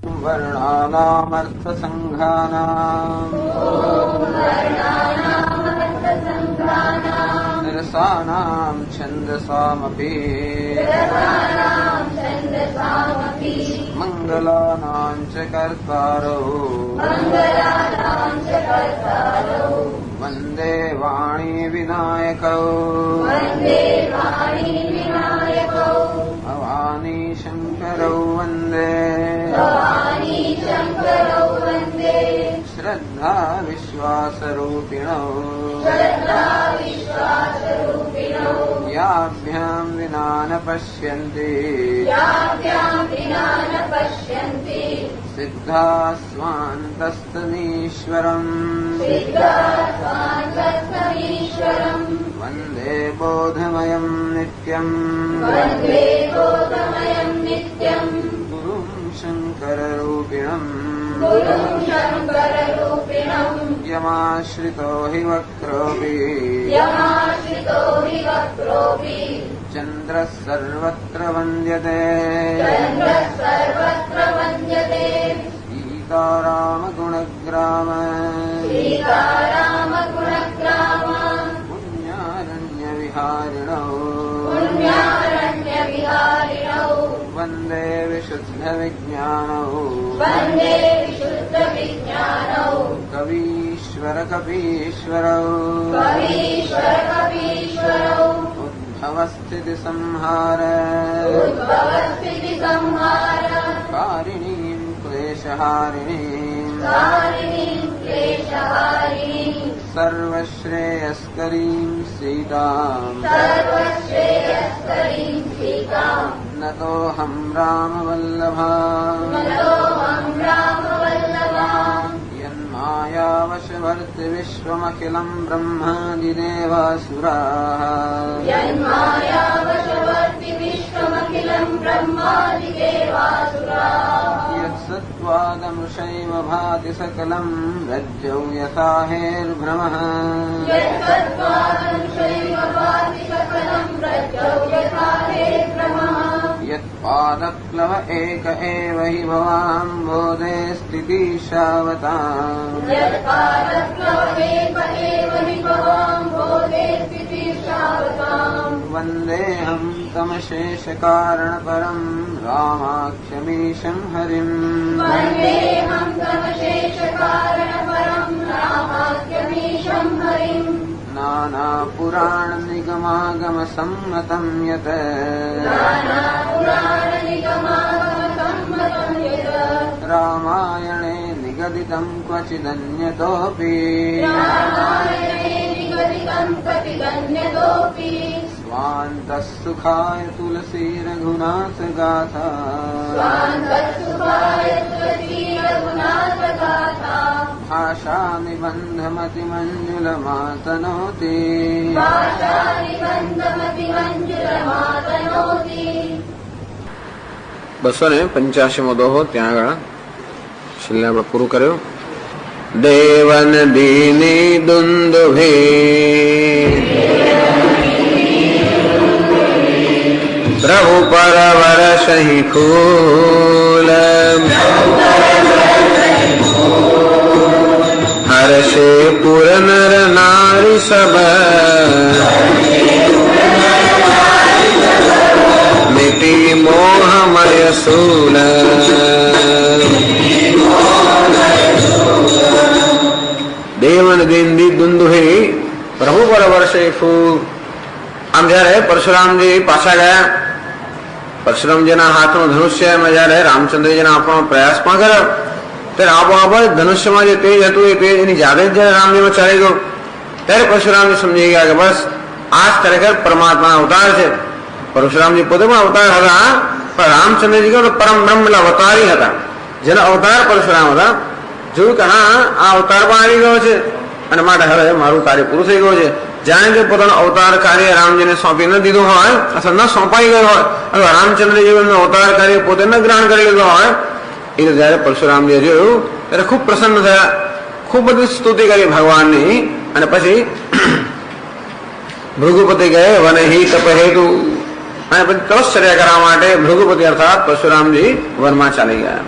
વર્ણાનામર્થસંઘાનામ નિરસાનામ છંદસામપી મંગલાનાં ચ કર્તારો વંદે વાણી વિનાયકૌ ભવાની શંકરૌ વંદે શ્રદ્ધા વિશ્વાસરૂપિણૌ યાભ્યામ વિના ન પશ્યન્તિ સિદ્ધા સ્વાંતસ્તમીશ્વરમ વંદે બોધમયં નિત્યં ગુરું શંકરરૂપિણં યમાશ્રિતો હિ વક્રોપી ચંદ્રઃ સર્વત્ર વંદ્યતે સીતારામ ગુણગ્રામ પુણ્યારણ્ય વિહારિણૌ વંદે વિશુદ્ધ વિજ્ઞાનૌ કવીશ્વર કપીશ્વરૌ ઉદ્ભવસ્થિતિ સંહાર કારિણીં ક્લેશહારિણીં સર્વશ્રેયસ્કરીં સીતાં નતોऽહં રામવલ્લભા યન્માયાવશવર્તિ વિશ્વમખિલં બ્રહ્માદિદેવાસુરાઃ યત્સત્त्वादमृषैव भाति सकलं रज्जौ यथा हेर्भ्रमः यत्पादप्लव एक एव हि भवाम्भोधे स्थितिशावताम् वन्देऽहं तमशेषकारणपरं रामाख्यमीशं हरिम् नानापुराणनिगमागमसम्मतं यत् रामायणे निगदितं क्वचिदन्यतोऽपि स्वान्तः सुखाय तुलसी रघुनाथगाथा भाषानिबन्धमतिमञ्जुलमातनोति બસો ને 85મો દોહો ત્યાં આગળ છેલ્લે આપણે પૂરું કર્યું. દેવન દીની દુંદુભે પ્રભુ પર વરસહિ ફૂલ હર્ષે પુર નર નારી સબ મિટી મોહમય શૂલ દેવન દિંદી દુંદુહે પ્રભુ પર વર્ષે ફૂલ. આમ જયારે પરશુરામજી પાછા ગયા, પરશુરામજીના હાથનું ધનુષ્ય એમાં જયારે રામચંદ્રજીને આપવાનો પ્રયાસ પણ કર્યો ત્યારે આપોઆપ ધનુષ્યમાં જે તેજ હતું એ તેજ એની જાતે જ જયારે રામજીમાં ચડી ગયું ત્યારે પરશુરામજી સમજી ગયા કે બસ આ જ ખરેખર પરમાત્માના અવતાર છે. પરશુરામજી પોતે પણ અવતાર હતા, પણ રામચંદ્રજી કહ્યું પરમ બ્રહ્મ અવતારી હતા, જેના અવતાર પરશુરામ હતા. જોયું કે હા આ અવતાર પણ આવી ગયો છે અને માટે હવે મારું કાર્ય પૂરું થઈ ગયું છે. જાણે કે પોતાનો અવતાર કાર્ય રામજીને સોંપી ન દીધું હોય અથવા ન સોંપાઈ ગયું હોય અથવા રામચંદ્રજી અવતાર કાર્ય પોતે ન ગ્રહણ કરી લીધું હોય એ તો જયારે પરશુરામજી જોયું ત્યારે ખૂબ પ્રસન્ન થયા, ખૂબ બધી સ્તુતિ કરી ભગવાનની. અને પછી ભૃગુપતિ ગયે વને હિ તપ હેતુ, અને પછી તપશ્ચર્યા કરવા માટે ભૃગુપતિ અર્થાત પરશુરામજી વનમાં ચાલી ગયા.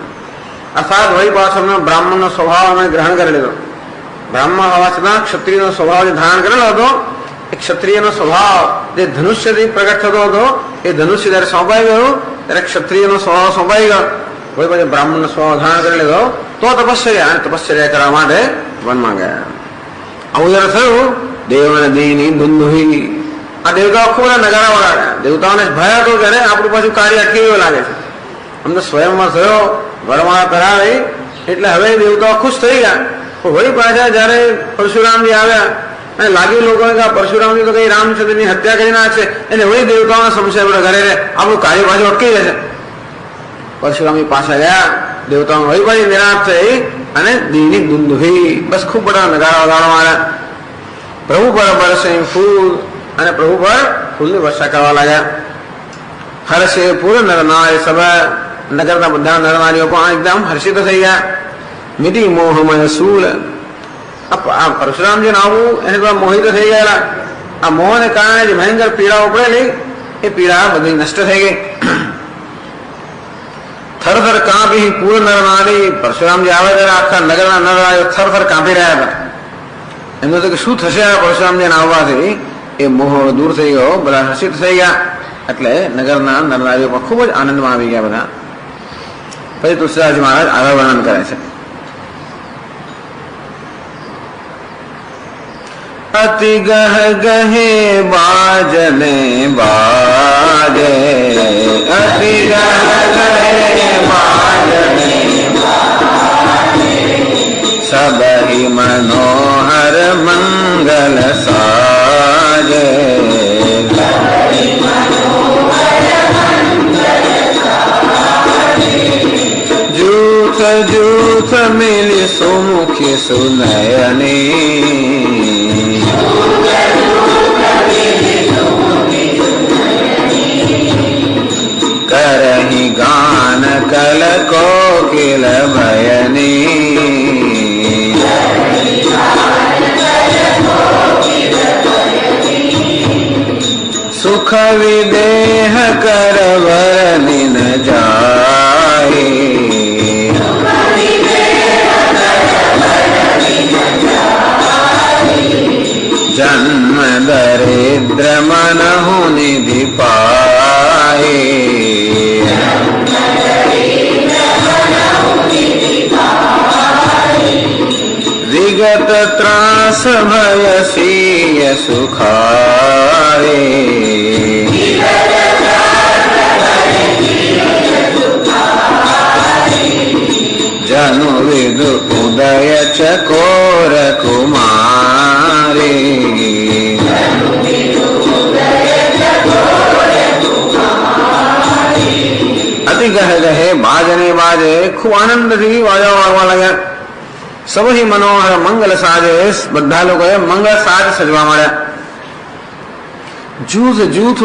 અર્થાત વળી પાછો બ્રાહ્મણનો સ્વભાવ અમે ગ્રહણ કરી લીધો. બ્રાહ્મણ હોવા છતાં ક્ષત્રિયનો સ્વભાવ જે ધારણ કરેલો હતો, એ ક્ષત્રિયનો સ્વભાવ જે ધનુષ્યથી પ્રગટ થતો હતો, એ ધનુષ્ય જયારે સોંપાઈ ગયું ત્યારે ક્ષત્રિયનો સ્વભાવ સોંપાઈ ગયો. વળી પછી બ્રાહ્મણનો સ્વભાવ ધારણ કરી લીધો તો તપશ્ચર્યા, અને તપશ્ચર્યા કરવા માટે વનમાં ગયા. આવું જયારે થયું, દેવને દેહની ધુંધુહી, આ દેવતાઓ ખૂબ બધા નગારા વગાડ્યા. દેવતાઓને ભય હતો કે આપણું પાછું કાર્ય અટકી લાગે છે. અમને સ્વયંમાં થયો, વરમાળા કરાવી એટલે હવે દેવતાઓ ખુશ થઈ ગયા. પણ વળી પાછા જયારે પરશુરામજી આવ્યા અને લાગ્યું લોકોને કે પરશુરામજી તો કઈ રામચંદ્રની હત્યા કરી નાખશે, એટલે વળી દેવતાઓનો સંશય આપણે ઘરે આપણું કાર્ય પાછું અટકી જશે. પરશુરામજી પાછા ગયા, દેવતાઓ વળી પાછી નિરાશ થઈ અને દીની ધુંધુહી, બસ ખૂબ બધા નગારા વગાડવા આવ્યા. પ્રભુ પર બરસે ફૂલ, અને પ્રભુ પર ફૂલની વર્ષા કરવા લાગ્યા. હર્ષે પૂર નર નારી સભા, નગરના બધા નરનારીઓ પણ એકદમ હર્ષિત થઈ ગયા. મિટી મોહમય સૂલ, આ પરશુરામજીને આવું એને બધા મોહિત થઈ ગયેલા. આ મોહને કારણે જે ભયંકર પીડાઓ પડેલી, એ પીડા બધી નષ્ટ થઈ ગઈ. થરથર કાંપી પૂર નર નારી, પરશુરામજી આવે ત્યારે આખા નગરના નરનારીઓ થરથર કાંપી રહ્યા હતા. એમનું તો કે શું થશે આ પરશુરામજીને આવવાથી, એ મોહ દૂર થઈ ગયો, બધા હર્ષિત થઈ ગયા. એટલે નગરના નરનારીઓ પણ ખૂબ જ આનંદમાં આવી ગયા બધા. પછી તુલસીદાસજી મહારાજ આગળ વર્ણન કરે છે. અતિ ગહ ગહે બાજને બાજે, અતિ ગહ ગહે બાજને સબહી મનોહર મંગલ સાજે. જૂથ જૂથ મિલી સુમુખી સુનયની, કરહી ગાન કલ કોકિલ ભયની. સુખ વિદેહ કરવર નિન જાય, જન્મ દરિદ્ર મનહુ નિધિ પાય. વિગત ત્રાસ ભય સિય સુખાય. જનુ વિદુ ઉદય ચકોર કુમારી. અતિ ગહે ગહે બાજને બાજે, ખૂબ આનંદથી વાજા વાગવા લાગ્યા. સૌથી મનોહર મંગલ સાજે, બધા લોકોએ મંગળ સાજ સજવા મળ્યા. જૂથ જૂથ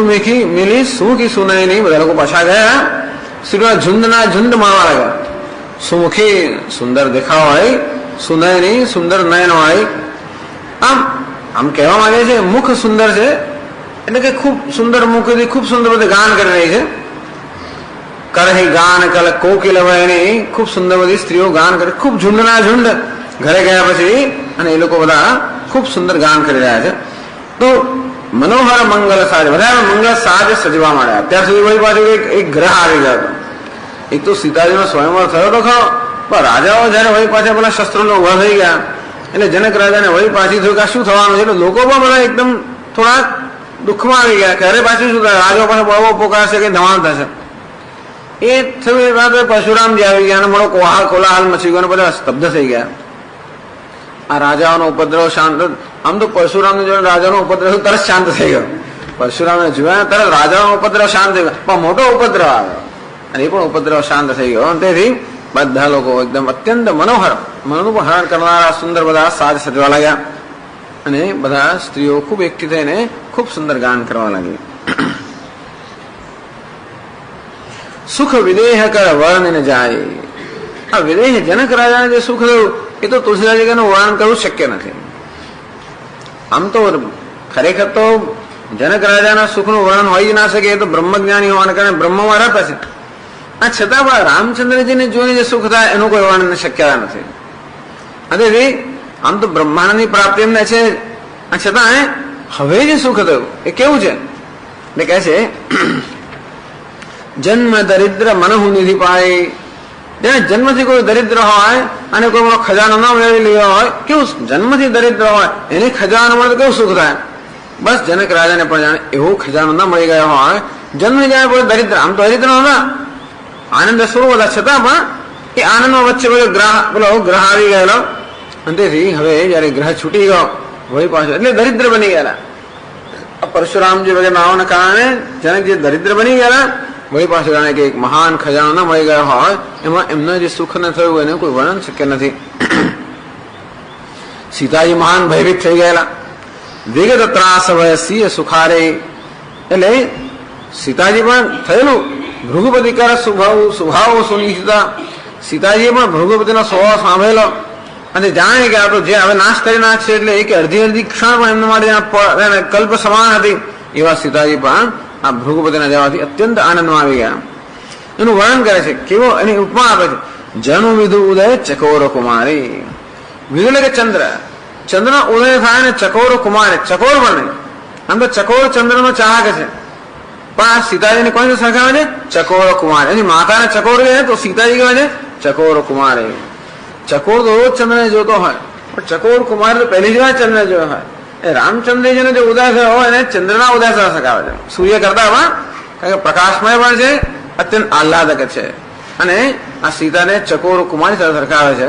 મિલી સુખી સુનાઈ નહીં, બધા લોકો પાછા ગયા. સ્ત્રીઓ ઝુંડના ઝુંડ મારવા લાગ્યા. સુમુખી સુંદર દેખાવ હોય, સુનયની સુંદર નયન હોય. આમ કહેવા માંગે છે મુખ સુંદર છે, એટલે કે ખૂબ સુંદર મુખથી ખૂબ સુંદર બધે ગાન કરી રહી છે. કરહી ગાન કલ કોકિલ વયની, ખૂબ સુંદર બધી સ્ત્રીઓ ગાન કરે, ખૂબ ઝુંડના ઝુંડ ઘરે ગયા પછી, અને એ લોકો બધા ખૂબ સુંદર ગાન કરી રહ્યા છે. તો મનોહર મંગલ સાજ, બધા મંગળ સાજ સજવા માંડ્યા. ત્યાં સુધી વળી પાછું એક ગ્રહ આવી ગયો હતો. એક તો સીતાજીનો સ્વયંવર થયો તો ખરો, પણ રાજાઓ જયારે વળી પાછા પેલા શસ્ત્રોનો ઉભા થઈ ગયા, એટલે જનક રાજાને વળી પાછી થયું કે શું થવાનું છે. એટલે લોકો પણ બધા એકદમ થોડા દુઃખમાં આવી ગયા કે અરે પાછું શું થાય, રાજાઓ પાસે બળવો પોકાશે કે ધમાલ થશે. એ થયું એ બાદ પરશુરામજી આવી ગયા અને મળો કોલાહલ મચી ગયો, બધા સ્તબ્ધ થઈ ગયા. આ રાજાઓનો ઉપદ્રવ શાંત, આમ તો પરશુરામને જોઈને રાજાનો ઉપદ્રવ તરત શાંત થઈ ગયો. પરશુરામને જોયા તરત રાજાનો ઉપદ્રવ શાંત થઈ ગયો, પણ મોટો ઉપદ્રવ આવ્યો અને એ પણ ઉપદ્રવ શાંત થઈ ગયો. તેથી બધા લોકો એકદમ અત્યંત મનોહર, મનનું હરણ કરનારા સુંદર બધા સાજ સજવા લાગ્યા. અને બધા સ્ત્રીઓ ખૂબ એકઠી થઈને ખૂબ સુંદર ગાન કરવા લાગી. સુખ વિદેહ કર વર્ણન જાય. આ વિદેહ જનક રાજાને જે સુખ થયું એ તો તુલસીદાસજીનું વર્ણન કરવું શક્ય નથી. આમ તો ખરેખર તો જનક રાજાના સુખનું વર્ણન હોઈ જ ના શકે, એ તો બ્રહ્મજ્ઞાની હોવાને કારણે બ્રહ્મમાં રહેતા છે. આ છતાં પણ રામચંદ્રજીને જોઈને જે સુખ થાય એનું કોઈ વર્ણન શક્યતા નથી. અને આમ તો બ્રહ્માંડની પ્રાપ્તિ એમને છે, છતાં હવે જે સુખ થયું એ કેવું છે એટલે કહે છે જન્મ દરિદ્ર મનહુ નિધિ પાય. જેને જન્મથી કોઈ દરિદ્ર હોય અને કોઈ મોટો ખજાનો ન મેળવી લીધો હોય, કેવું જન્મથી દરિદ્ર હોય એને ખજાનો મળે તો કેવું સુખ થાય. બસ જનક રાજાને પણ જાણે એવો ખજાનો ન મળી ગયો હોય, જન્મ જાય કોઈ દરિદ્ર, આમ તો દરિદ્ર હતા, આનંદ સ્વરૂપ હતા, છતાં પણ એ આનંદમાં વચ્ચે પેલો ગ્રહ આવી ગયેલો, અને તેથી હવે જયારે ગ્રહ છૂટી ગયો વળી પાછો એટલે દરિદ્ર બની ગયેલા. પરશુરામજી વગેરે નાઓના કારણે જનક જે દરિદ્ર બની ગયેલા, વળી પાછું જાણે કે એક મહાન ખજાનો ન મળી ગયો હોય એમાં એમને જે સુખ ન થયું એનું કોઈ વર્ણન શક્ય નથી. સીતાજી મહાન ભયભીત થઈ ગયેલા. વિગત ત્રાસ વય સિંહ સુખારે, એટલે સીતાજી પણ થયેલું ભૃગુપતિ કર સ્વભાવ સુનિશ્ચિતા. સીતાજીએ પણ ભૃગુપતિનો સ્વભાવ સાંભળેલો અને જાણે કે આ તો જે હવે નાશ કરી નાખશે, એટલે એક અડધી ક્ષણ પણ એમના માટે કલ્પ સમાન હતી. એવા સીતાજી પણ આ ભૃગુપતિના જવાથી અત્યંત આનંદમાં આવી ગયા. એનું વર્ણન કરે છે, કેવો એની ઉપમા આપે છે. જનુ વિધુ ઉદય ચકોર કુમારી. વિધુ એટલે કે ચંદ્ર, ચંદ્રનો ઉદય થાય ને ચકોર કુમારી, ચકોર પણ નહીં, આમ તો ચકોર ચંદ્રનો ચાહક છે, પણ આ સીતાજીને કોઈ સરખાવે છે ચકોર કુમાર. એની માતાને ચકોર કહે તો સીતાજી કહે છે ચકોર કુમારી. ચકોર તો રોજ ચંદ્રને જોતો હોય, પણ ચકોર કુમાર તો પહેલી જ વાર ચંદ્રને જોયો હોય. એ રામચંદ્રજીને જે ઉદય થયો હોય એને ચંદ્રના ઉદય સાથે સકાવે છે, સૂર્ય કરતા પણ, કારણ કે પ્રકાશમય પણ છે, અત્યંત આહલાદક છે. અને આ સીતાને ચકોર કુમારી સાથે સરખાવે છે.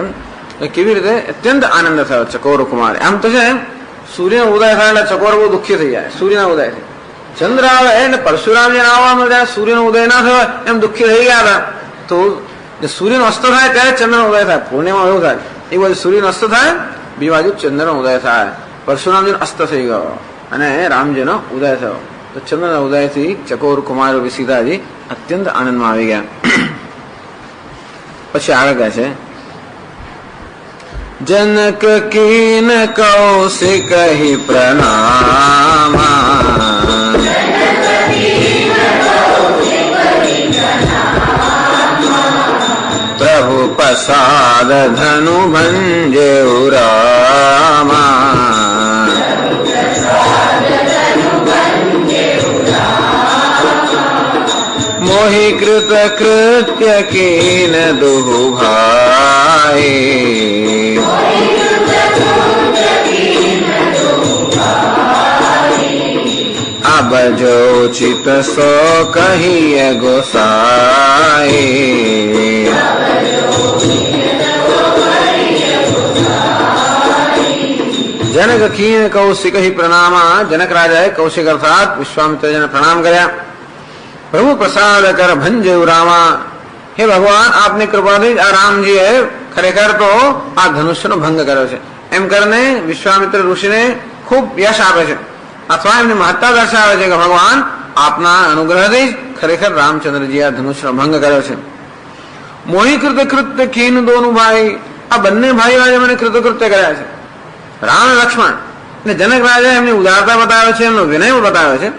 કેવી રીતે અત્યંત આનંદ થયો ચકોર કુમારી. આમ તો છે સૂર્યનો ઉદય થાય એટલે ચકોર બહુ દુઃખી થઈ જાય, સૂર્યના ઉદયથી. ચંદ્ર આવે એટલે પરશુરામજી આવવાનું ત્યારે સૂર્યનો ઉદય ના થયો એમ દુઃખી થઈ ગયા હતા. તો સૂર્યનો અસ્ત થાય ત્યારે ચંદ્રનો ઉદય થાય, પૂર્ણિમા એવું થાય. એ બાજુ સૂર્યનો અસ્ત થાય, બીજી બાજુ ચંદ્રનો ઉદય થાય. પરશુરામજીનો અસ્ત થઈ ગયો અને રામજીનો ઉદય થયો. તો ચંદ્રના ઉદયથી ચકોર કુમાર સીતાજી અત્યંત આનંદમાં આવી ગયા. પછી આગળ કહે છે જનક કીન કૌશિક કહી પ્રણામા, પ્રભુ પ્રસાદ ધનુ ભંજે રામા. મોહી કૃત કૃત્ય કીન દુહુ ભાઈ, અબ જો ચિત સો કહીએ ગોસાઈ. જનક ખીન કૌશિક પ્રણામા. જનક રાજાએ કૌશિક અર્થાત વિશ્વામિત્રજીને પ્રણામ કર્યા. પ્રભુ પ્રસાદ કર ભંજયુ રામા. હે ભગવાન, આપની કૃપાથી આ રામજીએ ખરેખર તો આ ધનુષ્યનો ભંગ કર્યો છે એમ કરીને વિશ્વામિત્ર ઋષિને ખૂબ યશ આપે છે, અથવા એમની મહત્તા દર્શાવે છે કે ભગવાન આપના અનુગ્રહથી ખરેખર રામચંદ્રજી આ ધનુષ્યનો ભંગ કર્યો છે. મોહી કૃત કૃત્ય કીન દોનું ભાઈ. આ બંને ભાઈઓ આજે મને કૃતકૃત્ય કર્યા છે, રામ અને લક્ષ્મણ. અને જનક રાજા એમની ઉદારતા બતાવે છે, એમનો વિનય બતાવે છે.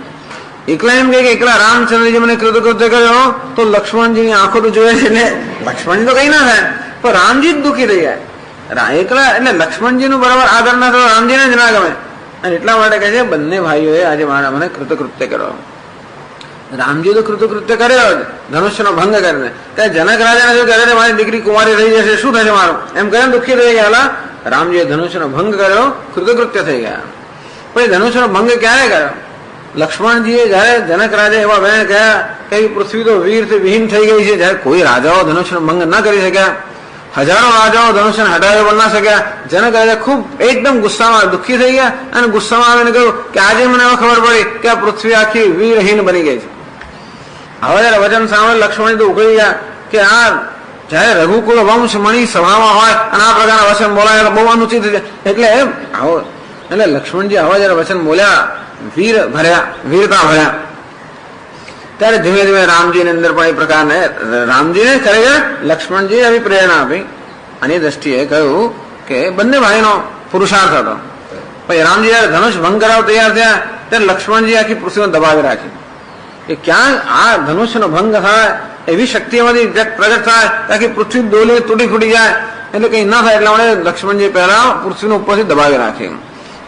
એકલા એમ કે એકલા રામચંદ્રજી મને કૃતકૃત્ય કર્યો તો લક્ષ્મણજીની આંખો તો જોયે છે, એટલે લક્ષ્મણજી તો કઈ ના થાય, પણ રામજી જ દુઃખી થઈ જાય. એકલા એટલે લક્ષ્મણજીનું બરાબર આદર ના થયો, રામજીને જ ના ગમે. અને એટલા માટે કહે છે બંને ભાઈઓએ આજે મને કૃતકૃત્ય કર્યો. રામજી તો કૃતકૃત્ય કર્યો ધનુષ્યનો ભંગ કરીને. જનક રાજાને જો કહે મારી દીકરી કુમારી થઈ જશે, શું થશે મારું, એમ કરીને દુઃખી થઈ ગયા. રામજીએ ધનુષ્યનો ભંગ કર્યો, કૃતકૃત્ય થઈ ગયા. પછી ધનુષ્યનો ભંગ ક્યારે કર્યો? લક્ષ્મણજીએ જયારે જનક રાજા એવા વેણ કહ્યા કે પૃથ્વી તો વીરથી વિહીન થઈ ગઈ છે, જયારે કોઈ રાજાઓ ધનુષ્યનો ભંગ ન કરી શક્યા, હજારો રાજાઓ ધનુષ્યને હટાવ્યો પણ ના શક્યા. જનક રાજા ખૂબ એકદમ ગુસ્સામાં દુઃખી થઈ ગયા અને ગુસ્સામાં આવીને કહ્યું કે આજે મને હવે ખબર પડી કે આ પૃથ્વી આખી વીરહીન બની ગઈ છે. હવે જયારે વચન સાંભળે લક્ષ્મણ તો ઉકળી ગયા કે આ જયારે રઘુકુળ વંશ મણી સભામાં હોય અને આ પ્રકારના વચન બોલાય બહુ અનુચિત છે. એટલે લક્ષ્મણજી હવે જયારે વચન બોલ્યા, વીરતા ભર્યા, ત્યારે ધીમે ધીમે રામજીની અંદર પણ એ પ્રકારને રામજીને ખરેખર લક્ષ્મણજી આવી પ્રેરણા આપી. અને દ્રષ્ટિએ કહ્યું કે બંને ભાઈનો પુરુષાર્થ હતો. પછી રામજી જયારે ધનુષ ભંગ કરાવવા તૈયાર થયા ત્યારે લક્ષ્મણજી આખી પૃથ્વીને દબાવી રાખી કે ક્યાં આ ધનુષ્યનો ભંગ થાય એવી શક્તિ એમાંથી પ્રગટ થાય તાકી પૃથ્વી ડોલે તૂટી ફૂટી જાય, એટલે કઈ ના થાય. એટલા માટે લક્ષ્મણજી પહેલા પૃથ્વીને ઉપરથી દબાવી રાખી.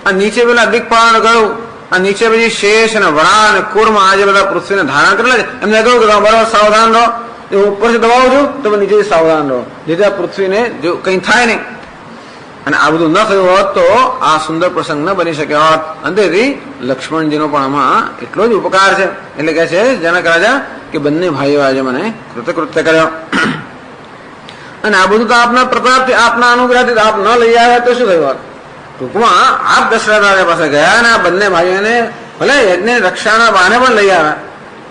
અને નીચે પેલા દિક્પાલન કહ્યું, અને નીચે પછી શેષ અને વરા અને કુર્મ આ જે બધા પૃથ્વીને ધારણ કરેલા છે એમને કહ્યું કે બરાબર સાવધાન રહો, એ ઉપરથી દબાવું છું તમે નીચેથી સાવધાન રહો, જેથી આ પૃથ્વીને જો કઈ થાય નહીં. અને આ બધું ન થયું હોત તો આ સુંદર પ્રસંગ ન બની શક્યો હોત. અંતેથી લક્ષ્મણજીનો પણ આમાં એટલો જ ઉપકાર છે. એટલે કે છે જનક રાજા કે બંને ભાઈઓ આજે મને કૃતકૃત્ય કર્યો. અને આ બધું તો આપના પ્રતાપથી આપના અનુગ્રહથી આપ ન લઈ આવ્યા તો શું થયું હોત? ટૂંકમાં આપ દશરથ રાજા પાસે ગયા અને આ બંને ભાઈઓને ભલે યજ્ઞ રક્ષાના બહાને પણ લઈ આવ્યા,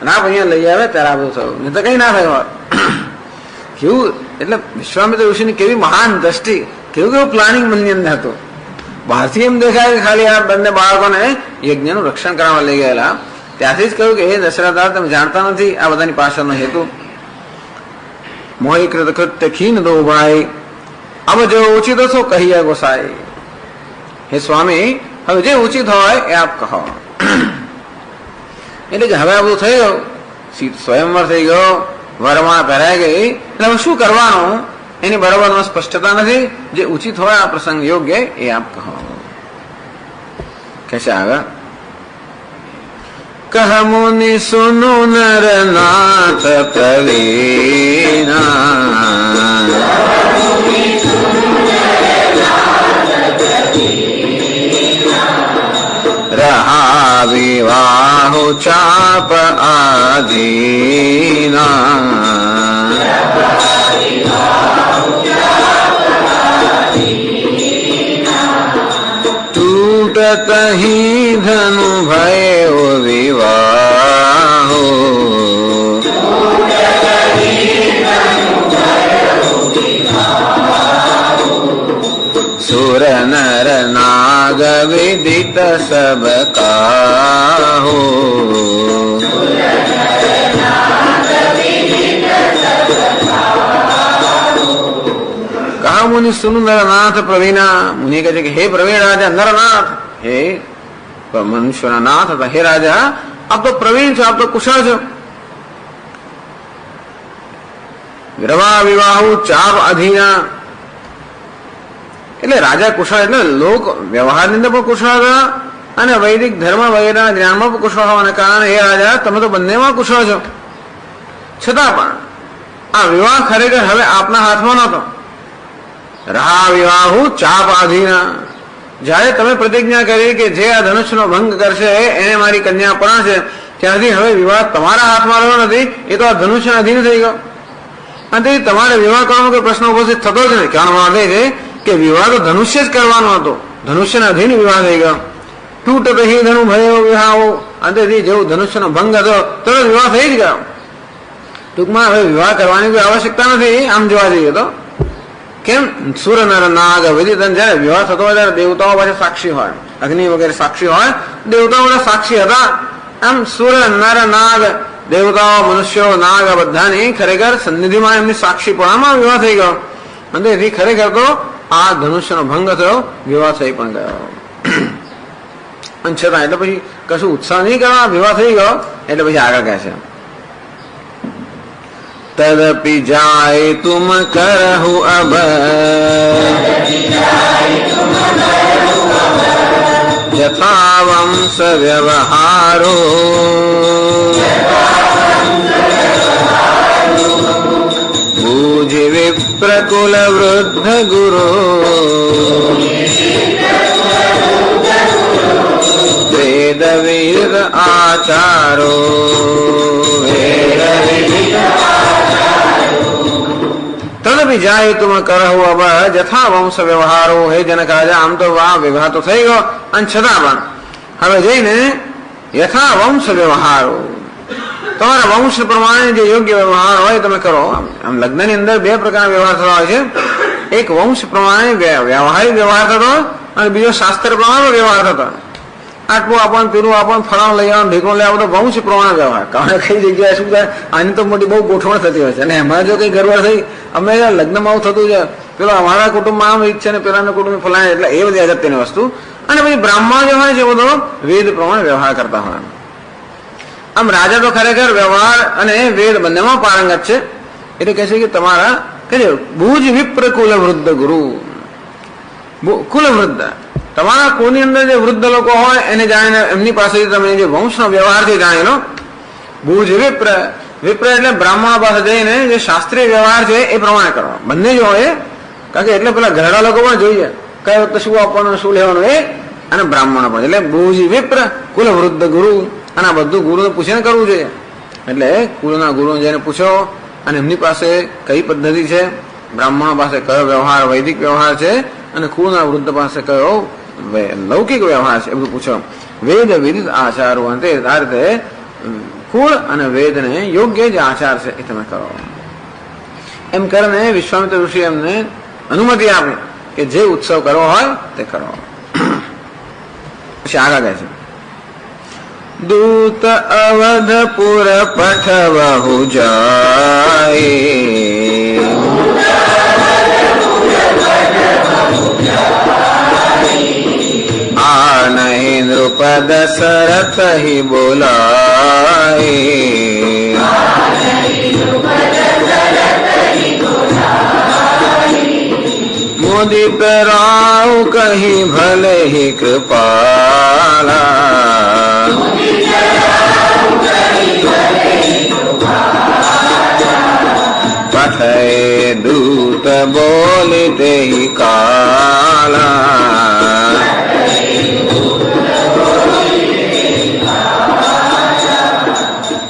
અને આપ અહીંયા લઈ આવ્યા ત્યારે આ બધું થયું, નહીં તો કઈ ના થયું હોત. કેવું એટલે વિશ્વામિત્ર ઋષિની કેવી મહાન દ્રષ્ટિ, કેવું કેવું પ્લાનિંગ મનની અંદર હતું. બહારથી એમ દેખાય કે ખાલી આ બંને બાળકોને યજ્ઞનું રક્ષણ કરવા લઈ ગયેલા, ત્યાંથી જ કહ્યું કે હે દશરથ રાજા તમે જાણતા નથી આ બધાની પાછળનો હેતુ. મોહી કૃત કૃત્ય ખીન દો ભાઈ, अब जो उचित हो सो कहिए गोसाई. હે સ્વામી હવે જે ઉચિત હોય એ આપ કહો. એટલે કે હવે આ બધું થઈ ગયું, સ્વયંવર થઈ ગયો, વરમાં પહેરાઈ ગઈ, એટલે હવે શું કરવાનું એની બરાબર સ્પષ્ટતા નથી. જે ઉચિત હોય આ પ્રસંગ યોગ્ય એ આપ કહો. कैसे आगा? कह मुनि सुनु नर नाथ प्रवीणा, रहा विवाह चाप आदीना, टूटत ही धनु भयो विवाहो, सुर नर नाग विदित सब काहो, कहा मुनि सुनु नरनाथ प्रवीणा. मुनि કહે છે કે હે પ્રવીણ રાજા નરનાથ, હે મનુષ્યના નાથ હતા, હે રાજા આપ તો પ્રવીણ છો, આપ તો કુશળ છો. વિરવા વિવાહુ ચાપ અધીના, એટલે રાજા કુશળ એટલે લોક વ્યવહારની અંદર પણ કુશળ હતા અને વૈદિક ધર્મ વગેરેના જ્ઞાનમાં પણ કુશળ હોવાને કારણે હે રાજા તમે તો બંનેમાં કુશળ છો. છતાં પણ આ વિવાહ ખરેખર હવે આપના હાથમાં નહોતો. રહા વિવાહુ ચાપ આધીના, જયારે તમે પ્રતિજ્ઞા કરી કે જે આ ધનુષનો ભંગ કરશે એને મારી કન્યા પણાશે, ત્યારથી હવે વિવાહ તમારા હાથમાં રહ્યો નથી, એ તો આ ધનુષ્યના અધીન થઈ ગયો. અને તમારે વિવાહ કરવાનો કોઈ પ્રશ્ન ઉપસ્થિત થતો જ નથી. કારણ વાત એ છે કે વિવાહ તો ધનુષ્ય જ કરવાનો હતો, ધનુષ્યના અધીન વિવાહ થઈ ગયો. તૂટ પછી ધનુ ભયો વિવાહો, અંતેથી જેવું ધનુષ્યનો ભંગ હતો તરત વિવાહ થઈ જ ગયો. ટૂંકમાં હવે વિવાહ કરવાની કોઈ આવશ્યકતા નથી આમ જોવા જઈએ તો. કેમ? સુર નર નાગ વિદિત, જયારે વિવાહ થતો હોય ત્યારે દેવતાઓ પાસે સાક્ષી હોય, અગ્નિ વગેરે સાક્ષી હોય, દેવતાઓ બધા સાક્ષી હતા. આમ સુર નર નાગ દેવતાઓ મનુષ્યો નાગ બધાની ખરેખર સન્નિધિમાં એમની સાક્ષીપણામાં વિવાહ થઈ ગયો. અને એથી ખરેખર તો આ ધનુષ્યનો ભંગ થયો, વિવાહ થઈ પણ ગયો. અને છતાં એટલે પછી કશું ઉત્સાહ નહીં કરવા, વિવાહ થઈ ગયો એટલે પછી આગળ કહે છે તદપિ જાય તુમ કરહુ અબ, यथा वंश व्यवहारो, बूझि विप्रकुल वृद्ध गुरो, वेद विद आचारो, તદપિ જાય તુમ કરહુ અબ જથા વંશ વ્યવહારો. હે જનક રાજા આમ તો આ વિવાહ તો થઈ ગયો, અને છતાં પણ હવે જઈને યથા વંશ વ્યવહારો, તમારા વંશ પ્રમાણે જે યોગ્ય વ્યવહાર હોય તમે કરો. આમ લગ્નની અંદર બે પ્રકારના વ્યવહાર થતા હોય છે. એક વંશ પ્રમાણે વ્યવહારિક વ્યવહાર થતો અને બીજો શાસ્ત્ર પ્રમાણે વ્યવહાર થતો. આટલું આપણને પેલું આપણને ફળાણ લઈ આવવાનું ઢીકણું લઈ આવતો વંશ પ્રમાણે વ્યવહાર. કારણ કઈ જગ્યાએ શું થાય, આની તો મોટી બહુ ગોઠવણ થતી હોય છે. અને એમાં જો કઈ ગરબડ થઈ, અમે લગ્નમાં આવું થતું છે, પેલો અમારા કુટુંબમાં આમ ઈચ્છે ને પેલાના કુટુંબ ફલાય, એટલે એ બધી અગત્યની વસ્તુ. અને પછી બ્રાહ્મણ જે હોય છે બધો વેદ પ્રમાણે વ્યવહાર કરતા હોય. આમ રાજા તો ખરેખર વ્યવહાર અને વેદ બંનેમાં પારંગત છે. એટલે કહે છે કે તમારા કહે ભુજ વિપ્ર કુલ વૃદ્ધ ગુરુ, કુલ વૃદ્ધ તમારા કુળની અંદર જે વૃદ્ધ લોકો હોય એને જાણીને એમની પાસેથી તમે જે વંશનો વ્યવહારથી જાણી લો. ભુજ વિપ્ર, વિપ્ર એટલે બ્રાહ્મણ પાસે જઈને જે શાસ્ત્રીય વ્યવહાર છે એ પ્રમાણે કરવા. બંને જો હોય કારણ કે એટલે પેલા ઘરડા લોકો પણ જોઈએ કઈ વખતે શું આપવાનું શું લેવાનું એ, અને બ્રાહ્મણો પણ. એટલે ભુજ વિપ્ર કુલ વૃદ્ધ ગુરુ, અને આ બધું ગુરુને પૂછીને કરવું જોઈએ. એટલે કુળના ગુરુને જઈને પૂછો અને એમની પાસે કઈ પદ્ધતિ છે, બ્રાહ્મણો પાસે કયો વ્યવહાર વૈદિક વ્યવહાર છે અને કુળના વૃદ્ધ પાસે કયો લૌકિક વ્યવહાર છે એ બધું પૂછો. વેદ વિદિત આચારો અંતે આ રીતે કુળ અને વેદને યોગ્ય જે આચાર છે એ તમે કરો. એમ કરીને વિશ્વામિત્ર ઋષિ એમને અનુમતિ આપી કે જે ઉત્સવ કરવો હોય તે કરો. પછી આગળ કહે છે દૂત અવધપુર પઠવહુ જાય, આ નહીં નૃપ દશરથ હિ બોલાય, મુદિત રાવ કહી ભલે હિ કૃપાલા, પઠય દૂત બોલે તે કાલા,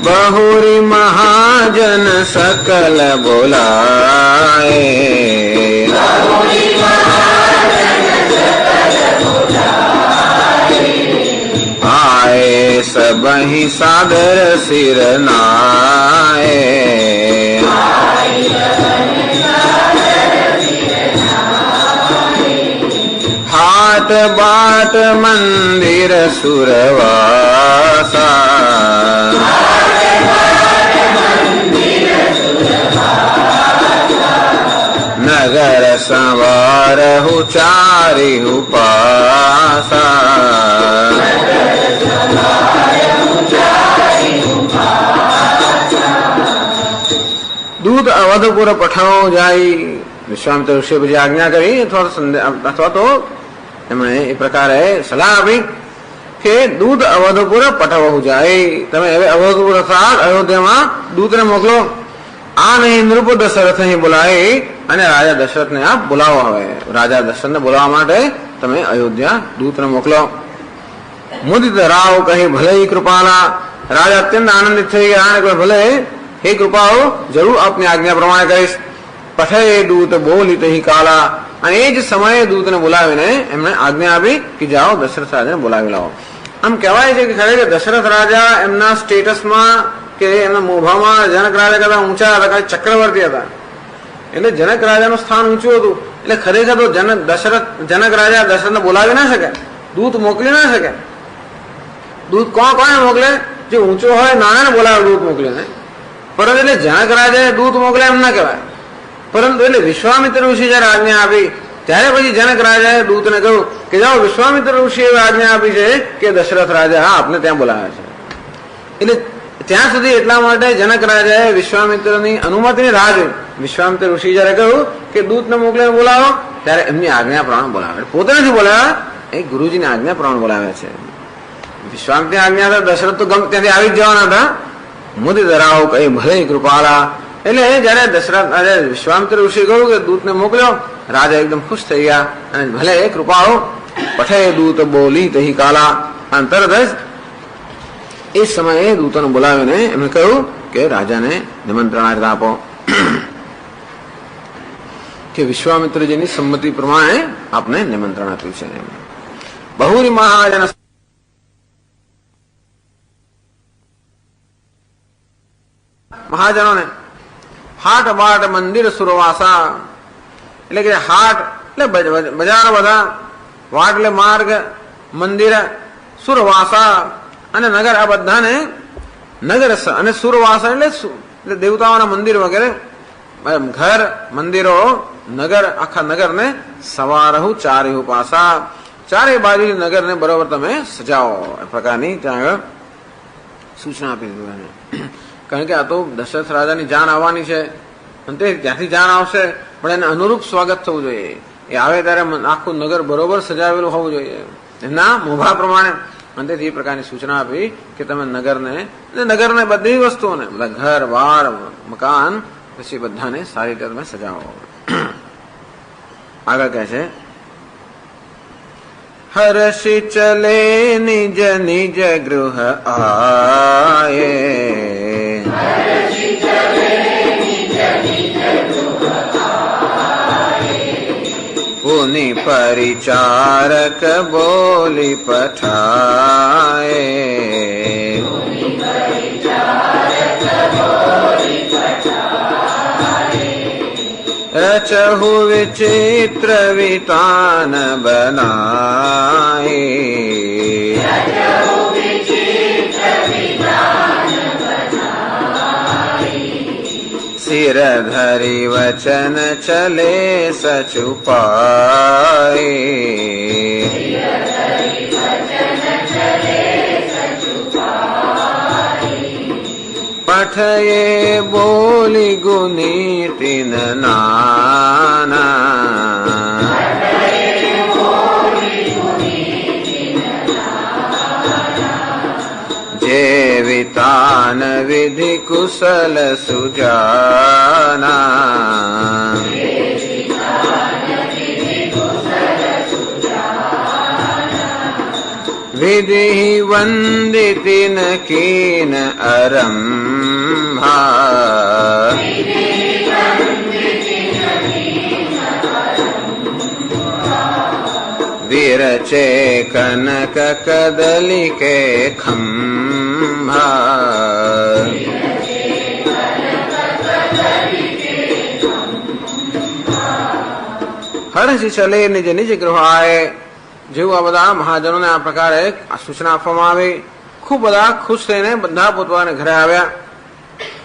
બહુરી મહાજન સકલ બોલાય, આય સબહી સાદર સિર નાય, હાટ બાટ મંદિર સુરવાસા, નગર સંવારહુ ચારિહુ પાસા, દૂધ અવધપુર પઠાવો જાય. વિશ્વામિત્ર ઋષિએ પછી આજ્ઞા કરી અથવા તો એમણે એ પ્રકારે સલાહ આપી કે દૂધ અવધપુર પઠાવવું જાય. તમે હવે અવધપુર અર્થાત અયોધ્યામાં દૂતને મોકલો. આ નહીં નૃપ દશરથ અહીં બોલાય અને રાજા દશરથને આપ બોલાવો. હવે રાજા દશરથને બોલાવવા માટે તમે અયોધ્યા દૂતને મોકલો. મુદિત રાવ કહી ભલે કૃપાલા, રાજા અત્યંત આનંદિત થઈ ગયા. ભલે હે કૃપાઓ, જરૂર આપની આજ્ઞા પ્રમાણે કરીશ. પઠય દૂત બોલી તહી કાલા, અને એ જ સમયે દૂતને બોલાવીને એમણે આજ્ઞા આપી કે જાઓ દશરથ રાજાને બોલાવી લાવો. આમ કહેવાય છે કે ખરેખર દશરથ રાજા એમના સ્ટેટસમાં કે એમના મોભામાં જનક રાજા કરતા ઊંચા હતા, ચક્રવર્તી હતા. એટલે જનક રાજાનું સ્થાન ઊંચું હતું. એટલે ખરેખર તો જનક રાજા દશરથને બોલાવી ના શકે, દૂત મોકલી ના શકે. દૂત કોને મોકલે? જે ઊંચો હોય નાનાને બોલાવે દૂત મોકલીને. પરંતુ એટલે જનક રાજાએ દૂત મોકલે એમ ના કહેવાય. પરંતુ એટલે વિશ્વામિત્ર ઋષિ જયારે આજ્ઞા આપી ત્યારે પછી જનક રાજાએ દૂતને કહ્યું કે જાઓ વિશ્વામિત્ર ઋષિએ આજ્ઞા આપી છે કે દશરથ રાજા આપને ત્યાં બોલાવે છે. એટલે ત્યાં સુધી એટલા માટે જનક રાજાએ વિશ્વામિત્રની અનુમતિની રાહ જોઈ. વિશ્વામિત્ર ઋષિ જયારે કહ્યું કે દૂતને મોકલીને બોલાવો ત્યારે એમની આજ્ઞા પ્રમાણે બોલાવે. પોતે નથી બોલાવ્યા, એ ગુરુજીની આજ્ઞા પ્રમાણે બોલાવે છે. વિશ્વામિત્રની આજ્ઞા હતા, દશરથ તો ત્યાંથી આવી જ જવાના હતા. મુદિત રાવ કહી ભલે કૃપાલા, એટલે જયારે દશરથ રાજા વિશ્વામિત્ર ઋષિ કહ્યું કે દૂતને મોકલ્યો, રાજા એકદમ ખુશ થઈ ગયા અને ભલે એ કૃપાળો પઠે દૂત બોલી તહી કાલા. અને તરત જ એ સમયે દૂતોને બોલાવીને એમને કહ્યું કે રાજાને નિમંત્રણ આપો કે વિશ્વામિત્રજીની સંમતિ પ્રમાણે આપને નિમંત્રણ આપ્યું છે. બહુરી મહાજન મહાજનોને હાટ બાટ મંદિર સુરવાસા, એટલે કે હાટ એટલે બજાર બધા, વાટ એટલે માર્ગ, મંદિર, સુરવાસા અને નગર, આ બધાને નગર અને સુરવાસા એટલે દેવતાઓના મંદિર વગેરે, ઘર, મંદિરો, નગર, આખા નગરને સવારહુ ચારેહુ પાસા, ચારે બાજુ નગરને બરોબર તમે સજાવો. એ પ્રકારની ત્યાં આગળ સૂચના આપી દીધું એને. કારણ કે આ તો દશરથ રાજાની જાન આવવાની છે અને તે ત્યાંથી જાન આવશે, પણ એને અનુરૂપ સ્વાગત થવું જોઈએ. એ આવે ત્યારે આખું નગર બરોબર સજાવેલું હોવું જોઈએ એમના મોભા પ્રમાણે. અને તેથી એ પ્રકારની સૂચના આપી કે તમે નગરને બધી વસ્તુઓને, બધા ઘર બાર મકાન પછી બધાને સારી રીતે તમે સજાવો. આગળ કહે છે, હર્ષિ ચલે નિજ નિજ ગૃહ આયે, પુનિ પરિચારક બોલી પઠાયે, રચહુ વિચિત્ર વિતાન બનાયે, સિર ધરી વચન ચલે સચુપાયે, પઠયે બોલી ગુની તીન નાના, જે વિતાન વિધિ કુશલ સુજાના, વિધિ વંદિતિન કીન અરંભા, વિરચે કનક કદલી કે ખંભા, હર્ષિ ચલે નિજ નિજ ગૃહાય. જેવું આ બધા મહાજનોને આ પ્રકારે સૂચના આપવામાં આવી, ખૂબ બધા ખુશ થઈને બધા પોતાના ઘરે આવ્યા.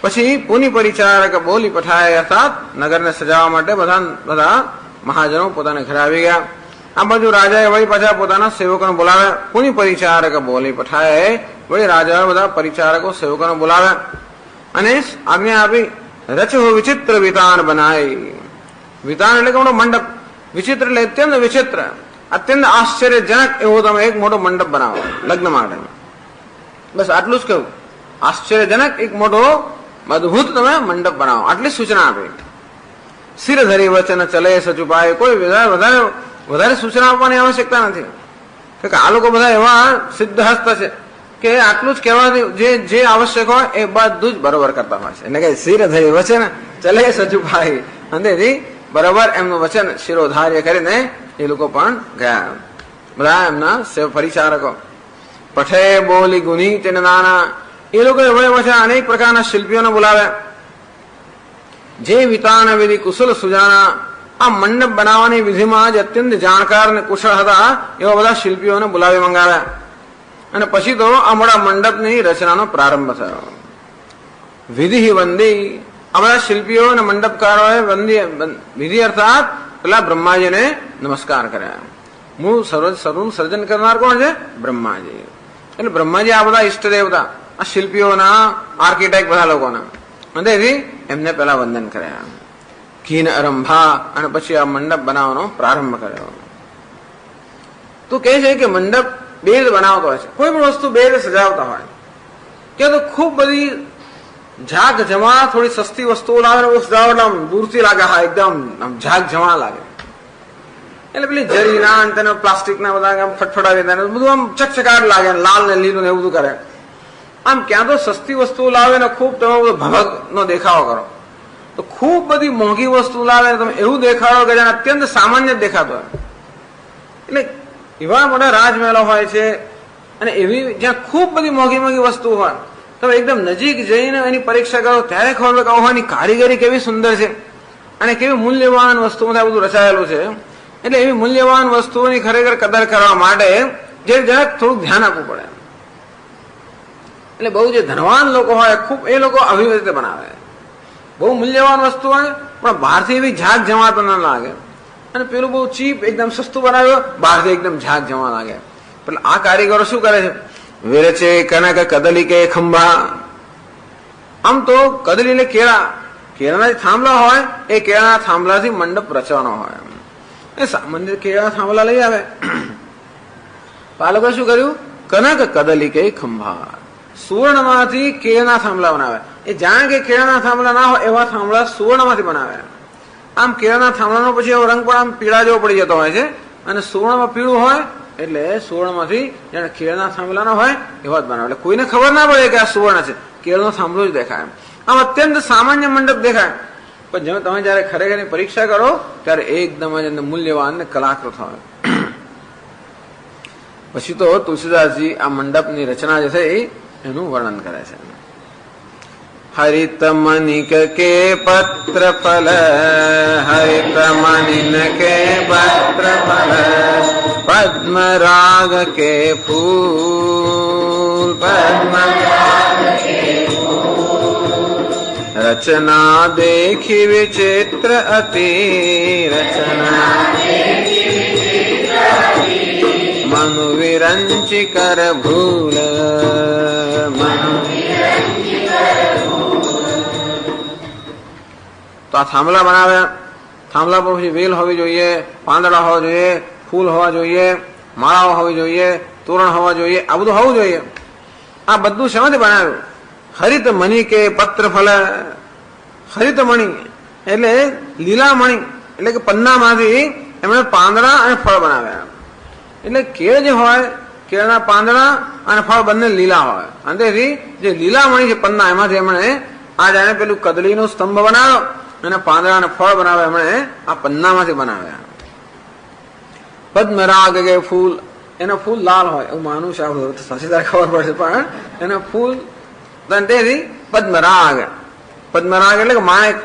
પછી પુનિ પરિચારક બોલી પઠાય, અર્થાત નગરને સજાવવા માટે બધા મહાજનો પોતાના ઘરે આવી ગયા. આ બાજુ રાજાએ વળી પાછા પોતાના સેવકોને બોલાવ્યા. પુનિ પરિચારક બોલી પઠાય, વળી રાજાએ બધા પરિચારકો સેવકોને બોલાવ્યા અને આજ્ઞા આપી, રચહુ વિચિત્ર વિતાન બનાય. વિતાન એટલે કે મોટો મંડપ, વિચિત્ર એટલે અત્યંત વિચિત્ર, અત્યંત આશ્ચર્યજનક એવો તમે એક મોટો મંડપ બનાવો લગ્ન માટે. બસ આટલું જ કહ્યું, આશ્ચર્યજનક એક મોટો અદભુત તમે મંડપ બનાવો, આટલી સૂચના આપી. સિર ધરી વચન ચલે સચુપાય. કોઈ વધારે સૂચના આપવાની આવશ્યકતા નથી, કે આ લોકો બધા એવા સિદ્ધહસ્ત છે કે આટલું જ કહેવાથી જે આવશ્યક હોય એ બધું જ બરોબર કરતા હોય છે. એટલે કે સિર ધરી વચન ચલે સચુપાય, અંતેથી બરોબર એમનું વચન શિરોધાર્ય કરીને એ લોકો પણ ગયા, બધા એમના પરિચારકો. પઠે બોલી ગુની તેને નાના, એ લોકો વળે પાછા અનેક પ્રકારના શિલ્પીઓને બોલાવ્યા. જે વિતાન વિધિ કુશલ સુજાના, આ મંડપ બનાવવાની વિધિમાં જ અત્યંત જાણકાર અને કુશળ હતા એવા બધા શિલ્પીઓને બોલાવી મંગાવ્યા. અને પછી તો આ મોટા મંડપની રચનાનો પ્રારંભ થયો. વિધિ વંદી, આ બધા શિલ્પીઓ અને મંડપકારોએ વિધિ અર્થાત પેલા બ્રહ્માજીને નમસ્કાર કર્યા. મૂળ સર્વનું સર્જન કરનાર કોણ છે? બ્રહ્માજી. એટલે બ્રહ્માજી આ બધા ઈષ્ટ દેવતા, આ શિલ્પીઓના, આર્કિટેક્ટ બધા લોકોના, તેથી એમને પેલા વંદન કર્યા. કીન અરંભા, અને પછી આ મંડપ બનાવવાનો પ્રારંભ કર્યો. તો કહે છે કે મંડપ બે રીતે બનાવતો હોય છે. કોઈ પણ વસ્તુ બે રીતે સજાવતા હોય કે તો ખૂબ બધી ઝાક જમા, થોડી સસ્તી વસ્તુઓ લાવે, સજાવટ આમ દૂરથી લાગે, હા એકદમ ઝાક જમા લાગે. એટલે પેલી જરીના તેને પ્લાસ્ટિકના બધા આમ ફટફટાવી દે, બધું આમ ચકચકાટ લાગે, લાલ ને લીલું ને એવું બધું કરે. આમ ક્યાં તો સસ્તી વસ્તુઓ લાવે ને ખૂબ તમે બધો ભભક નો દેખાવો કરો, તો ખૂબ બધી મોંઘી વસ્તુ લાવે તમે એવું દેખાડો કે જેને અત્યંત સામાન્ય જ દેખાતો હોય. એટલે એવા મોટા રાજમહેલો હોય છે અને એવી જ્યાં ખૂબ બધી મોંઘી મોંઘી વસ્તુ હોય, તમે એકદમ નજીક જઈને એની પરીક્ષા કરો ત્યારે ખબર પડે કે ઓહો, કારીગરી કેવી સુંદર છે અને કેવી મૂલ્યવાન વસ્તુઓથી આ બધું રચાયેલું છે. એટલે એવી મૂલ્યવાન વસ્તુઓની ખરેખર કદર કરવા માટે જે જરાક થોડુંક ધ્યાન આપવું પડે. એટલે બહુ જે ધનવાન લોકો હોય ખૂબ, એ લોકો આવી રીતે બનાવે. બહુ મૂલ્યવાન વસ્તુ હોય પણ બહારથી એવી ઝાક જમાતો ન લાગે, અને પેલું બહુ ચીપ એકદમ સસ્તું બનાવ્યું, બહારથી એકદમ ઝાક જમા લાગે. એટલે આ કારીગરો શું કરે છે, વિરચે કનક કદલી કે ખંભા. આમ તો કદલી એટલે કેળા, કેળાના જે થાંભલા હોય એ કેળાના થાંભલાથી મંડપ રચવાનો હોય. એ સામાન્ય કેળા થાંભલા લઈ આવે. આ લોકોએ શું કર્યું? કનક કદલી કે ખંભા, સુવર્ણમાંથી કેળાના થાંભલા બનાવે. એ જાણે કે કેળાના થાંભલા ના હોય એવા થાંભલા સુવર્ણમાંથી બનાવે. આમ કેળાના થાંભલાનો પછી એવો રંગ પણ આમ પીળા જેવો પડી જતો હોય છે, અને સુવર્ણમાં પીળું હોય એટલે સુવર્ણમાંથી જાણે કેળાના થાંભલા ના હોય એવા જ બનાવે. એટલે કોઈને ખબર ના પડે કે આ સુવર્ણ છે, કેળનો થાંભલો જ દેખાય. આમ અત્યંત સામાન્ય મંડપ દેખાય, પણ જેમ તમે જયારે ખરેખરની પરીક્ષા કરો ત્યારે એકદમ જ મૂલ્યવાન ને કલાકૃત હોય. પછી તો તુલસીદાસજી આ મંડપની રચના જે થઈ એનું વર્ણન કરે છે. હરિત મનિક કે પત્ર ફલ, હરિત મનિન કે પત્ર ફલ, પદ્મ રાગ કે ફૂલ, પદ્મ રચના દેખી વિચિત્ર અતિ, રચના મનુ વિરંચી કર ભૂલ, મનુ. તો આ થાંભલા બનાવ્યા. થાંભલા પર પછી વેલ હોવી જોઈએ, પાંદડા હોવા જોઈએ, ફૂલ હોવા જોઈએ, માળાઓ હોવી જોઈએ, તોરણ હોવા જોઈએ, આ બધું હોવું જોઈએ. આ બધું શેમાંથી બનાવ્યું? હરિત મણી કે પત્ર ફલ. હરિત મણી એટલે લીલા મણી, એટલે કે પન્નામાંથી એમણે પાંદડા અને ફળ બનાવ્યા. એટલે કેળ જે હોય, કેળના પાંદડા અને ફળ બંને લીલા હોય, અને તેથી જે લીલા મણી છે પન્ના, એમાંથી એમણે આ જાણે પેલું કદલીનો સ્તંભ બનાવ્યો અને પાંદડા અને ફળ બનાવે એમણે આ પન્નામાંથી બનાવ્યા. પદ્મરાગ કે ફૂલ, એના ફૂલ લાલ હોય એવું માનું છે. સાચી ખબર પડશે, પણ એના ફૂલ તેથી પદ્મરાગ. પદ્મરાગ એટલે કે માણેક.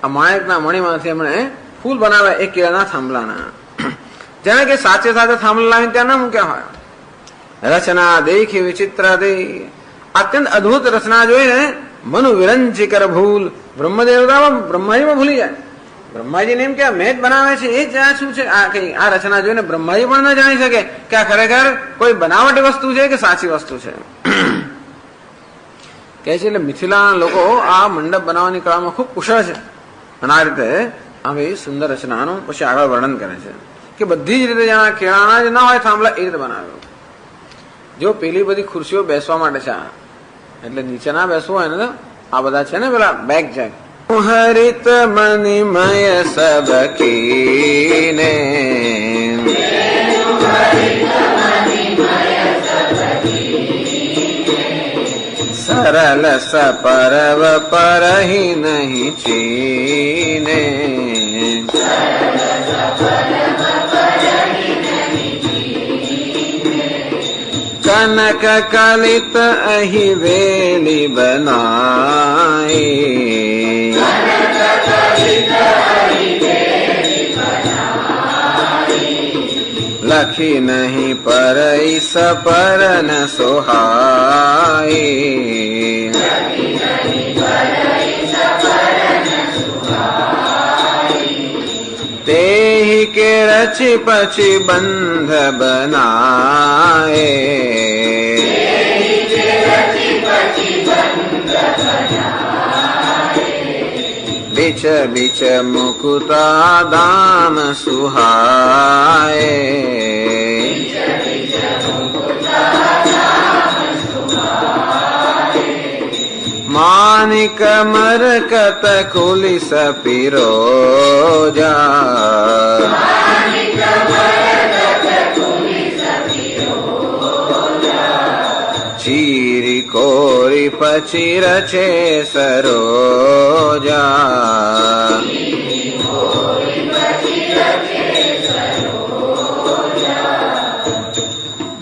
આ માણેકના મણીમાંથી એમણે ફૂલ બનાવ્યા એ કેળના થાંભલાના. જાણે કે સાચે સાથે થાંભલા લાવીને ત્યાં ના મૂક્યા હોય. રચના દેખી વિચિત્ર દે, અત્યંત અદભુત રચના જોઈને મનુ વિરંચી કર ભૂલ. બ્રહ્મદેવતામાં બ્રહ્માજીમાં ભૂલી જાય. બ્રહ્માજીને એમ કે મેં જ બનાવે છે, એ જ આ શું છે? આ રચના જોઈને બ્રહ્માજી પણ ન જાણી શકે કે આ ખરેખર કોઈ બનાવટી વસ્તુ છે કે સાચી વસ્તુ છે. કે છે એટલે મિથિલાના લોકો આ મંડપ બનાવવાની કળામાં ખૂબ કુશળ છે. અને આ રીતે આવી સુંદર રચનાનું પછી આગળ વર્ણન કરે છે કે બધી જ રીતે જ્યાં કેળાના જ ના હોય થાંભલા એ રીતે બનાવ્યો. જો પેલી બધી ખુરશીઓ બેસવા માટે છે, એટલે નીચે ના બેસવું હોય ને તો આ બધા છે ને પેલા બેગ જેક. હરિત મનિમય સબકીને, સરલ સપરવ પરહી નહીં ચીને, કનક કલિત અહી વેલી બનાઈ, લખી નહીં પરઈ સપરન સોહાઈ, તેહી કે રચી પછી બંધ બનાએ, બીચ બીચ મુકુતા દામ સુહાય, માનિક મરકત કુલિસ પિરોજા, ચીરી કોરી પછી રચે સરોજા,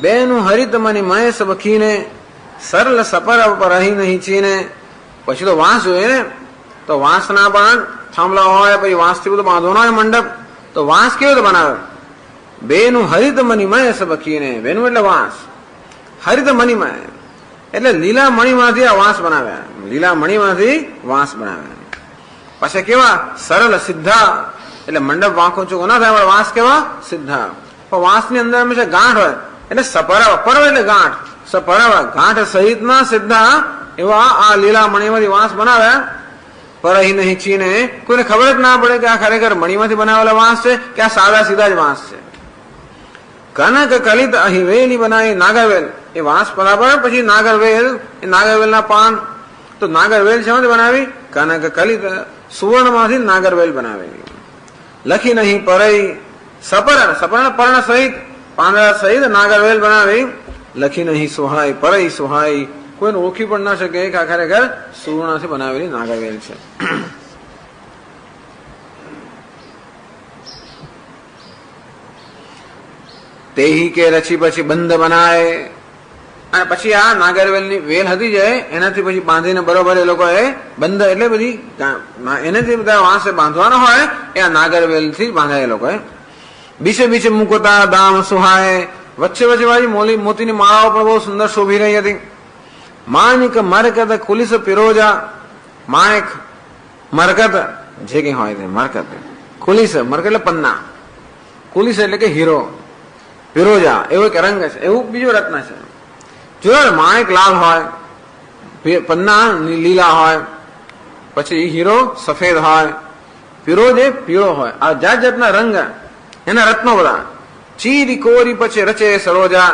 બેનું હરિત મની મહેશ બખીને, સરળ સપર પર રહી નહીં ચીને. પછી તો વાંસ જોઈએ ને, તો વાંસના પણ થાંભલા હોય, પછી વાંસથી બધું બાંધવાનો હોય મંડપ, તો વાંસ કેવી રીતે બનાવે? બેનું હરિત મનીમય સબકીને, બેનું એટલે વાંસ, હરિત મનીમય એટલે લીલા મણીમાંથી આ વાંસ બનાવ્યા, લીલા મણીમાંથી વાંસ બનાવ્યા. પછી કેવા? સરળ સિદ્ધા, એટલે મંડપ વાંખો ચોખ્ખો ના થાય, વાંસ કેવા? સિદ્ધા. પણ વાંસની અંદર હંમેશા ગાંઠ હોય, એટલે સપરવ, પરવ એટલે ગાંઠ, સપરવ ગાંઠ સહિતના સીધા એવા આ લીલા મણીમાંથી વાંસ બનાવ્યા. પર અહીં નહીં ચીને કોઈને ખબર જ ના પડે કે આ ખરેખર મણીમાંથી બનાવેલા વાંસ છે કે આ સાદા સીધા જ વાંસ છે. કનક કલિત અહીં વેલી બનાવી નાગરવેલ એ વાંસ બરાબર, પછી નાગરવેલ એ નાગરવેલના પાન. તો નાગરવેલ શેમાંથી બનાવી? કનક કલિત સુવર્ણમાંથી નાગરવેલ બનાવેલી. લખી નહીં પરઈ સપર્ણ સપર્ણ પર્ણ સહિત પાંદડા સહિત નાગરવેલ બનાવી. લખી નહીં સુહાય પરઈ સુહાય કોઈને ઓળખી પણ ના શકે કે આ ખરેખર સુવર્ણથી બનાવેલી નાગરવેલ છે. તેહી કે રચી પછી બંધ બનાય. અને પછી આ નાગરવેલની વેલ હતી જાય એનાથી પછી બાંધીને બરોબર એ લોકોએ બંધ એટલે બધી એનાથી બધા વાંસે બાંધવાનો હોય એ આ નાગરવેલથી બાંધાય એ લોકોએ. બીચે બીચે મુકતા દામ સુહાય વચ્ચે વચ્ચે વાળી મોતીની માળાઓ પણ બહુ સુંદર શોભી રહી હતી. માણિક મરકત કુલિસ પિરોજા માણિક મરકત જે કઈ હોય તે મરકત કુલિસ મરકત એટલે પન્ના કુલિસ એટલે કે હીરો પિરોજા એવો એક રંગ છે એવું બીજું રત્ન છે. જો માણિક લાલ હોય પન્ના લીલા હોય પછી હીરો સફેદ હોય પિરોજ એ પીળો હોય આ જાત જાતના રંગ એના રત્નો બધા ચીરી કોરી પછી રચે સરોજા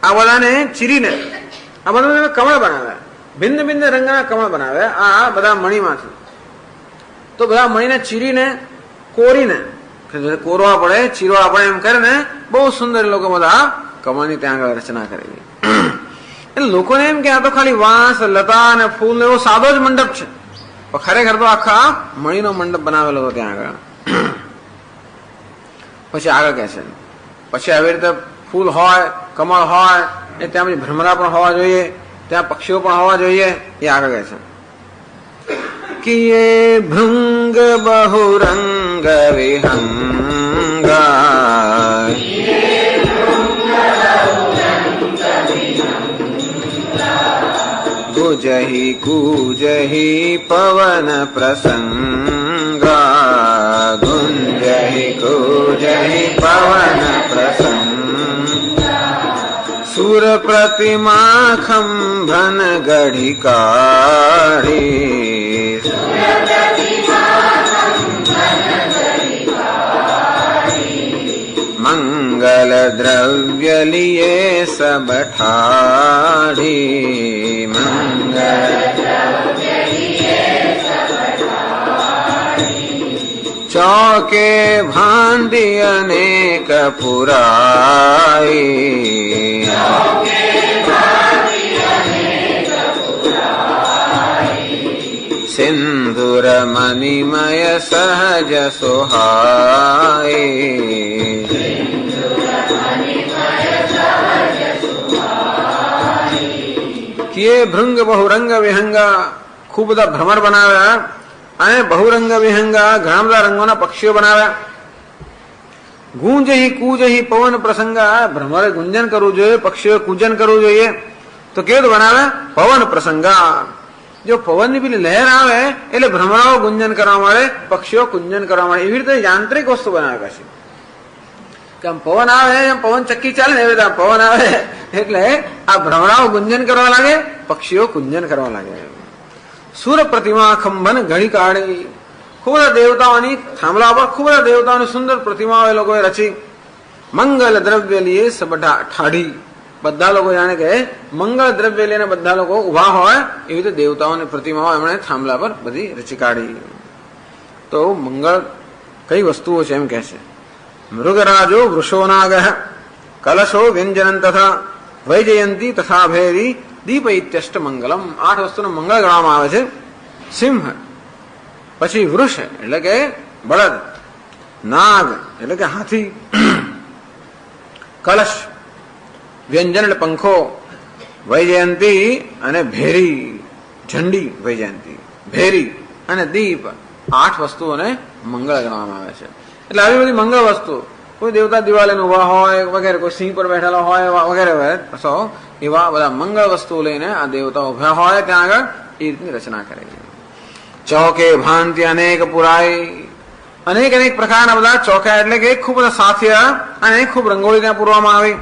આ બધાને ચીરીને આ બધા કમળ બનાવ્યા ભિન્ન ભિન્ન રંગના કમળ બનાવ્યા આ બધા મણીમાંથી. તો બધા મણીને ચીરીને કોરીને કોરવા પડે ચીરવા પડે એમ કરીને બહુ સુંદર લોકો બધા કમળની ત્યાં આગળ રચના કરેલી. એટલે લોકોને એમ કે આ તો ખાલી વાંસ લતા અને ફૂલ એવો સાદો જ મંડપ છે પણ ખરેખર તો આખા મણીનો મંડપ બનાવેલો હતો ત્યાં આગળ. પછી આગળ કે છે પછી આવી રીતે ફૂલ હોય કમળ હોય એ ત્યાં પછી ભ્રમરા પણ હોવા જોઈએ ત્યાં પક્ષીઓ પણ હોવા જોઈએ એ આગળ કહે છે કે યે ભૃંગ બહુરંગ વિહંગા ગુજહી કુજહી પવન પ્રસંગા ગુંજહી કુજહી પવન પ્રસંગ સુર પ્રતિમા ખંભન ગઢી કાઢી મંગલ દ્રવ્ય લીએ સબ ઠાડી મંગલ ચોકે ભાંડી અનેક પુરાઈ સિંધુર મણિમય સહજ સોહાય કિયે ભૃંગ બહુરંગ વિહંગા ખૂબ બધા ભ્રમર બનાવ્યા અને બહુરંગ વિહંગા ઘણા બધા રંગોના પક્ષીઓ બનાવ્યા. ગુંજહી કુજહી પવન પ્રસંગા ભ્રમરે ગુંજન કરવું જોઈએ પક્ષીઓ કૂજન કરવું જોઈએ તો કેવું બનાવ્યા પવન પ્રસંગા જો પવનની પેલી લહેર આવે એટલે ભ્રમરાઓ ગુંજન કરવા મળે પક્ષીઓ કુંજન કરવા મળે એવી રીતે યાંત્રિક વસ્તુ બનાવે છે કે આમ પવન આવે એમ પવન ચક્કી ચાલે ને એવી રીતે પવન આવે એટલે આ ભ્રમરાઓ ગુંજન કરવા લાગે પક્ષીઓ કુંજન કરવા લાગે. સૂર પ્રતિમા ખંભન ઘડી કાઢી ખૂબ બધા દેવતાઓની થાંભલા પર ખૂબ બધા દેવતાઓની સુંદર પ્રતિમાઓ એ લોકોએ રચી. મંગલ દ્રવ્ય લીએ સબઢા ઠાડી બધા લોકો જાણે કે મંગળ દ્રવ્ય લઈને બધા લોકો ઉભા હોય એવી રીતે દેવતાઓની પ્રતિમાઓ એમણે થાંભલા પર બધી રચી કાઢી. તો મંગળ કઈ વસ્તુઓ છે એમ કે છે મૃગરાજો વૃષોનાગ કલશો વ્યંજન તથા વૈજયંતી તથા ભૈરી દીપ ઇત્યષ્ટ મંગલમ 8 વસ્તુનો મંગળ ગણવામાં આવે છે. સિંહ પછી વૃષ એટલે કે બળદ નાગ એટલે કે હાથી કલશ વ્યંજન એટલે પંખો વૈજયંતી અને ભેરી ઝંડી વૈજયંતી ભેરી અને દીપ 8 વસ્તુઓને મંગળ ગણવામાં આવે છે. એટલે આવી બધી મંગળ વસ્તુ કોઈ દેવતા દિવાળીને ઉભા હોય વગેરે કોઈ સિંહ પર બેઠેલા હોય વગેરે એવા બધા મંગળ વસ્તુઓ લઈને આ દેવતા ઉભા હોય ત્યાં આગળ એ રીતની રચના કરેલી. ચોકે ભાંતિ અનેક પુરાય અનેક અનેક પ્રકારના બધા ચોકા એટલે કે ખૂબ બધા સાથિયા અને ખૂબ રંગોળી ત્યાં પૂરવામાં આવી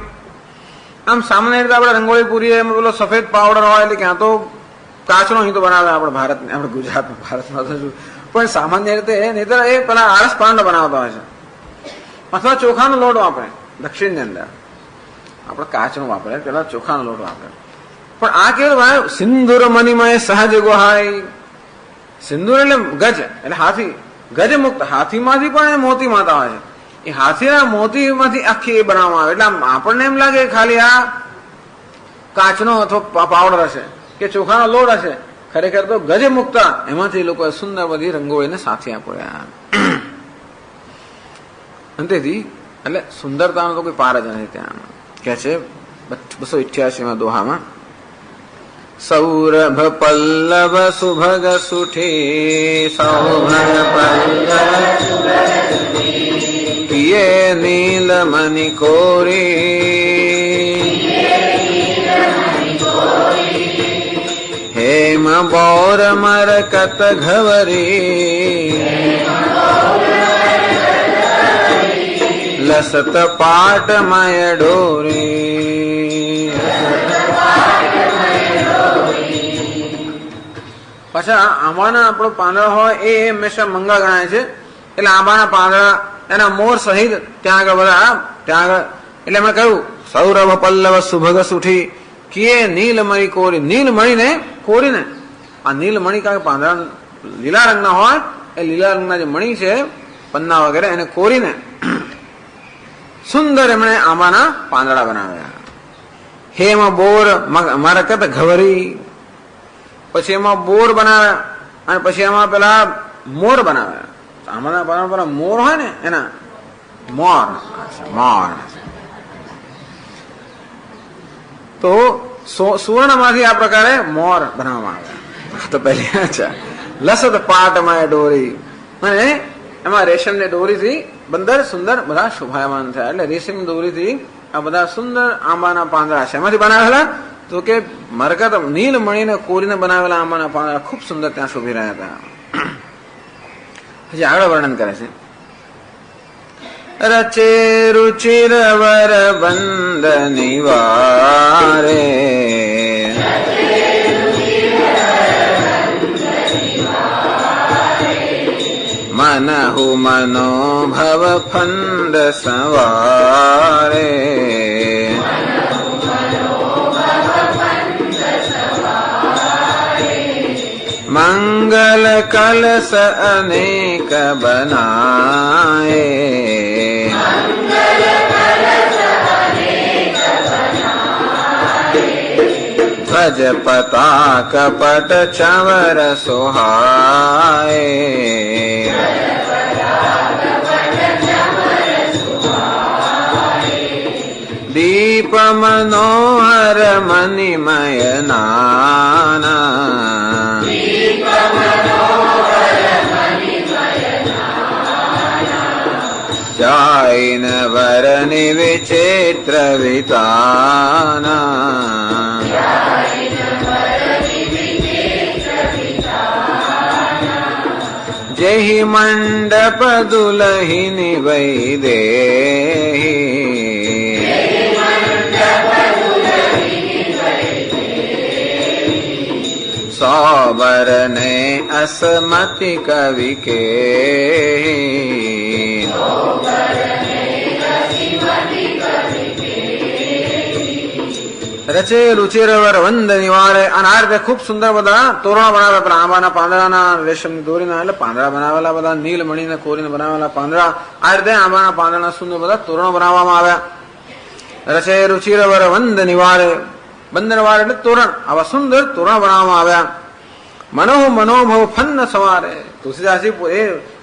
આમ સામાન્ય રીતે આપણે રંગોળી પૂરીએ એમાં પેલો સફેદ પાવડર હોય એટલે ક્યાં તો કાચનો અહીં તો બનાવે આપણે ભારત આપણે ગુજરાતમાં ભારતમાં તો શું પણ સામાન્ય રીતે નહીતર એ પેલા આરસ પાંડો બનાવતા હોય છે અથવા ચોખાનો લોટ વાપરે દક્ષિણની અંદર આપણે કાચનો વાપરે પેલા ચોખાનો લોટ વાપરે પણ આ કેવું ભાઈ સિંદૂર મનીમય સહજ ગુહાય સિંદૂર એટલે ગજ એટલે હાથી ગજ મુક્ત હાથીમાંથી પણ એ મોતી માતા હોય છે એ હાથીના મોતીમાંથી આખી એ બનાવવામાં આવે એટલે આપણને એમ લાગે ખાલી આ કાચનો અથવા પાવડર હશે કે ચોખાનો લોટ હશે ખરેખર તો ગજ મુક્તા એમાંથી લોકો સુંદર બધી રંગોળીને સાથે આપ્યા અંતેથી એટલે સુંદરતાનો તો કોઈ પાર જ નથી ત્યાં કે છે 288 દોહામાં સૌરભ પલ્લવ સુભગ સુઠી સૌભગ પલ્લવ પિયે નીલ મણિ કોરી હેમ બોર મરકત ઘવરી લસત પાટમય ડોરી પાછા આંબાના આપણો પાંદડા હોય એ હંમેશા મંગા ગણાય છે એટલે આંબાના પાંદડા એના મોર સહિત ત્યાં આગળ બધા ત્યાં આગળ એટલે એમણે કહ્યું સૌરભ પલ્લવ સુભગ સુઠી કિયે નીલમણિ કોરી નીલમણીને કોરીને આ નીલમણી કારણ પાંદડા લીલા રંગના હોય એ લીલા રંગના જે મણી છે પન્ના વગેરે એને કોરીને સુંદર એમણે આંબાના પાંદડા બનાવ્યા હેમ બોર મરકત ઘવરી પછી એમાં બોર બનાવ્યા અને પછી એમાં પેલા મોર બનાવ્યા આંબાના પાંદડા પેલા મોર હોય ને એના મોર મોર તો સુવર્ણમાંથી આ પ્રકારે મોર બનાવવામાં આવ્યા તો પહેલી અચ્છા લસત પાટમાં ડોરી અને એમાં રેશમની દોરીથી બંદર સુંદર બધા શોભાયમાન થયા એટલે રેશમ દોરીથી આ બધા સુંદર આંબાના પાંદડા છે એમાંથી બનાવેલા તો કે મરકત નીલ મણીને કોરીને બનાવેલા આંબાના પાંદડા ખૂબ સુંદર ત્યાં શોભી રહ્યા હતા હજી આગળ વર્ણન કરે છે રચે રુચિર વર બંદ નિવારે મનહુ મનોભવ ફંદ સવારે મંગલ કલશ અનેક બનાએ ધ્વજ પતાક પટ ચવર સોહાય દીપ મનોહર મણિમય નાના જાયન વરનિ વિચિત્ર વિતાના જેહિ મંડપ દુલહિની વૈદેહી સૌબર ને અસમતિ કવિ કે રચે રુચિરવર વંદ નિવારે અને આ રીતે ખૂબ સુંદર બધા તોરણ બનાવ્યા પેલા આંબાના પાંદડાના રેશમની દોરીના એટલે પાંદડા બનાવેલા બધા નીલ મણીને કોરીને બનાવેલા પાંદડા આ રીતે આંબાના પાંદડાના સુંદર બધા તોરણો બનાવવામાં આવ્યા રચે રુચિરવર વંદ નિવારે બંધ નિવારે એટલે તોરણ આવા સુંદર તોરણ બનાવવામાં આવ્યા મનોહ મનોભવ ફન્ન સવારે તુલસીદાસજી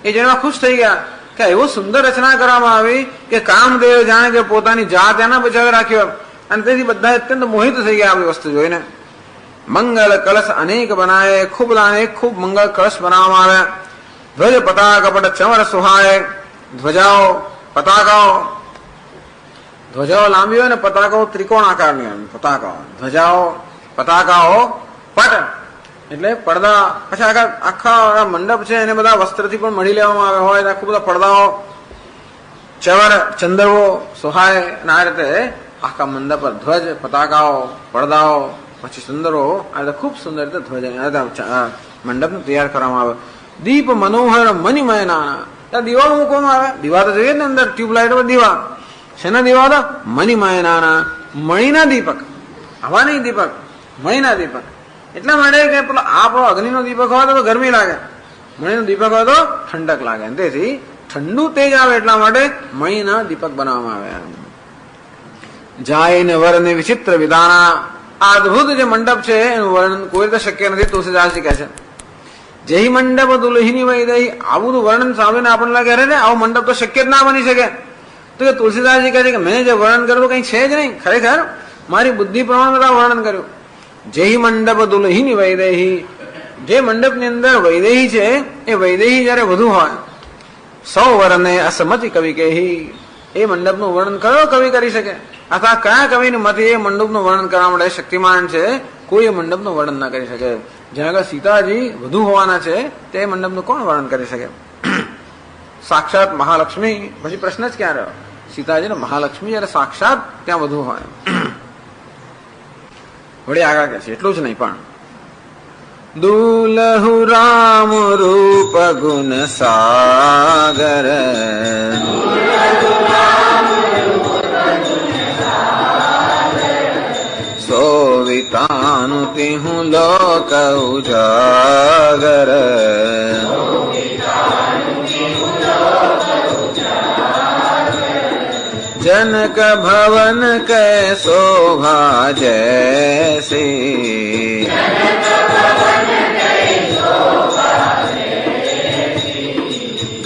એ જેમાં ખુશ થઈ ગયા કે એવું સુંદર રચના કરવામાં આવી કે કામદેવ જાણે કે પોતાની જાત એના બચાવી રાખ્યો અને તેથી બધા અત્યંત મોહિત થઈ ગયા આવી વસ્તુ જોઈને મંગલ કળશ અનેક બનાવે ખૂબ અનેક ખૂબ મંગળ કળશ બનાવવામાં આવ્યા ધ્વજ પતાક કપટ ચમર સુહાય ધ્વજાઓ પતાકાઓ ધ્વજાઓ લાંબી હોય ને પતાકાઓ ત્રિકોણ આકારની હોય પતાકાઓ ધ્વજાઓ પતાકાઓ પટ એટલે પડદા પછી આખા મંડપ છે એને બધા વસ્ત્રથી પણ મળી લેવામાં આવ્યા હોય આખું બધા પડદાઓ ચવર ચંદ્રવો સુહાય અને આ રીતે આખા મંડપ પર ધ્વજ, પતાકાઓ, પડદાઓ, પછી સુંદરો, આ ખૂબ સુંદર રીતે ધ્વજ મંડપને તૈયાર કરવામાં આવે. દીપ મનોહર મણિમય નાના, ત્યાં દીવા મૂકવામાં આવે. દીવા તો જોઈએ ને અંદર, ટ્યુબલાઇટ પર દીવા. શેના દીવા હતા? મણિમય નાના, મણીના દીપક, હવા નહીં દીપક, મણીના દીપક. એટલા માટે કે પેલો આપણો અગ્નિનો દીપક હોય તો ગરમી લાગે, મણીનો દીપક હોય તો ઠંડક લાગે. તેથી ઠંડુ તેજ આવે એટલા માટે મણીના દીપક બનાવવામાં આવે. જાય ને વરને વિચિત્ર વિધાના, આ અદભુત જે મંડપ છે એનું વર્ણન કોઈ રીતે શક્ય નથી. તુલસીદાસજી કહે છે જય મંડપ દુલહિની વૈદહી, આવું વર્ણન સાંભળીને આપણને લાગે અરે આવો મંડપ તો શક્ય જ ના બની શકે. તો કે તુલસીદાસજી કહે છે કે મેં જે વર્ણન કર્યું કઈ છે જ નહીં, ખરેખર મારી બુદ્ધિ પ્રમાણે બધા વર્ણન કર્યું. જય મંડપ દુલહિની વૈદહી, જે મંડપની અંદર વૈદેહી છે એ વૈદેહી જયારે વધુ હોય, સૌ વરને અસમતિ કવિ કહી, એ મંડપનું વર્ણન કયો કવિ કરી શકે? અથવા કયા કવિની મતે એ મંડપનું વર્ણન કરવા માટે શક્તિમાન છે, કોઈ એ મંડપનું વર્ણન ના કરી શકે. જ્યાં આગળ સીતાજી વધુ હોવાના છે તે મંડપનું કોણ વર્ણન કરી શકે? સાક્ષાત મહાલક્ષ્મી. પછી પ્રશ્ન જ ક્યાં રહ્યો? સીતાજી ને મહાલક્ષ્મી જયારે સાક્ષાત ત્યાં વધુ હોય. વળી આગળ કે છે એટલું જ નહીં પણ દુલહુ રામ રૂપ ગુણ સાગર, સોવિતાનું તિહું લોક ઉજાગર, जनक भवन के शोभा जैसी,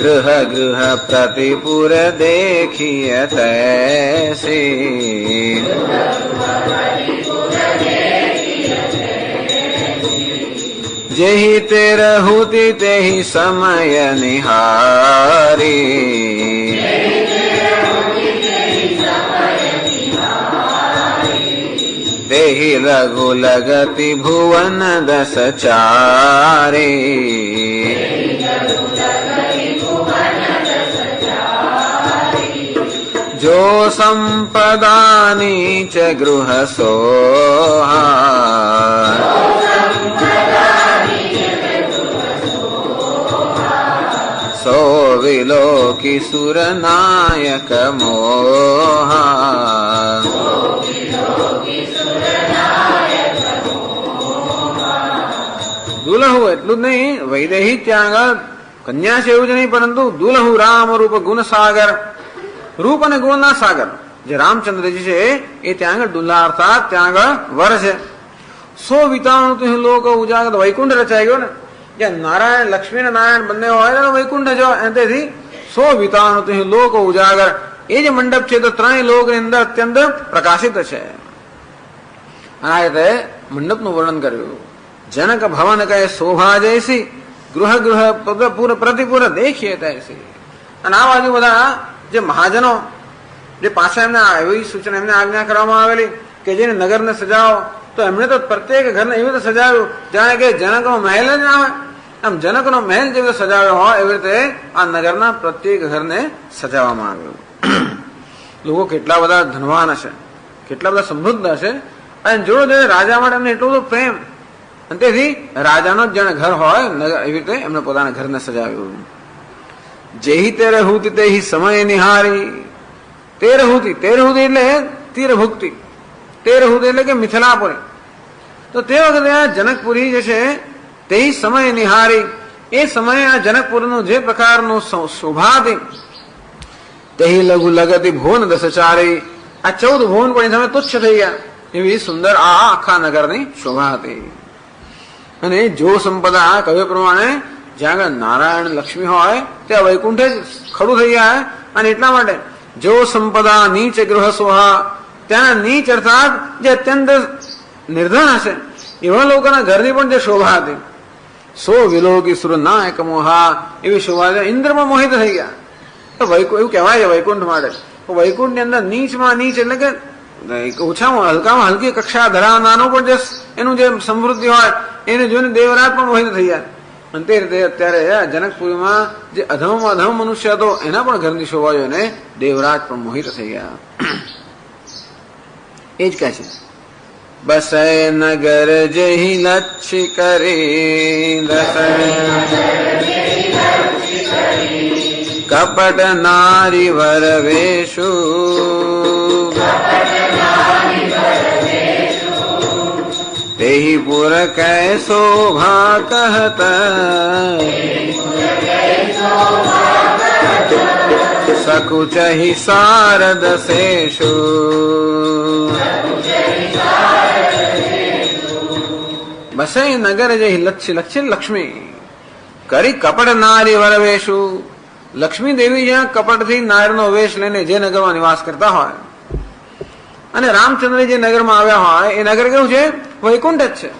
गृह गृह प्रतिपुर देखिए तैसी, जेहि तेरहुति तेहि समय निहारी, तेहि लघु लगति भुवन दस चारी, जो संपदा नीच गृह सोहा, सो विलोकी सुर नायक मोहा, દુલહુ એટલું જ નહીં, વૈદેહી ત્યાં આગળ કન્યા છે એવું જ નહીં, પરંતુ દુલહુ રામ રૂપ ગુણ સાગર, રૂપ અને ગુણના સાગર જે રામચંદ્રજી છે એ ત્યાં આગળ દુલ્હા અર્થાત ત્યાં આગળ વર છે. સો વિતાણુ લોક ઉજાગર, વૈકુંઠ રચાઈ ગયો ને, જ્યાં નારાયણ લક્ષ્મી અને નારાયણ બંને હોય તો વૈકુંઠ જો. તેથી સો વિતાણુ લોક ઉજાગર, એ જે મંડપ છે તો ત્રણેય લોકની અંદર અત્યંત પ્રકાશિત છે. આ રીતે મંડપનું વર્ણન કર્યું. જનક ભવન કહે શોભા જૈસી, ગૃહ ગૃહ પ્રતિપુર દેખીએ તૈસી. અને આ બાજુ બધા જે મહાજનો જે પાછા એમને એવી સૂચના એમને આજ્ઞા કરવામાં આવેલી કે જેને નગરને સજાવો, તો એમણે તો પ્રત્યેક ઘરને એવી રીતે સજાવ્યું જાણે કે જનકનો મહેલ જ ના હોય. આમ જનકનો મહેલ જેવી રીતે સજાવ્યો હોય એવી રીતે આ નગરના પ્રત્યેક ઘરને સજાવવામાં આવ્યું. લોકો કેટલા બધા ધનવાન હશે, કેટલા બધા સમૃદ્ધ હશે, અને જોડે જોડે રાજા માટે એમને એટલો બધો પ્રેમ, અને તેથી રાજાનો જ જાણે ઘર હોય એવી રીતે એમને પોતાના ઘરને સજાવ્યું. જેહી તે રહેતી તેહી સમય નિહારી, તે રહેતી એટલે તીરભુક્તિ, તે રહેતી એટલે કે મિથિલાપુરી. તો તે વખતે આ જનકપુરી જે છે તે સમય નિહારી, એ સમયે આ જનકપુરનું જે પ્રકારનું શોભા હતી તે લઘુ લગતી ભુવન દસચારી, આ 14 ભુવન પણ સામે તુચ્છ થઈ ગયા એવી સુંદર આ આખા નગરની શોભા હતી. અને જો સંપદા કહ્યું પ્રમાણે જ્યાં આગળ નારાયણ લક્ષ્મી હોય ત્યાં વૈકુંઠે જ ખડું થઈ ગયા. અને એટલા માટે જો સંપદા નીચ ગૃહ સોહા, ત્યાં નીચ અર્થાત જે અત્યંત નિર્ધન હશે એવા લોકોના ઘરની પણ જે શોભા હતી, સો વિલોકી સુર નાયક મોહા, એવી શોભા ઇન્દ્રમાં મોહિત થઈ ગયા. તો એવું કહેવાય છે વૈકુંઠ માટે. વૈકુંઠ ની અંદર નીચમાં નીચ એટલે કે ઓછામાં હલકામાં હલકી કક્ષા ધરાવનાનું પણ જે એનું જે સમૃદ્ધિ હોય એને જોઈને દેવરાજ પણ મોહિત થઈ જાય. અને તે રીતે અત્યારે જનકપુરીમાં જે અધમમાં અધમ મનુષ્ય હતો એના પણ ઘરની શોભા જોઈને દેવરાજ પણ મોહિત થઈ ગયા. એ જ કહે છે, બસય નગર જહી લક્ષ્ય કરે કપટ નારી વર વેશુ તેહી પુર कै શોભા કહત સકુચહી શારદ શેષુ. બસય નગર જહી લક્ષ્ય લક્ષ્ય લક્ષ્મી કરી કપટ નારી વરવેશુ. લક્ષ્મી દેવી જ્યાં કપટથી નારીનો વેશ લઈને જે નગરમાં નિવાસ કરતા હોય અને રામચંદ્ર જે નગરમાં આવ્યા હોય એ નગર કેવું છે? વૈકુંઠ જ છે.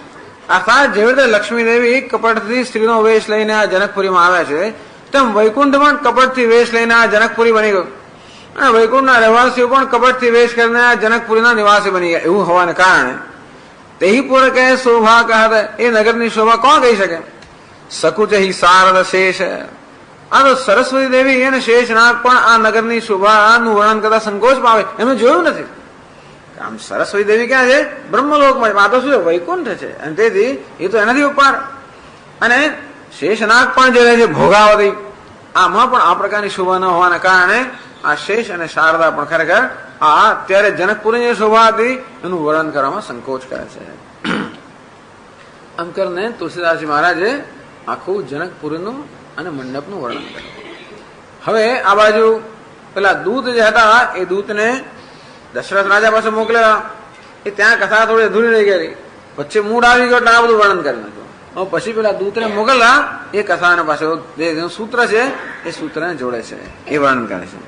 અર્થાત જેવી રીતે લક્ષ્મી દેવી કપટથી સ્ત્રીનો વેશ લઈને આ જનકપુરીમાં આવ્યા છે તેમ વૈકુંઠ પણ કપટથી વેશ લઈને આ જનકપુરી બની ગયું અને વૈકુંઠના રહેવાસીઓ પણ કપટથી વેશ કરીને આ જનકપુરીના નિવાસી બની ગયા. એવું હોવાને કારણે તેહી પુર કહે શોભા કહત, એ નગરની શોભા કોણ કહી શકે? સકુચહી શારદ શેષ. આ તો સરસ્વતી દેવી અને શેષનાગ પણ આ નગરની શોભાનું વર્ણન કરતા સંકોચ પામે. એમણે જોયું નથી. આમ સરસ્વતી દેવી ક્યાં છે? બ્રહ્મલોકમાં. આ તો શું છે? વૈકુંઠ છે. અને તેથી એ તો એનાથી ઉપર. અને શેષનાગ પણ જે રહે છે ભોગાવતી, આમાં પણ આ પ્રકારની શોભા ન હોવાના કારણે આ શેષ અને શારદા પણ ખરેખર આ અત્યારે જનકપુરની જે શોભા હતી એનું વર્ણન કરવામાં સંકોચ કરે છે. આમ કરીને તુલસીદાસજી મહારાજે આખું જનકપુરીનું અને મંડપનું વર્ણન કર્યું. હવે આ બાજુ પેલા દૂત જે હતા એ દૂતને દશરથ રાજા પાસે મોકલ્યા. એ ત્યાં કથા થોડી અધૂરી રહી ગયેલી, વચ્ચે મૂડ આવી ગયો એટલે આ બધું વર્ણન કરી નાખ્યું. પછી પેલા દૂતને મોકલ્યા એ કથાને પાસે જે સૂત્ર છે એ સૂત્રને જોડે છે, એ વર્ણન કરે છે.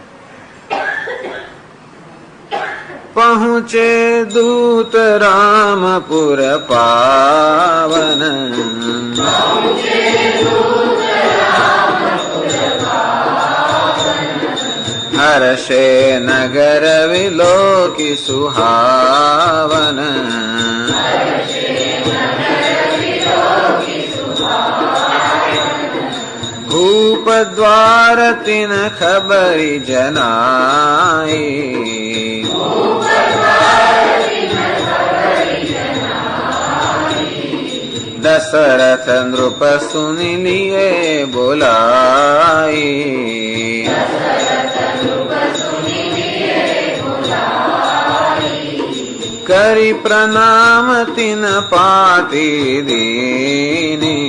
પહોંચે દૂત રામપુર પાવન હર્ષે નગર વિલોકી સુહાવન ભૂપ દ્વાર તિન ખબરી જનાઈ દશરથ નૃપ સુની લીએ બોલાઈ કરી પ્રણામ તિન પાતી દીની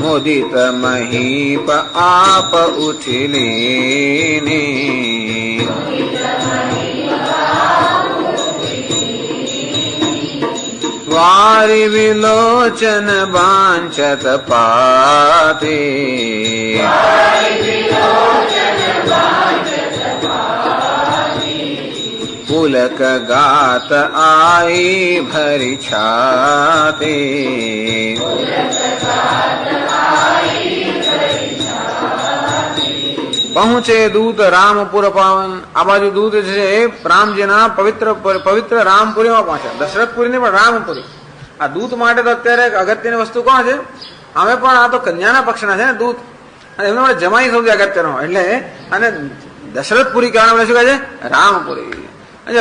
મુદિત મહીપ આપ ઉઠીલીની વારી વિલોચન વાંચત પાતી પુલક ગાત આઈ ભરી છાતી પહોંચે દૂત રામપુર પાવન. આ બાજુ દૂત છે રામજીના પવિત્ર રામપુરીમાં પહોંચ્યા. દશરથપુરી ને પણ રામપુરી. આ દૂત માટે તો અત્યારે અગત્યની વસ્તુ કોણ છે? અમે પણ આ તો કન્યાના પક્ષના છે ને દૂત, અને એમના માટે જમાઈ સૌથી અગત્યનો. એટલે અને દશરથપુરી કહેવાના શું કહે છે? રામપુરી.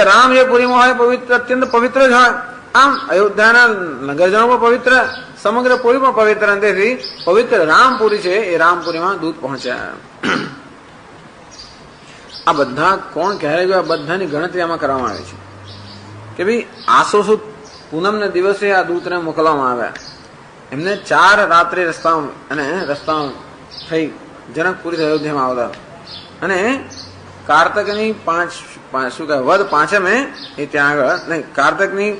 રામ જે પુરીમાં હોય પવિત્ર, અત્યંત પવિત્ર જ હોય. આમ અયોધ્યાના નગરજનો પણ પવિત્ર, સમગ્ર પુરી પણ પવિત્ર. તેથી પવિત્ર રામપુરી છે એ રામપુરીમાં દૂત પહોંચ્યા. આ બધા કોણ ક્યારે ગયો? આ બધાની ગણતરી આમાં કરવામાં આવે છે કે ભાઈ આસો સુદ પૂનમને દિવસે આ દૂતને મોકલવામાં આવ્યા. એમને 4 રાત્રે રસ્તા થઈ જનકપુરી અયોધ્યામાં આવતા. અને કારતકની શું કહે વધ 5મે એ ત્યાં આગળ નહીં, કારતકની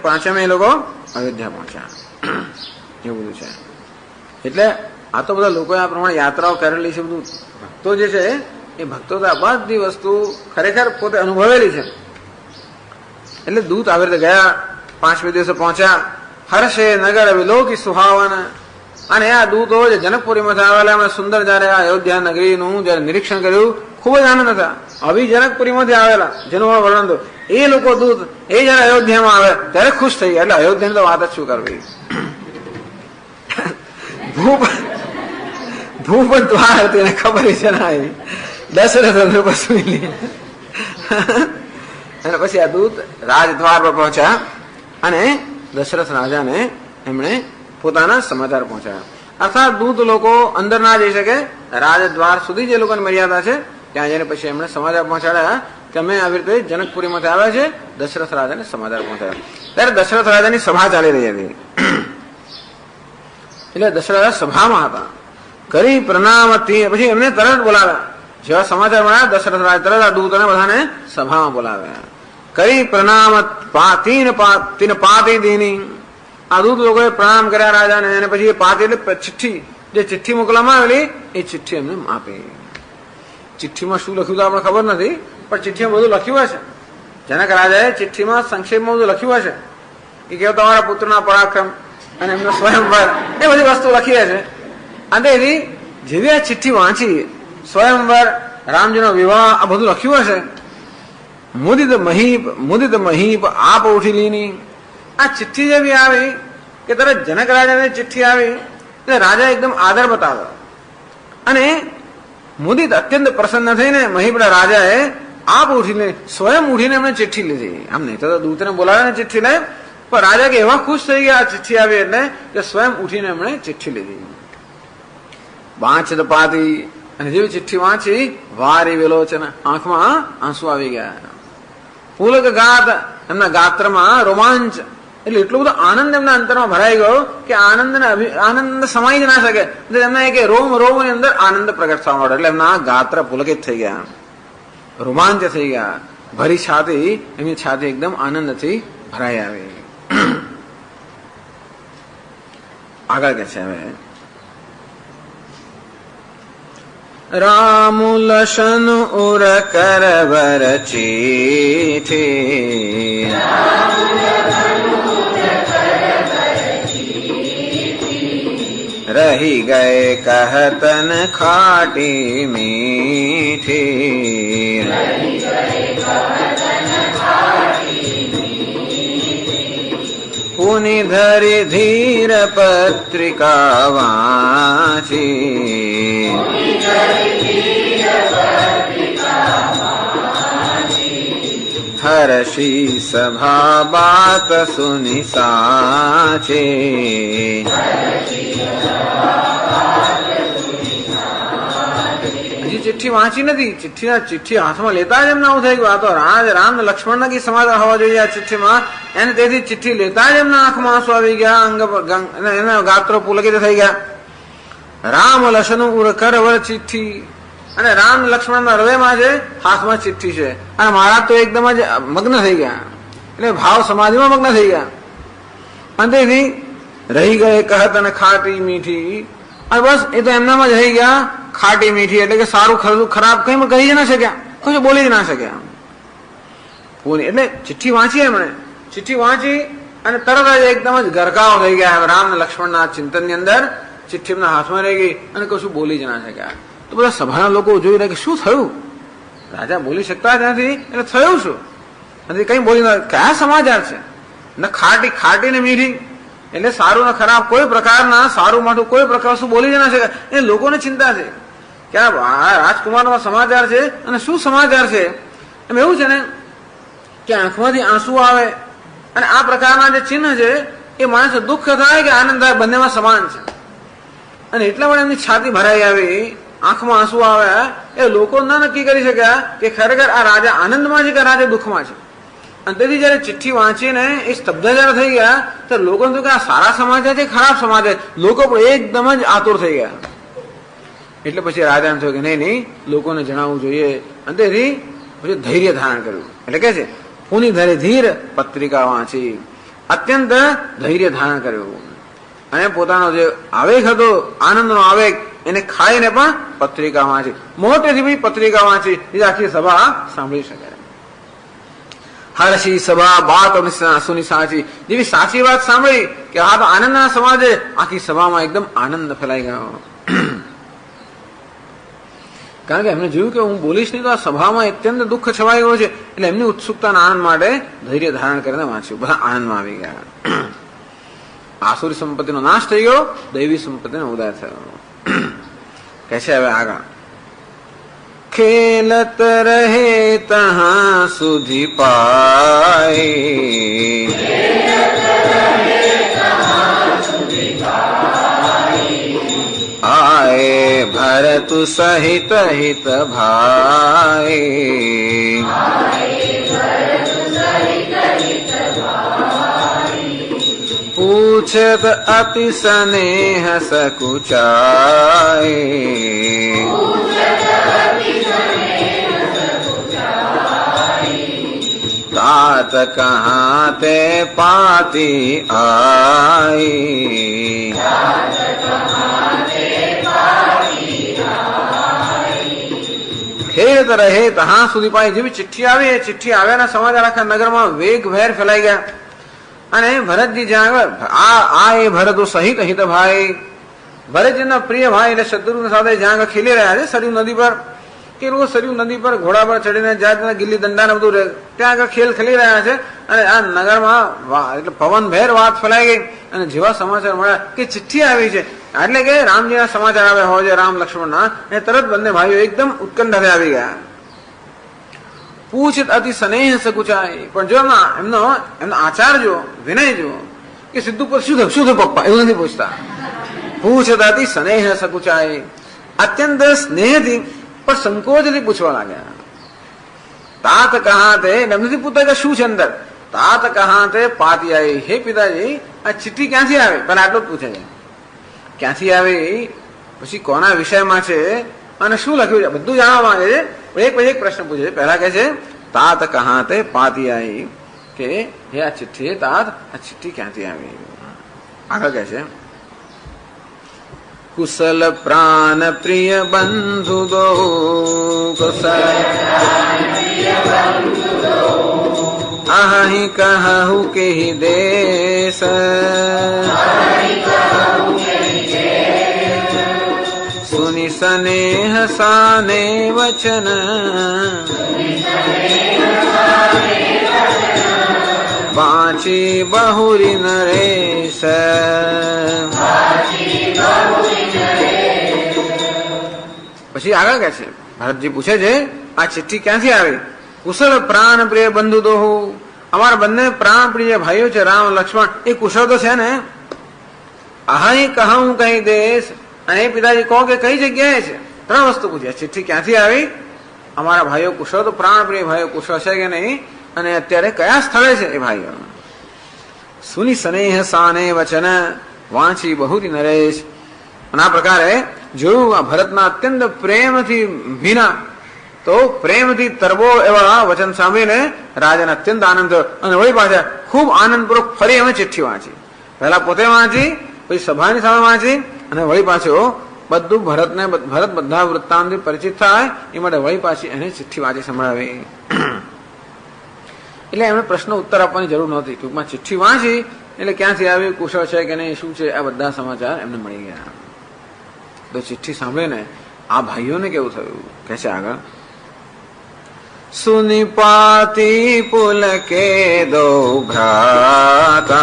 5મે એ લોકો અયોધ્યા પહોંચ્યા. એવું બધું છે. એટલે આ તો બધા લોકોએ આ પ્રમાણે યાત્રાઓ કરેલી છે. બધું ભક્તો જે છે એ ભક્તો તો આ બધી વસ્તુ ખરેખર પોતે અનુભવેલી છે. એટલે દૂત આવી રીતે ગયા, 5મે દિવસે પહોંચ્યા. હર્ષે નગર વિલોકી સુહાવન. અને આ દૂતો જે જનકપુરીમાં આવેલા એમણે સુંદર જયારે આ અયોધ્યા નગરીનું જયારે નિરીક્ષણ કર્યું, ખૂબ જ આનંદ હતા. આવી જનકપુરીમાંથી આવેલા જેનું વર્ણન હતું એ લોકો દૂત એ જયારે અયોધ્યામાં આવે ત્યારે ખુશ થઈ ગયા. એટલે અયોધ્યાની તો વાત જ શું કરવી. ભૂપ દ્વાર હતું એને ખબર છે ના આવી. દશરથ પછી અને પછી આ દૂત રાજદ્વાર પર પહોંચ્યા અને દશરથ રાજાને એમણે પોતાના સમાચાર પહોંચાડ્યા. અર્થાત દૂત લોકો અંદર ના જઈ શકે, રાજદ્વાર સુધી જે લોકોની મર્યાદા છે ત્યાં જઈને પછી એમણે સમાચાર પહોંચાડ્યા કે અમે આવી રીતે જનકપુરીમાંથી આવ્યા છે. દશરથ રાજાને સમાચાર પહોંચાડ્યા. ત્યારે દશરથ રાજાની સભા ચાલી રહી હતી. એટલે દશરથ રાજા સભામાં હતા. કરી પ્રણામતી પછી એમને તરત બોલાવ્યા. જેવા સમાચાર મળ્યા દશરથ રાજા તરત આ દૂતોને બધાને સભામાં બોલાવ્યા. કરી પ્રણામ તીન પાતી દીની. આ દૂત લોકોએ પ્રણામ કર્યા રાજાને અને પછી એ પાતી એટલે ચિઠ્ઠી, જે ચિઠ્ઠી મોકલવામાં આવેલી એ ચિઠ્ઠી એમને આપી. ચિઠ્ઠીમાં શું લખ્યું તો આપણે ખબર નથી, પણ ચિઠ્ઠીમાં બધું લખ્યું હશે. જનક રાજાએ ચિઠ્ઠીમાં સંક્ષેપમાં બધું લખ્યું હશે કે કેવો તમારા પુત્રના પરાક્રમ અને એમનો સ્વયંવર, એ બધી વસ્તુ લખી હશે. અને એની જેવી આ ચિઠ્ઠી વાંચી, સ્વયંવર, રામજીનો વિવાહ, આ બધું લખ્યું હશે. મુદિત મહીપ આપ ઉઠી લીની. આ ચિઠ્ઠી જેવી આવી કે તરત જનક રાજાને ચિઠ્ઠી આવી એટલે રાજા એકદમ આદર બતાવ્યો અને મુદિત અત્યંત પ્રસન્ન થઈને મહીપડા રાજાએ આપ ઉઠીને સ્વયં ઉઠીને એમને ચિઠ્ઠી લીધી. આમ નહીં તો દૂતને બોલાવે ને ચિઠ્ઠી લે, પણ રાજા કે એવા ખુશ થઈ ગયા ચિઠ્ઠી આવી એટલે કે સ્વયં ઉઠીને એમણે ચિઠ્ઠી લીધી. વાંચત પાતી અને જેવી ચિઠ્ઠી વાંચી વારી વેલોચન, આંખમાં આંસુ આવી ગયા. પુલક ગાત, એમના ગાત્રમાં રોમાંચ, એટલે એટલો બધો આનંદ એમના અંતરમાં ભરાઈ ગયો કે આનંદ સમાઈ જ ના શકે. એમના એક રોમ રોમની અંદર આનંદ પ્રગટ થવા માંડ્યો. એટલે એમના ગાત્ર પુલકિત થઈ ગયા, રોમાંચ થઈ ગયા. ભરી છાતી, એમની છાતી એકદમ આનંદથી ભરાઈ આવી. આગળ કે છે હવે રામુલશન ઉર કરવર ચીઠી, રહી ગયે કહતન ખાટી મીઠી. પુનિ ધરી ધીર પત્રિકા વાંચી, હર્ષી સભા બાત સુની સાચી. હજી ચિઠ્ઠી વાંચી નથી. ચિઠ્ઠી હાથમાં લેતા જ એમને આવું થઈ ગયું. આ તો રામ લક્ષ્મણના કઈ સમાચાર હોવા જોઈએ આ ચિઠ્ઠીમાં, એને તેથી ચિઠ્ઠી લેતા જ એમના આંખમાં આંસુ આવી ગયા, એના ગાત્રો પુલકિત થઈ ગયા. રામ લક્ષ્મણ ઉર કરવર ચિઠ્ઠી, અને રામ લક્ષ્મણના હૃદયમાં છે, હાથમાં ચિઠ્ઠી છે. અને મહારાજ તો એકદમ જ મગ્ન થઈ ગયા, એટલે ભાવ સમાધિમાં મગ્ન થઈ ગયા. અને તેથી રહી ગયે કહત અને ખાટી મીઠી, અને બસ એ તો એમનામાં જ રહી ગયા. ખાટી મીઠી એટલે કે સારું ખરાબ કઈ કહી જ ના શક્યા, કશું બોલી જ ના શક્યા. એટલે ચિઠ્ઠી વાંચી એમણે, ચિઠ્ઠી વાંચી અને તરત જ એકદમ જ ગરકાવ થઈ ગયા રામ લક્ષ્મણના ચિંતનની અંદર. ચિઠ્ઠી એમના હાથમાં રહી ગઈ અને કશું બોલી જ ના શક્યા. તો બધા સભાના લોકો જોઈ રહ્યા કે શું થયું, રાજા બોલી શકતા જ નથી, એટલે થયું શું નથી, કઈ બોલી ના. કયા સમાચાર છે, ને ખાટી ને મીઠી, એટલે સારું ને ખરાબ કોઈ પ્રકારના, સારું માઠું કોઈ પ્રકાર શું બોલી જ ના શકે. એ લોકોને ચિંતા છે કે આ રાજકુમારનો સમાચાર છે અને શું સમાચાર છે. એમ એવું છે ને કે આંખમાંથી આંસુ આવે અને આ પ્રકારના જે ચિહ્ન છે એ માણસ દુઃખ થાય કે આનંદ થાય, બંનેમાં સમાન છે. અને એટલા માટે એમની છાતી ભરાઈ આવી, આંખમાં આંસુ આવ્યા. એ લોકો ના નક્કી કરી શક્યા કે ખરેખર આ રાજા આનંદમાં છે કે રાજા દુઃખમાં છે. અને તેથી જયારે ચિઠ્ઠી વાંચીને એ સ્તબ્ધ જયારે થઈ ગયા તો લોકો કે આ સારા સમાચાર છે ખરાબ સમાચાર, લોકો પણ એકદમ જ આતુર થઈ ગયા. એટલે પછી રાજા એમ થયું કે નહીં, લોકોને જણાવવું જોઈએ. અને તેથી પછી ધૈર્ય ધારણ કર્યું. એટલે કે છે પુનિ ધરે ધીર પત્રિકા વાંચી, અત્યંત ધૈર્ય ધારણ કર્યું અને પોતાનો જે આવેગ હતો, આનંદનો આવેગ, એને ખાઈને પણ પત્રિકા વાંચી. મોટેથી બી પત્રિકા વાંચી, એ આખી સભા સાંભળી શકે. હર્ષી સભા બાત સુની સાચી, જેવી સાચી વાત સાંભળી કે આ તો આનંદના સમાજે, આખી સભામાં એકદમ આનંદ ફેલાઈ ગયો. કારણ કે એમને જોયું કે હું બોલીશ નહીં તો આ સભામાં અત્યંત દુઃખ છવાઈ ગયું છે. એટલે એમની ઉત્સુકતાના આનંદ માટે ધૈર્ય ધારણ કરીને વાંચ્યું. બધા આનંદમાં આવી ગયા. આસુરી સંપત્તિનો નાશ થઈ ગયો, દૈવી સંપત્તિનો ઉદય થયો. કહે છે હવે આગળ, ખેલત રહે તહાં સુધી પાય, આય ભરત સહિત હિત ભાઈ, પૂછત અતિ સ્નેહ સકુચાય, तात कहाँ ते पाती आई, ખેત રહે તહાં સુધી પાય. જેવી ચિઠ્ઠી આવી એ ચિઠ્ઠી આવ્યાના સમાચાર આખા નગરમાં વેગભેર ફેલાઈ ગયા અને ભરતજી જ્યાં આ એ ભરત સહિત હિત ભાઈ, ભરતજીના પ્રિય ભાઈ એટલે શત્રુઘ્ન સાથે જ્યાં ખેલી રહ્યા છે સરયુ નદી પર, કે લોકો સરયુ નદી પર ઘોડા પર ચડીને જાતના ગિલ્લી દંડા ને બધું ત્યાં આગળ ખેલ ખેલી રહ્યા છે અને આ નગરમાં એટલે પવનભેર વાત ફેલાઈ ગઈ અને જેવા સમાચાર મળ્યા કે ચિઠ્ઠી આવી છે, એટલે કે રામજીના સમાચાર આવ્યા હોય છે રામ લક્ષ્મણના, એ તરત બંને ભાઈઓ એકદમ ઉત્કંઠાથી આવી ગયા. પૂછ અતિ સ્નેહ સકુચાય, પણ જો એમનો આચાર જો, વિનય જો, કે સીધું પર શુદ્ધ પપ્પા એવું નથી પૂછતા. પૂછ અતિ સ્નેહ સકુચાય, અત્યંત સ્નેહથી પણ સંકોચથી પૂછવા લાગ્યા. તાત કહા તે નથી પૂછતા કે શું છે અંદર, તાત કહા તે પાતી આવી, હે પિતાજી આ ચિઠ્ઠી ક્યાંથી આવે, પણ આટલું જ પૂછે છે, ક્યાંથી આવી, પછી કોના વિષયમાં છે અને શું લખ્યું છે બધું જાણવા માંગે છે. એક પછી એક પ્રશ્ન પૂછે છે. પહેલા કહે છે તાત કહા તે પાતી આવી, કે હે આ ચિઠ્ઠી તાત આ ચિઠ્ઠી ક્યાંથી આવી. આગળ કહે છે कुशल प्राण प्रिय बंधु दो, कुशल अहि कहु के देश, सुनि स्नेह साने वचन, वाची बहुरी नरेश. પછી આગળ કે છે ભરતજી પૂછે છે આ ચિઠ્ઠી ક્યાંથી આવી. કુશળ પ્રાણ પ્રિય બંધુ દોહુ, અમારા બંને પ્રાણ પ્રિય ભાઈઓ છે રામ લક્ષ્મણ, એ કુશળ તો છે ને. અહી કહું કઈ દેશ, અને પિતાજી કહો કે કઈ જગ્યાએ છે. ત્રણ વસ્તુ પૂછી, આ ચિઠ્ઠી ક્યાંથી આવી, અમારા ભાઈઓ કુશળ તો પ્રાણ પ્રિય ભાઈઓ કુશળ છે કે નહીં, અને અત્યારે કયા સ્થળે છે એ ભાઈઓ. સુની સ્નેહ સાને વચન, વાંચી બહુરી નરેશ. અને આ પ્રકારે જોયું આ ભરતના અત્યંત પ્રેમથી ભીના, તો પ્રેમથી તરબો એવા વચન સાંભળીને રાજાને અત્યંત આનંદ થયો અને વળી પાછા ખૂબ આનંદપૂર્વક ફરી અમે ચિઠ્ઠી વાંચી. પહેલા પોતે વાંચી, પછી સભાની સામે વાંચી, અને વળી પાછો બધું ભરત બધા વૃત્તાંતથી પરિચિત થાય એ માટે વળી પાછી એને ચિઠ્ઠી વાંચી સંભળાવી. એટલે એમને પ્રશ્ન ઉત્તર આપવાની જરૂર નહોતી, ટૂંકમાં ચિઠ્ઠી વાંચી એટલે ક્યાંથી આવી, કુશળ છે કે નહીં, શું છે, આ બધા સમાચાર એમને મળી ગયા. તો ચિઠ્ઠી સાંભળીને આ ભાઈઓને કેવું થયું કે છે આગળ, સુનિપાતી પુલકે દો ભ્રાતા,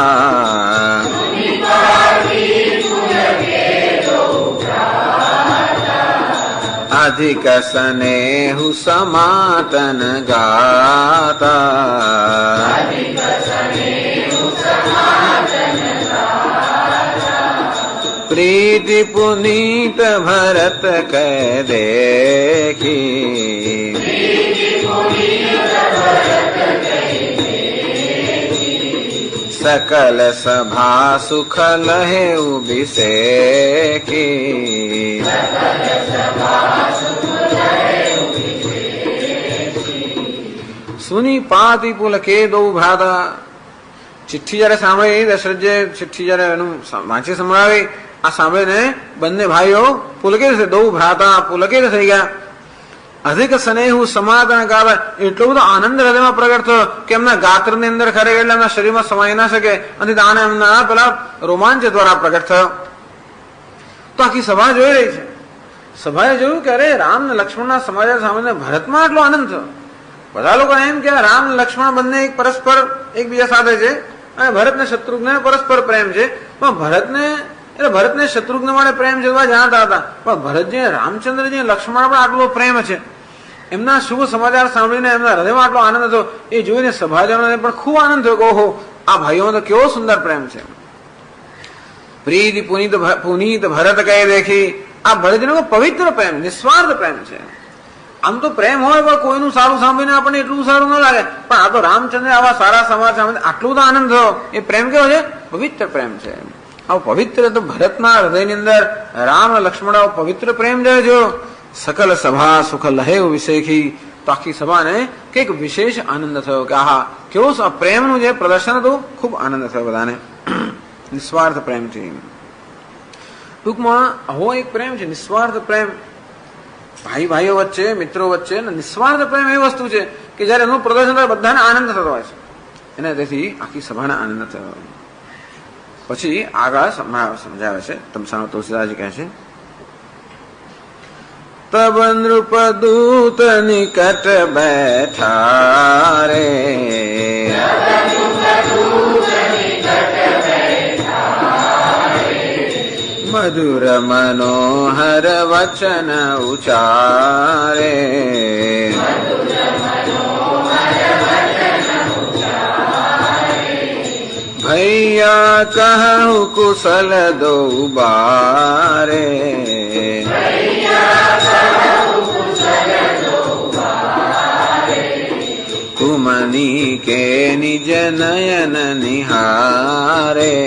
અધિક સ્નેહુ સમાતન ગાતા, प्रीति पुनीत भरत कह देखी, सकल सभा सुख लहे उबिसेकी, सुनी पाती पुल के दो भ्राता. ચિઠ્ઠી જયારે સાંભળી દશરથે ચિઠ્ઠી જયારે એનું વાંચી સંભળાવી, આ સાંભળીને બંને ભાઈઓ પુલકિત દો ભ્રાતા પુલકિત થઈ ગયા. અધિક સ્નેહ સમાધાન ગાવે, એટલો બધો આનંદ હૃદયમાં પ્રગટ થયો કે એમના ગાત્રની અંદર ખરેખર એટલે એમના શરીરમાં સમાઈ ના શકે, અને દાન એમના પેલા રોમાંચ દ્વારા પ્રગટ થયો. તો આખી સભા જોઈ રહી છે. સભાએ જોયું કે અરે રામ ને લક્ષ્મણના સમાચાર સાંભળીને ભરતમાં આટલો આનંદ થયો. બધા લોકો એમ કે રામ લક્ષ્મણ બંને પરસ્પર એકબીજા સાથે છે, અને ભરત ને શત્રુઘ્ન પરસ્પર પ્રેમ છે, પણ ભરતને એટલે ભરતને શત્રુઘ્ન માટે પ્રેમ જવા જાણતા હતા, પણ ભરતજી રામચંદ્રજી લક્ષ્મણ પણ આટલો પ્રેમ છે. એમના શુભ સમાચાર સાંભળીને એમના હૃદયમાં આટલો આનંદ હતો. એ જોઈને સભાજનોને પણ ખૂબ આનંદ થયો કે ઓહો, આ ભાઈઓનો તો કેવો સુંદર પ્રેમ છે. પ્રીતિ પુનીત ભરત કહે દેખી, આ ભરતજીનો પવિત્ર પ્રેમ, નિસ્વાર્થ પ્રેમ છે. આમ તો પ્રેમ હોય પણ કોઈનું સારું સાંભળીને આપણને એટલું સારું ન લાગે, પણ આ તો રામચંદ્ર આવા સારા સમાચાર સાંભળીને આટલું તો આનંદ થયો. એ પ્રેમ કેવો છે? પવિત્ર પ્રેમ છે. આવો પવિત્ર તો ભરતના હૃદયની અંદર રામ લક્ષ્મણ આવો પવિત્ર પ્રેમ જાય જો સકલ સભા સુખ લહે વિશેખી, તો આખી સભાને કંઈક વિશેષ આનંદ થયો કે આહા કેવો પ્રેમનું જે પ્રદર્શન હતું, ખૂબ આનંદ થયો બધાને નિસ્વાર્થ પ્રેમથી. ટૂંકમાં આવો એક પ્રેમ છે, નિસ્વાર્થ પ્રેમ. ભાઈ ભાઈઓ વચ્ચે, મિત્રો વચ્ચે નિસ્વાર્થ પ્રેમ એવી વસ્તુ છે કે જયારે એનું પ્રદર્શન થાય બધાને આનંદ થતો હોય છે. એને તેથી આખી સભાને આનંદ થયો. પછી આગળ સમજાવે છે. તમસાનો તુલસીદાસજી કહે છે, તબ નૃપ દૂત નિકટ બેઠા રે, મધુર મનોહર વચન ઉચારે, ભૈયા કહું કુશલ દો બારે, તુમની કે નિજ નયન નિહારે,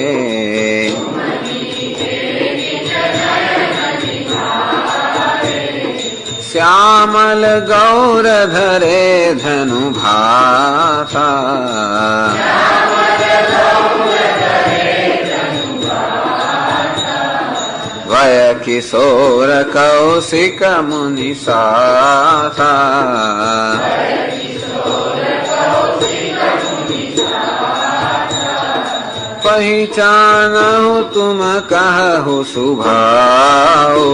શ્યામલ ગૌર ધરે ધનુ ભાષા, વય કિશોર કૌશિક મુનિ સાસા, पहिचानहु तुम कहु सुभाओ,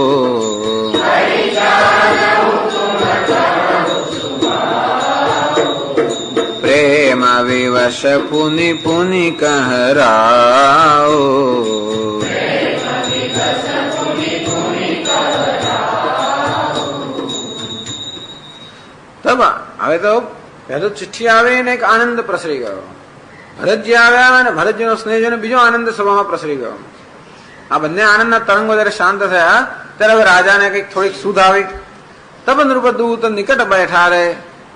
प्रेम विवश पुनि पुनि कहराओ, तब હવે તો પહેલો ચિઠ્ઠી આવે ને એક આનંદ પ્રસરી ગયો. ભરતજી આવ્યા અને ભરતજીનો સ્નેહ જોઈને બીજો આનંદ સભામાં પ્રસરી ગયો. આ બંને આનંદના તરંગો જયારે શાંત થયા ત્યારે હવે રાજાને કઈક થોડીક સુધ આવી. તબ નૃપ દૂત નિકટ બેઠા રે,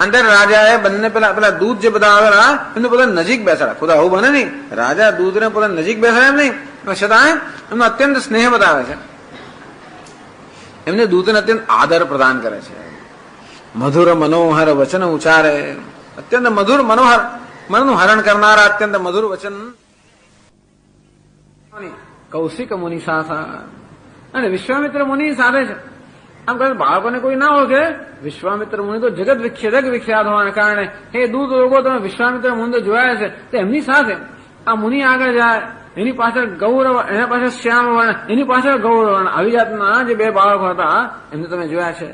અંદર રાજાએ બંને પેલા દૂત જે બધા આવેલા એમને બધા નજીક બેસાડ્યા. ખુદા આવું બને નહીં, રાજા દૂતને પોતા નજીક બેસાડે એમ નહીં, છતાં એમનો અત્યંત સ્નેહ બતાવે છે. એમને દૂતને અત્યંત આદર પ્રદાન કરે છે. મધુર મનોહર વચન ઉચ્ચારે, અત્યંત મધુર મનોહર મનનું હરણ કરનારા અત્યંત મધુર વચન. કૌશિક મુનિ સાથે અને વિશ્વામિત્ર મુનિ સાથે છે. આમ કહે બાળકોને કોઈ ના ઓળખે, વિશ્વામિત્ર મુનિ તો જગ વિખ્યાત હોવાને કારણે હે દૂત લોકો તમે વિશ્વામિત્ર મુનિ જોયા છે, તો એમની સાથે આ મુનિ આગળ જાય, એની પાછળ ગૌરવ, એના પાછળ શ્યામ વર્ણ, એની પાછળ ગૌરવ વર્ણ, આવી જાતના જે બે બાળકો હતા એમને તમે જોયા છે.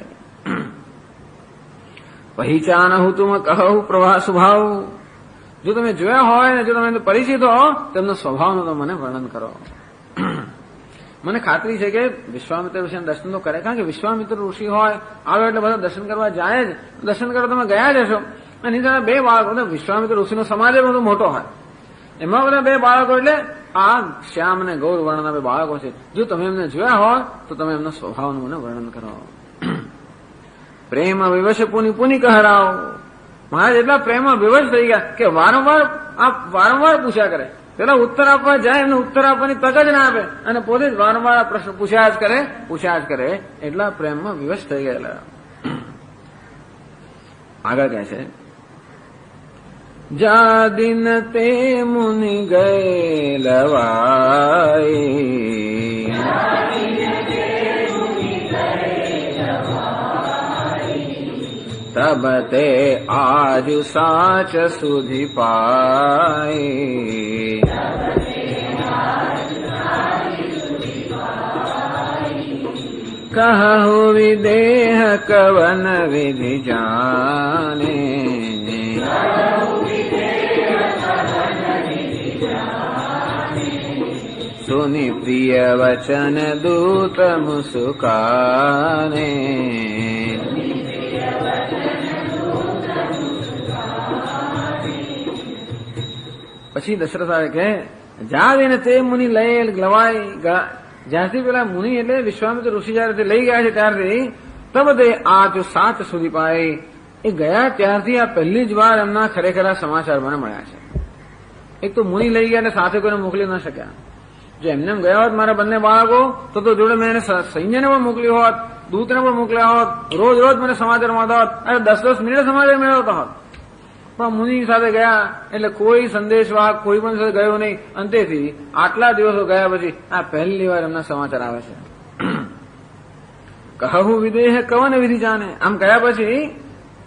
પહેચાનહુ તુમ કહુ પ્રવાહ સ્વભાવ, જો તમે જોયા હોય ને જો તમે પરિચિત હો તેમનો સ્વભાવનું તો મને વર્ણન કરો. મને ખાતરી છે કે વિશ્વામિત્ર ઋષિના દર્શન તો કરે, કારણ કે વિશ્વામિત્ર ઋષિ હોય આવે એટલે બધા દર્શન કરવા જાય જ. દર્શન કરવા તમે ગયા જ હશો. અને એની બે બાળકો, વિશ્વામિત્ર ઋષિનો સમાજ બધો મોટો હોય, એમાં બધા બે બાળકો એટલે આ શ્યામ અને ગૌર વર્ણના બે બાળકો છે. જો તમે એમને જોયા હોય તો તમે એમના સ્વભાવનું મને વર્ણન કરો. પ્રેમ વિવશ પુનિ પુનિ કહરાવો, મહારાજ એટલા પ્રેમમાં વિવશ થઈ ગયા કે વારંવાર પૂછ્યા કરે. પેલા ઉત્તર આપવા જાય એમને ઉત્તર આપવાની તક જ ના આપે અને પોતે જ વારંવાર પ્રશ્ન પૂછ્યા જ કરે. એટલા પ્રેમમાં વિવશ થઈ ગયેલા. આગળ કહે છે, જા દિન તે મુનિ ગયે લવાઈ, તબ તે આજુ સાચ સુધી પાય, કહુ વિદેહ કવન વિધિ જાને, सुनि प्रिय वचन दूत मुस्काने। પછી દશરથ કહે જાવ એને તે મુનિ લઈ લવાઈ જ્યારથી પેલા મુનિ એટલે વિશ્વામિત્ર ઋષિ જયારે લઈ ગયા છે ત્યારથી તબ તે આ જો 7 સુધી પાય એ ગયા ત્યારથી આ પહેલી જ વાર એમના ખરેખરા સમાચાર મને મળ્યા છે. એક તો મુનિ લઈ ગયા એટલે સાથે કોઈને મોકલી ન શક્યા. જો એમને ગયા હોત મારા બંને બાળકો તો જોડે મેં એને સૈન્યને પણ મોકલ્યું હોત, દૂતને પણ મોકલ્યા હોત, રોજ રોજ મને સમાચાર મળતા હોત, અરે 10-10 મિનિટે સમાચાર મેળવતા હોત. પણ મુનિ સાથે ગયા એટલે કોઈ સંદેશવાહક કોઈ પણ સાથે ગયો નહીં. અંતેથી આટલા દિવસો ગયા પછી આ પહેલી વાર એમના સમાચાર આવે છે. કહું વિદેહ કવન વિધિ જાને. આમ ગયા પછી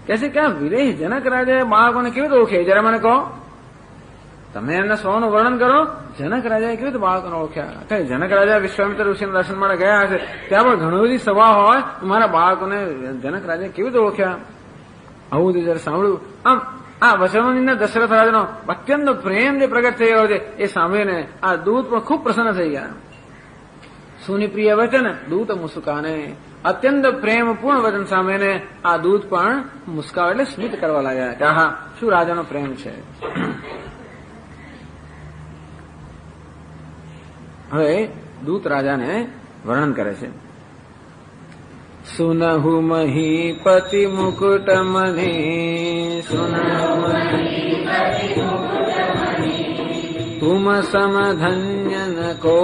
કે છે કે આ વિદેહ જનક રાજાએ બાળકોને કેવી રીતે ઓળખે જરા મને કહો. તમે એમના સ્વભાવનું વર્ણન કરો. જનક રાજાએ કેવી રીતે બાળકોને ઓળખ્યા? જનક રાજા વિશ્વામિત્ર ઋષિના દર્શન માટે ગયા હશે, ત્યાં પણ ઘણી બધી સભા હોય, મારા બાળકોને જનક રાજાએ કેવી રીતે ઓળખ્યા? આવું જયારે સાંભળ્યું આમ આ વચનોની દશરથ રાજાનો અત્યંત પ્રેમ જે પ્રગટ થઈ ગયો છે એ સાંભળીને આ દૂત પણ ખૂબ પ્રસન્ન થઈ ગયા. સુની પ્રિય વચન દૂત મુસ્કાને. અત્યંત પ્રેમપૂર્ણ વચન સાંભળીને આ દૂત પણ મુસ્કાવ એટલે સ્મિત કરવા લાગ્યા કે હા શું રાજાનો પ્રેમ છે. હવે દૂત રાજાને વર્ણન કરે છે. સુનહુ મહીપતિ મુકુટ મણિ, તુમ સમ ધન્ય ન કો,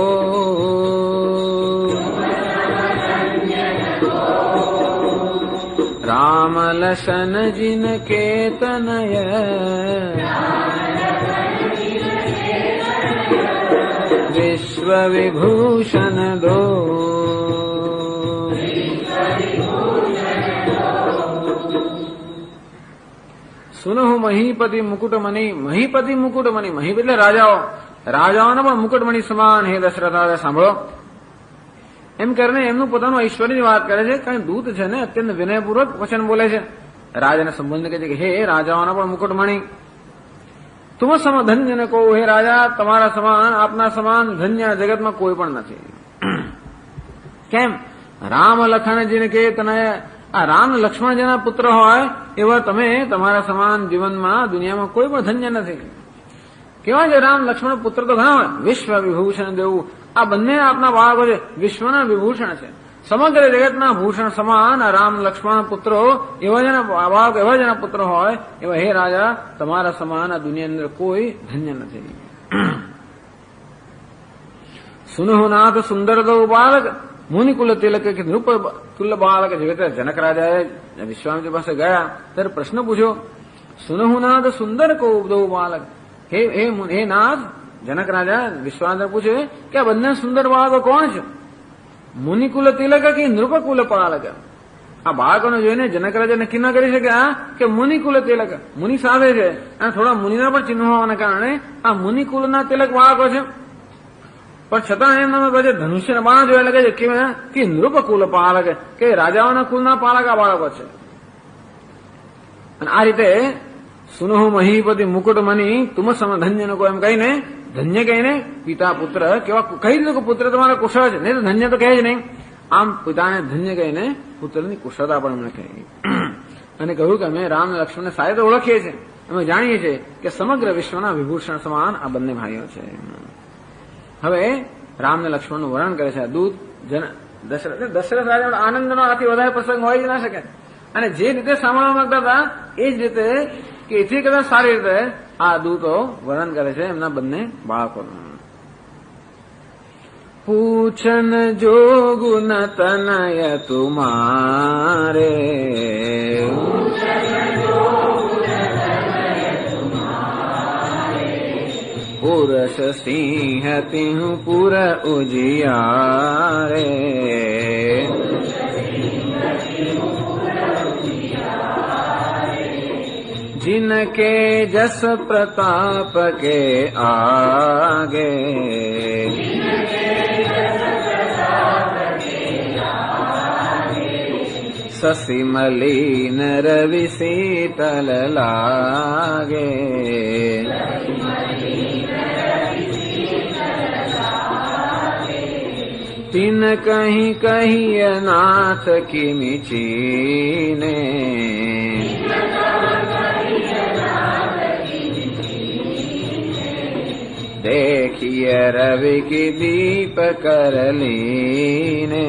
રામ લશન જીન કેતનય, વિશ્વ વિભૂષણ દો. સુનહુ મહીપતિ મુકુટમણિ. મહીપતિ મુકુટમણિ, મહી એટલે રાજાઓ, રાજાઓના પણ મુકુટમણિ સમાન હે દશરથ રાજા સાંભળો. એમ કરીને એમનું પોતાનું ઐશ્વર્યની વાત કરે છે. કારણ દૂત છે ને અત્યંત વિનયપૂર્વક વચન બોલે છે. રાજાને સંબોધન કહે છે કે હે રાજાઓના પણ મુકુટમણિ, તુમ સમ ધન્ય ને કહો. હે રાજા તમારા સમાન આપના સમાન ધન્ય જગતમાં કોઈ પણ નથી. કેમ? રામ લખણજીને કે તને આ રામ લક્ષ્મણ જેના પુત્ર હોય એવા તમે તમારા સમાન જીવનમાં દુનિયામાં કોઈ પણ ધન્ય નથી. કેવા છે રામ લક્ષ્મણ પુત્ર તો ઘણા હોય. વિશ્વ વિભૂષણ દેવું, આ બંને આપના બાળકો છે, વિશ્વના વિભૂષણ છે. સમગ્ર જગતના ભૂષણ સમાન આ રામ લક્ષ્મણ પુત્રો એવા જેના બાળક એવા જેના પુત્ર હોય એવા હે રાજા તમારા સમાન આ દુનિયાની અંદર કોઈ ધન્ય નથી. સુનહુનાથ સુંદર દો બાળક, મુનિકુલ તિલક કે નૃપ કુલ બાળક. જનક રાજાએ વિશ્વામિત્ર પાસે ગયા ત્યારે પ્રશ્ન પૂછ્યો, સુનહુનાથ સુંદર કો દો બાળક. હે નાથ, જનક રાજા વિશ્વામિત્ર પૂછે કે આ બંને સુંદર બાળકો કોણ છે? મુનિકુલ તિલક કે નૃપકુલ બાળક. આ બાળકોને જોઈને જનક રાજા નક્કી ના કરી શક્યા કે મુનિકુલ તિલક મુનિ સાથે છે અને થોડા મુનિના પણ ચિહ્નો હોવાના કારણે આ મુનિકુલના તિલક બાળકો છે. પણ છતાં એમના પછી ધનુષ્યના બાણ જોયા લાગે છે કે નૃપકુલ પાલક કે રાજાઓના કુલના પાલક આ બાળકો છે. અને આ રીતે સુનહુ મહીપતિ મુકુટમણિ તુમ સમ ધન્ય નો એમ કહીને ધન્ય કહીને પિતા પુત્ર કેવા કહી દીધું કે પુત્ર તમારા કુશળ છે, નહીં તો ધન્ય તો કહે જ નહીં. આમ પિતાને ધન્ય કહીને પુત્રની કુશળતા પણ એમણે કહી અને કહ્યું કે અમે રામ લક્ષ્મણને સારી તો ઓળખીએ છીએ, અમે જાણીએ છીએ કે સમગ્ર વિશ્વના વિભૂષણ સમાન આ બંને ભાઈઓ છે. હવે રામ ને લક્ષ્મણનું વર્ણન કરે છે આ દૂત. દશરથ રાજા આનંદનો આથી વધારે પ્રસંગ હોય જ ના શકે. અને જે રીતે સાંભળવા માંગતા હતા એ જ રીતે કે એથી કદાચ સારી રીતે આ દૂતો વર્ણન કરે છે એમના બંને બાળકોનું. પૂછન જોગુ ન તનય તુમારે, પુરષ સિંહ તિહુ પુર ઉજિયારે, जिनके जस प्रताप के आगे, शशि मलिन रवि शीतल लागे, तिन कहीं कहिए नाथ किमि चीने, देखिए रवि की दीप कर लीने।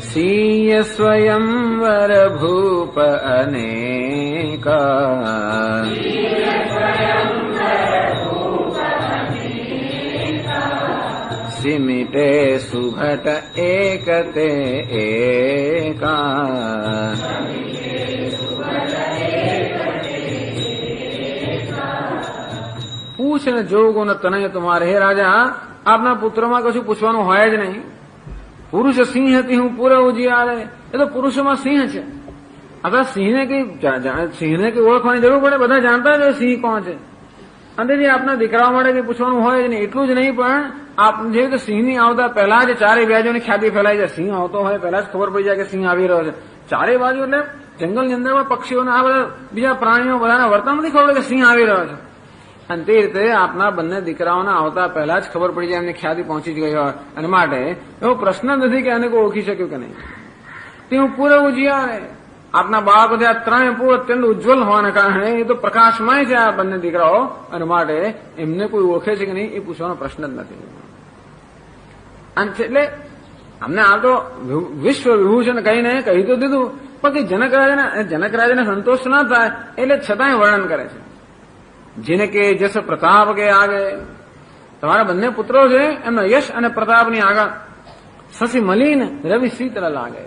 सीय स्वयंवर भूप अनेका, सिमिटे सुभट एकते एका। પૂછ ને જોગો ને તનય તમારે. હે રાજા, આપના પુત્રોમાં કશું પૂછવાનું હોય જ નહીં. પુરુષ સિંહ હતી હું પૂરા ઉજિયારે. એ તો પુરુષોમાં સિંહ છે. અથવા સિંહને કઈ ઓળખવાની જરૂર પડે? બધા જાણતા જ સિંહ કોણ છે. અંતેથી આપના દીકરાઓ માટે કઈ પૂછવાનું હોય જ નહીં. એટલું જ નહીં, પણ આપ જે રીતે સિંહની આવતા પહેલા જ ચારે બાજુની ખ્યાતિ ફેલાઈ જાય. સિંહ આવતો હોય પહેલા જ ખબર પડી જાય કે સિંહ આવી રહ્યો છે. ચારે બાજુ એટલે જંગલની અંદરમાં પક્ષીઓને આ બધા બીજા પ્રાણીઓ બધાના વર્તન નથી ખબર કે સિંહ આવી રહ્યો છે. અને તે રીતે આપના બંને દીકરાઓના આવતા પહેલા જ ખબર પડી જાય, એમની ખ્યાતિ પહોંચી જ ગઈ હોય. અને માટે એવો પ્રશ્ન નથી કે એને કોઈ ઓળખી શક્યું કે નહીં. તે હું પૂરો ઉજિયારે. આપના બાળકો આ ત્રણેય પૂરો અત્યંત ઉજ્જવલ હોવાના કારણે એ તો પ્રકાશમય છે આ બંને દીકરાઓ. અને માટે એમને કોઈ ઓળખે છે કે નહીં એ પૂછવાનો પ્રશ્ન જ નથી. એટલે અમને આ તો વિશ્વ વિભૂષણ કહીને કહી તો દીધું, પણ જનક રાજાને સંતોષ ના થાય એટલે છતાંય વર્ણન કરે છે. જેને કે જસ પ્રતાપ કે આગે, તમારા બંને પુત્રો છે એમનો યશ અને પ્રતાપની આગળ શશી મલિન રવિ શીતળ લાગે.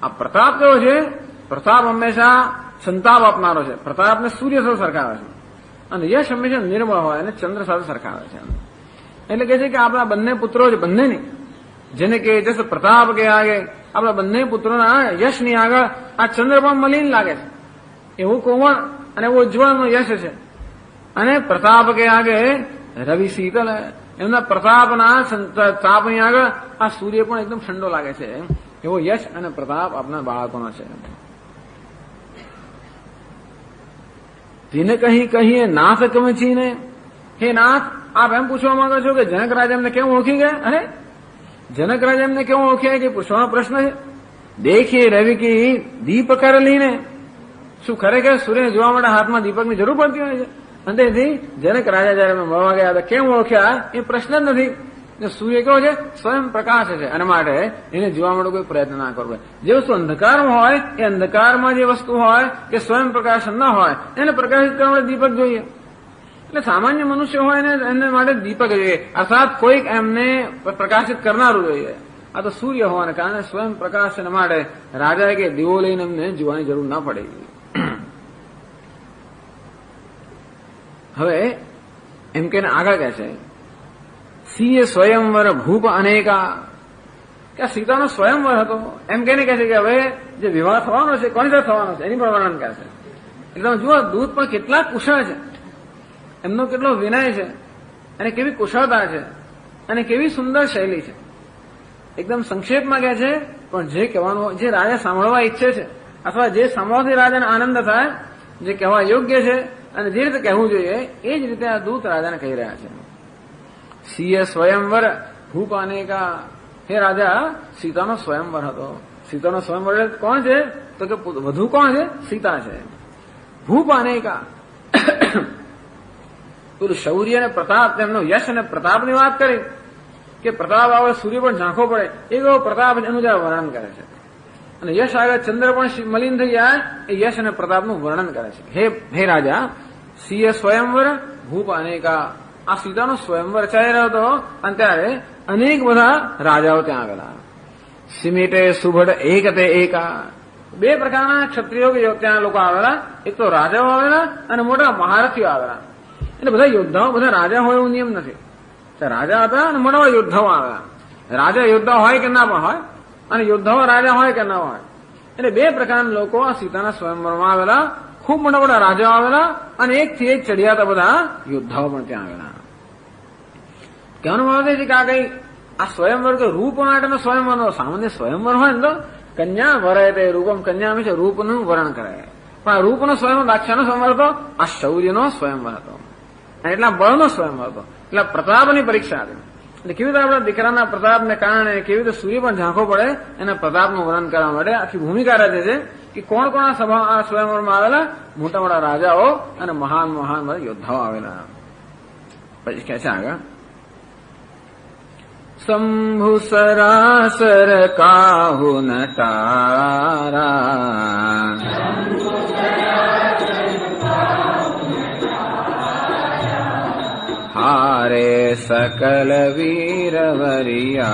આ પ્રતાપ કેવો છે? પ્રતાપ હંમેશા સંતાપ આપનારો છે. પ્રતાપને સૂર્ય સાથે સરખાવે છે. અને યશ હંમેશા નિર્મળ હોય અને ચંદ્ર સાથે સરખાવે છે. એટલે કે છે કે આપણા બંને પુત્રો છે, બંનેની જેને કે જસ પ્રતાપ કે આગે, આપણા બંને પુત્રોના યશની આગળ આ ચંદ્ર પણ મલિન લાગે છે. એવું કોમળ અને એવું ઉજ્જવળનો યશ છે. અને પ્રતાપ કે આગે રવિ શીતલ, એમના પ્રતાપના તાપની આગળ આ સૂર્ય પણ એકદમ ઠંડો લાગે છે. એવો યશ અને પ્રતાપ આપના બાળકોનો છે. તેને કહીએ નાથ કમે છીને. હે નાથ, આપ એમ પૂછવા માંગો છો કે જનક રાજા એમને કેમ ઓળખી ગયા? અરે જનક રાજા એમને કેમ ઓળખ્યા કે પૂછવાનો પ્રશ્ન છે. દેખીએ રવિ કી દીપ કરેલીને. શું ખરેખર સૂર્યને જોવા માટે હાથમાં દીપકની જરૂર પડતી હોય છે? અંતેથી જનક રાજા જયારે મળવા ગયા હતા કેમ ઓળખ્યા એ પ્રશ્ન જ નથી. સૂર્ય કેવો છે? સ્વયં પ્રકાશ છે. અને માટે એને જોવા માટે કોઈ પ્રયત્ન ના કરવો. જે વસ્તુ અંધકારમાં હોય એ અંધકારમાં જે વસ્તુ હોય કે સ્વયં પ્રકાશ ન હોય એને પ્રકાશિત કરવા માટે દીપક જોઈએ. એટલે સામાન્ય મનુષ્ય હોય ને એને માટે દીપક જોઈએ, અર્થાત કોઈક એમને પ્રકાશિત કરનારું જોઈએ. આ તો સૂર્ય હોવાને કારણે સ્વયં પ્રકાશ માટે રાજાએ કે દીવો લઈને એમને જોવાની જરૂર ના પડે. હવે એમ કે આગળ કહે છે સિંહ સ્વયંવર ભૂપ અનેકા, કે સીતાનો સ્વયંવર હતો. એમ કહીને કહે છે કે હવે જે વિવાહ થવાનો છે કોની સાથે થવાનો છે એની પણ વર્ણન કરે છે. એટલે જુઓ દૂત પણ કેટલા કુશળ છે, એમનો કેટલો વિનય છે અને કેવી કુશળતા છે અને કેવી સુંદર શૈલી છે. એકદમ સંક્ષેપમાં કહે છે, પણ જે કહેવાનું જે રાજા સાંભળવા ઈચ્છે છે અથવા જે સાંભળવાથી રાજાને આનંદ થાય, જે કહેવા યોગ્ય છે અને જે રીતે કહેવું જોઈએ એ જ રીતે આ દૂત રાજાને કહી રહ્યા છે. સિંહ સ્વયંવર ભૂપ અનેકા. હે રાજા, સીતાનો સ્વયંવર હતો. સીતાનો સ્વયંવર કોણ છે? તો કે વધુ કોણ છે? સીતા છે. ભૂપ અનેકા, પેલું શૌર્ય અને પ્રતાપ, તેમનો યશ અને પ્રતાપની વાત કરી કે પ્રતાપ આવે સૂર્ય પણ ઝાંખો પડે એવો પ્રતાપ એનું જરા વર્ણન કરે છે. અને યશ આગળ ચંદ્ર પણ મલિન થઈ જાય એ યશ અને પ્રતાપનું વર્ણન કરે છે. હે રાજા, સિંહ સ્વયંવર ભૂપ અનેકા. આ સીતાનો સ્વયંવર ચાલી રહ્યો હતો અને ત્યારે અનેક બધા રાજાઓ ત્યાં આવેલા. સિમેટે સુભડ એક તે એકા. બે પ્રકારના ક્ષત્રિયો ત્યાં લોકો આવેલા. એક તો રાજાઓ આવેલા અને મોટા મહારથીઓ આવેલા. એટલે બધા યોદ્ધાઓ બધા રાજા હોય એવું નિયમ નથી. રાજા હતા અને મોટા યોદ્ધાઓ આવેલા. રાજા યોદ્ધા હોય કે ના પણ હોય અને યોદ્ધાઓ રાજા હોય કે ના હોય. એટલે બે પ્રકારના લોકો આ સીતાના સ્વયંવરમાં આવેલા. ખૂબ મોટા મોટા રાજાઓ આવેલા અને એકથી એક ચડિયાતા બધા યોદ્ધાઓ પણ ત્યાં આવેલા. કહેવાનો ભાવ છે કે આ કઈ આ સ્વયંવર કે રૂપ માટેનો સ્વયંવર, સામાન્ય સ્વયંવર હોય ને તો કન્યા વરે તે રૂપમ, કન્યા હંમેશા રૂપનું વર્ણન કરે. પણ આ રૂપનો સ્વયંવર દાક્ષાનો સ્વયંવર હતો, આ શૌર્યનો સ્વયંવર હતો. એટલા બળનો સ્વયંવર હતો, એટલે પ્રતાપની પરીક્ષા હતી. એટલે કેવી રીતે આપણા દીકરાના પ્રતાપને કારણે કેવી રીતે સૂર્ય પણ ઝાંખો પડે એના પ્રતાપનું વર્ણન કરવા માટે આખી ભૂમિકા રચે છે કે કોણ કોણ આ સ્વયંવરમાં આવેલા, મોટા મોટા રાજાઓ અને મહાન મહાન બધા યોદ્ધાઓ આવેલા. પછી કહે છે આગળ, શંભુ સરાસર કાહુ નટારા, હારે સકલ વીર વરિયારા,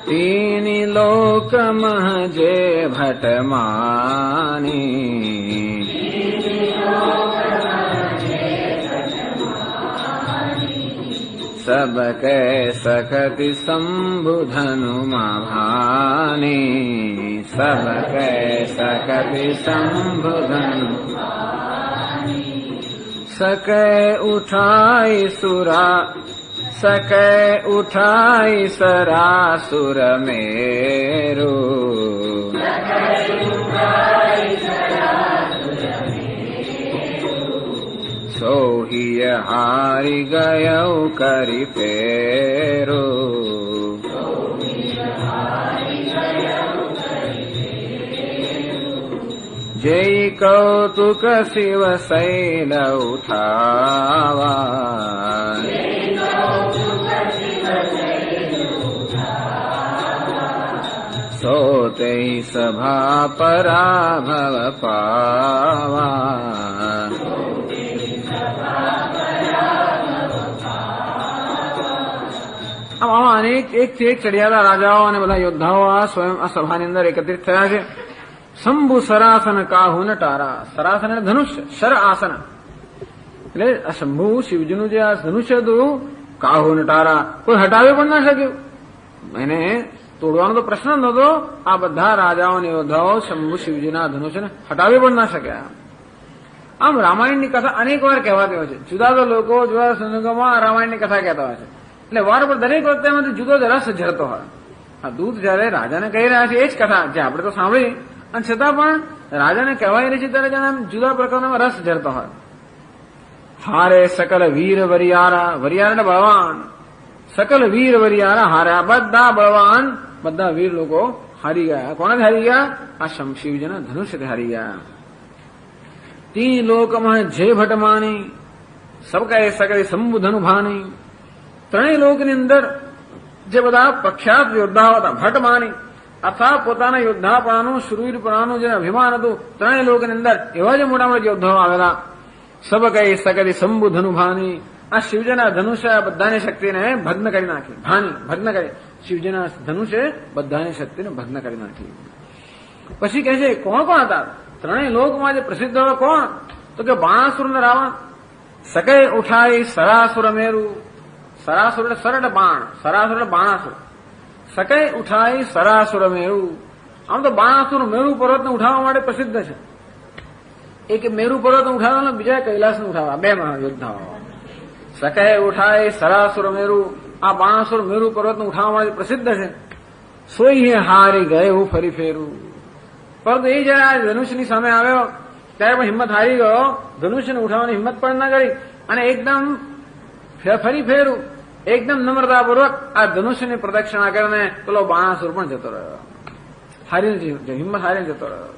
તીની લોક મહજે ભટમાની, सब कै सकति शंभुधनु भानी, सब कै सकति शंभुधनु सकै उठाई सुरा, सकै उठाई सरासुर मेरु, सोहिय हारी गयो करी फेरो, जय कौतुक शिव शैल उठावा, सोते सभा पराभव पावा, આમાં અનેક એકથી એક ચડિયાતા રાજાઓ અને બધા યોદ્ધાઓ આ સ્વયં આ સભાની અંદર એકત્રિત થયા છે. શંભુ સરાસન કાહુ નટારા, સરાસન એટલે ધનુષ્ય, શર આસન એટલે આ શંભુ શિવજીનું જે આ ધનુષ્ય હતું, કાહુ નટારા કોઈ હટાવી પણ ના શક્યું, એને તોડવાનો તો પ્રશ્ન નહોતો. આ બધા રાજાઓ અને યોદ્ધાઓ શંભુ શિવજીના ધનુષ્યને હટાવી પણ ના શક્યા. આમ રામાયણની કથા અનેક વાર કહેવાતી હોય છે. જુદા જુદા લોકો જુદા સંજોગોમાં રામાયણની કથા કહેતા હોય છે. એટલે વાર પર દરેક વખતે એમાંથી જુદો જ રસ ઝરતો હોય. આ દૂત જયારે રાજાને કહી રહ્યા છે એ જ કથા જે આપણે તો સાંભળી, અને છતાં પણ રાજાને કહેવાય રહી છે ત્યારે જાણે જુદા પ્રકારનો રસ ઝરતો હોય. હારે સકલ વીર વરિયારા, વરિયાર એટલે બળવાન, સકલ વીર વરિયારા હાર્યા, બધા બળવાન બધા વીર લોકો હારી ગયા. કોનાથી હારી ગયા? આ શિવજીના ધનુષ્યથી હારી ગયા. તી લોકમાં જે ભટમાની, સબ કહે સકલ શંભુ ધનુ ભાની, ત્રણેય લોકની અંદર જે બધા પ્રખ્યાત યોદ્ધાઓ હતા, ભટમાની અથવા પોતાના યોદ્ધાપણાનું શૂરવીરપણાનું જે અભિમાન હતું, ત્રણેય લોકની અંદર એવા જે મોટા મોટા યોદ્ધાઓ આવેલા. સબ કહી સકલ શંભુ ધનુ ભાની, આ શિવજીના ધનુષ્ય બધાની શક્તિને ભગ્ન કરી નાખી. ભાની ભગ્ન કરી, શિવજીના ધનુષ્ય બધાની શક્તિને ભગ્ન કરી નાખી. પછી કહે છે કોણ કોણ હતા ત્રણેય લોકમાં જે પ્રસિદ્ધ હોય? કોણ? તો કે બાણાસુર ને રાવણ. સકય ઉઠાઈ સરાસુર મેરુ, સરાસુર એટલે સર એટલે બાણ, સરાસુર એટલે બાણાસુર. સકય ઉઠાઈ સરાસુર મેરુ. આમ તો બાણાસુર મેરુ પર્વતને ઉઠાવવા માટે પ્રસિદ્ધ છે. એક મેરુ પર્વતને ઉઠાવવાનો, બીજા કૈલાસને ઉઠાવવા, બે મહાયોદ્ધાઓ. સકય ઉઠાઈ સરાસુર મેરુ, આ બાણાસુર મેરુ પર્વતને ઉઠાવવા માટે પ્રસિદ્ધ છે. સોઈ હારી ગયો ફરી ફેરું. પરંતુ એ જયારે આ ધનુષ્યની સામે આવ્યો ત્યારે પણ હિંમત હારી ગયો, ધનુષ્યને ઉઠાવવાની હિંમત પણ ન કરી, અને એકદમ ફરી ફેરું એકદમ નમ્રતાપૂર્વક આ ધનુષ્યની પ્રદક્ષિણા કરીને પેલો બાણાસુર પણ જતો રહ્યો, હારીને હિંમત હારીને જતો રહ્યો.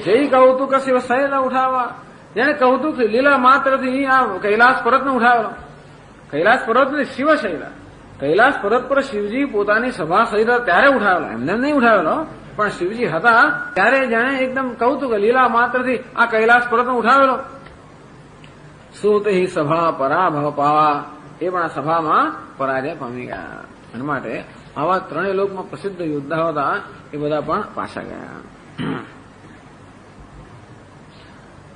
જય કૌતુક શિવ શૈલ ઉઠાવવા, જેને કૌતુક લીલા માત્રથી આ કૈલાસ પર્વતને ઉઠાવેલો. કૈલાસ પર્વત શિવશૈલ, કૈલાસ પર્વત પર શિવજી પોતાની સભા સહિત ત્યારે ઉઠાવેલો, એમને નહીં ઉઠાવેલો, પણ શિવજી હતા ત્યારે જાણે એકદમ કૌતુક લીલા માત્રથી આ કૈલાસ પર્વતને ઉઠાવેલો. સુત હિ સભા પરાભવ પાવા, એ પણ આ સભામાં પરાજય પામી ગયા. એના માટે આવા ત્રણેય લોકમાં પ્રસિદ્ધ યોદ્ધાઓ હતા એ બધા પણ પાછા ગયા.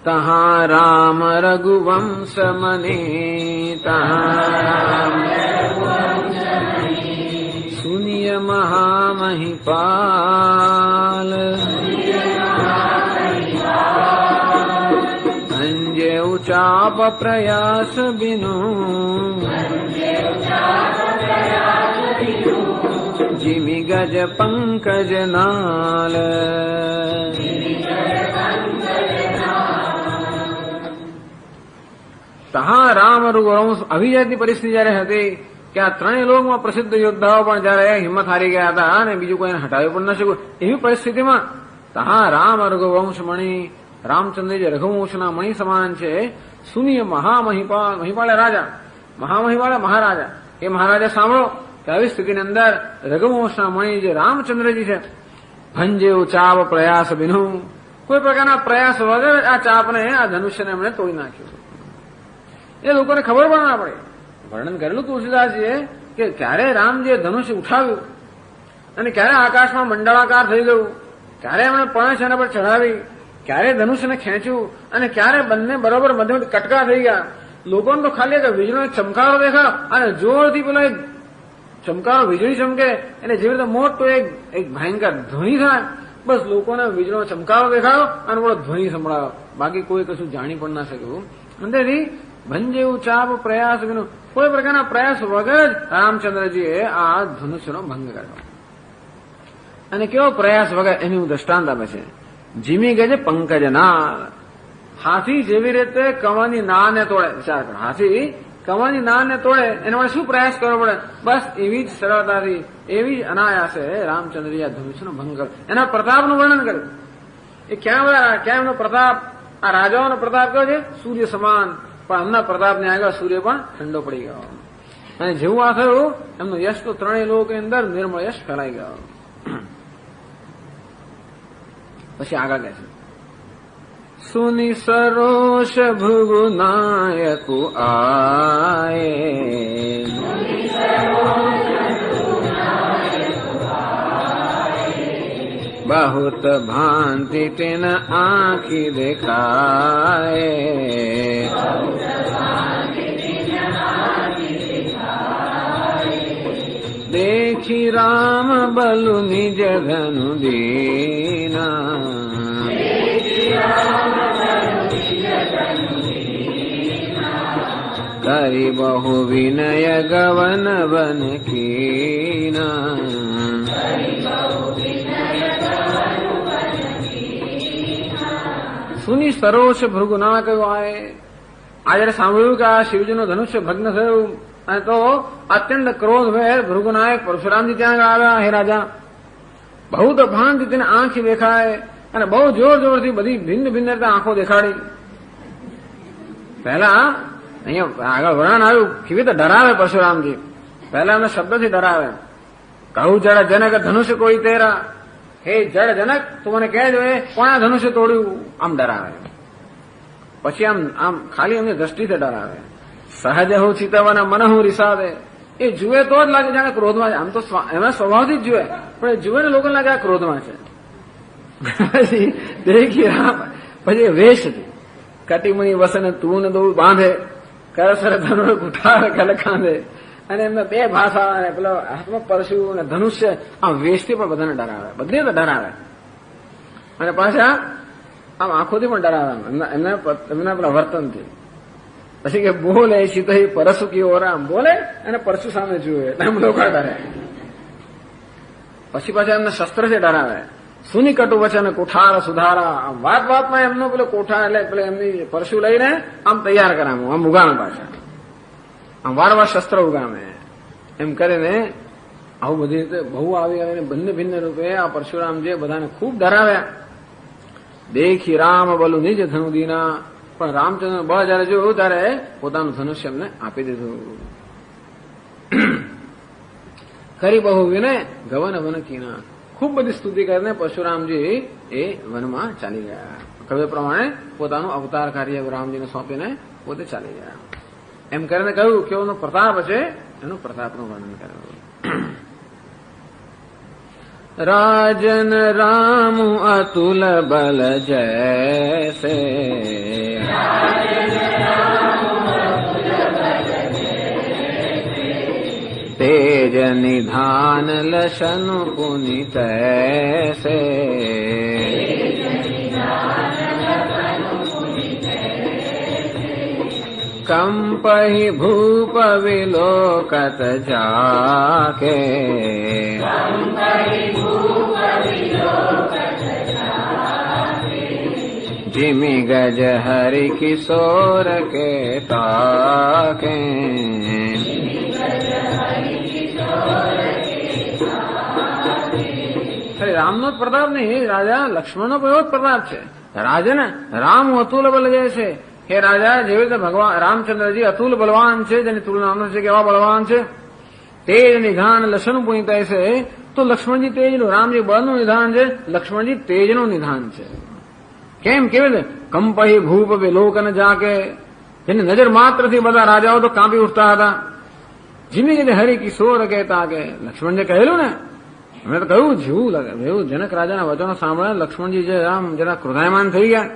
તહા રામ રઘુવંશ મની, તહા સુનિય મહામહિપાલ, અંજે ઉચાપ પ્રયાસ બિનુ, जिमि गज पंकज नाल तहा राम रघुवंश અભિજાતની પરિસ્થિતિ જયારે હતી કે આ ત્રણેય લોકમાં પ્રસિદ્ધ યોદ્ધાઓ પણ જયારે હિંમત હારી ગયા હતા અને બીજું કોઈને હટાવી પણ ન શક્યું એવી પરિસ્થિતિમાં તહા રામ રઘુવંશ મણી રામચંદ્રજી રઘુવંશના મણી સમાન છે સુનિય મહિપાળે રાજા મહામહિપાળે મહારાજા એ મહારાજા સાંભળો કે આવી સ્થિતિની અંદર રઘુવંશના મણી જે રામચંદ્રજી છે ભંજે ચાપ પ્રયાસ બિનું કોઈ પ્રકારના પ્રયાસ વગર આ ચાપને આ ધનુષ્યને એમણે તોડી નાખ્યું એ લોકોને ખબર પણ ના પડે વર્ણન કરેલું તુલસીદાસજીએ કે ક્યારે રામજીએ ધનુષ્ય ઉઠાવ્યું અને ક્યારે આકાશમાં મંડળાકાર થઈ ગયું ક્યારે એમણે પણછ એના પર ચઢાવી ક્યારે ધનુષ્યને ખેંચ્યું અને ક્યારે બંને બરોબર મધ્ય કટકા થઈ ગયા લોકોને તો ખાલી એક વીજળીનો ચમકારો દેખાયો અને જોરથી પેલો એક ચમકારો વીજળી ચમકે એટલે જેવી રીતે મોટો એક ભયંકર ધ્વનિ થાય બસ લોકોને વીજળીનો ચમકારો દેખાયો અને બોલો ધ્વનિ સંભળાયો બાકી કોઈ કશું જાણી પણ ના શક્યું અંતેથી ભંજેવું ચાપ પ્રયાસ વિનું કોઈ પ્રકારના પ્રયાસ વગર જ રામચંદ્રજીએ આ ધનુષ્યનો ભંગ કર્યો અને કેવો પ્રયાસ વગર એનું દ્રષ્ટાંત આપે છે જીમી ગજે પંકજ નાળ હાથી જેવી રીતે કમળની નાળને તોડે વિચાર કરો હાથી કમળની નાળને તોડે એના માટે શું પ્રયાસ કરવો પડે બસ એવી જ સરળતાથી એવી જ અનાયાસે રામચંદ્રજી આ ધનુષ્યનો ભંગ કર્યો એના પ્રતાપનું વર્ણન કર્યું એ ક્યાં એમનો પ્રતાપ આ રાજાઓનો પ્રતાપ કયો છે સૂર્ય સમાન પણ એમના પ્રતાપને આગળ સૂર્ય પણ ઠંડો પડી ગયો અને જેવું આ થયું એમનો યશ તો ત્રણેય લોકોની અંદર નિર્મળ યશ ફેલાઈ ગયો પછી આગળ કહે છે સુનિ સરોષ ભૃગુ નાયકુ આયે बहुत भांति तिन आँखी देखाए देखी राम बलु निज धनु दीना करि बहु विनय गवन बन कीना સુની સરોષ ભૃગુના કયો આય આ જયારે સાંભળ્યું કે આ શિવજીનું ધનુષ્ય ભગ્ન થયું અને તો અત્યંત ક્રોધભેર ભૃગુનાયક પરશુરામજી ત્યાં આવ્યા હે રાજા બહુ તો ભાંતિ તેને આંખી દેખાય અને બહુ જોર જોરથી બધી ભિન્ન ભિન્ન રીતે આંખો દેખાડી પહેલા અહીંયા આગળ વર્ણન આવ્યું કેવી રીતે ડરાવે પરશુરામજી પહેલા એમને શબ્દથી ડરાવે કહું જડ જનક ધનુષ્ય કોઈ તેરા હે જડ જનક તું મને કહેજો કોના ધનુષ્ય તોડ્યું આમ ડરાવે પછી આમ ખાલી એમની દ્રષ્ટિથી ડરાવે સહજ હું ચિતવના મન હું રિસાદે એ જુએ તો જ લાગે જાણે ક્રોધમાં છે આમ તો એમના સ્વભાવથી જ જુએ પણ એ જુએ ને લોકોને લાગે આ ક્રોધમાં છે પછી દેખી રામ પછી વેશથી કટિમણી વસન તું ને દોડ બાંધે કરસર ધનુર ગુઠાર કલ ખાંધે અને એમને બે ભાષા અને પેલો હાથમાં પરશુ અને ધનુષ્ય આમ વેશથી પણ બધાને ડરાવે બધે તો ડરાવે અને પાછા આમ આંખોથી પણ ડરાવે એમના પેલા વર્તનથી પછી કે બોલે સીધા પરસુ કયો રામ બોલે અને પરશુ સામે જુએ એટલે એમ લોકો ડરે પછી પાછા એમને શસ્ત્રથી ડરાવે સુની કટુ વચન કોઠાર સુધારા આમ વાત વાતમાં એમનો પેલો કોઠાર એટલે પેલો એમની પરશુ લઈને આમ તૈયાર કરાવું આમ ઉગામે પાછા આમ વારવાર શસ્ત્ર ઉગામે એમ કરીને આવું બધી રીતે બહુ આવી આવીને ભિન્ન ભિન્ન રૂપે આ પરશુરામજી બધાને ખૂબ ડરાવ્યા દેખી રામ બલુ નિજ ધનુદીના પણ રામચંદ્ર બળ જયારે જોયું ત્યારે પોતાનું ધનુષ્ય એમને આપી દીધું કરી બહુ વિનય ગવન વન કીના ખૂબ બધી સ્તુતિ કરીને પરશુરામજી એ વનમાં ચાલી ગયા કવિ પ્રમાણે પોતાનું અવતાર કાર્ય રામજીને સોંપીને પોતે ચાલી ગયા એમ કરીને કહ્યું કે એનો પ્રતાપ છે એનું પ્રતાપનું વર્ણન કર્યું રાજન રામ અતુલ બલ જૈસે तेज निधान लशन पुनि तैसे कंपहि भूप विलोकत जाके जिमि गज हरि किशोर के ताके રામનો જ પ્રતાપ નહીં, રાજા લક્ષ્મણનો પણ એવો જ પ્રતાપ છે. રાજા ને રામ અતુલ બલ જે છે, હે રાજા જેવી રીતે ભગવાન રામચંદ્રજી અતુલ બલવાન છે, જેની તુલના છે કે એવા બલવાન છે. તેજ નિધાન લસન પુણ્ય છે, તો લક્ષ્મણજી તેજનું, રામજી બળનું નિધાન છે, લક્ષ્મણજી તેજનું નિધાન છે. કેમ કેવી રીતે? કંપહી ભૂપ વિલોકન જાકે, જેની નજર માત્રથી બધા રાજાઓ તો કાંપી ઉઠતા હતા. જીમી કે હરિ કિશોર કહેતા કે લક્ષ્મણજી કહેલું ને, અમે તો કહ્યું જેવું લાગે, એવું જનક રાજાના વચનો સાંભળે લક્ષ્મણજી જે આમ જરા ક્રોધાયમાન થઈ ગયા.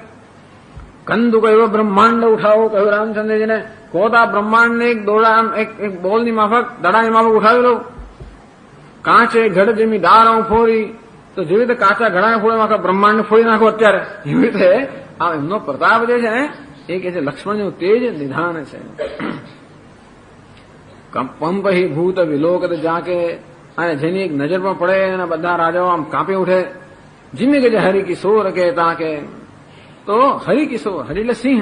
કંદુ કહ્યું બ્રહ્માંડ ઉઠાવો, કહ્યું રામચંદ્રજીને, કોતા બ્રહ્માંડને એક દોડા એક બોલની માફક દડાની માફક ઉઠાવી લો. કાચે ઘડ જેમી દાળ ફોડી, તો જેવી રીતે કાચા ઘડાને ફોડી આખા બ્રહ્માંડ ફોડી નાખો અત્યારે, એવી રીતે આ એમનો પ્રતાપ જે છે ને એ કે છે લક્ષ્મણનું તેજ નિધાન છે. કંપહી ભૂત વિલોકત જાકે, અને જેની એક નજર પણ પડે અને બધા રાજાઓ આમ કાંપી ઉઠે. જીમી કે જે હરિ કિશોર કહેતા કે, તો હરિ કિશોર, હરિ એટલે સિંહ,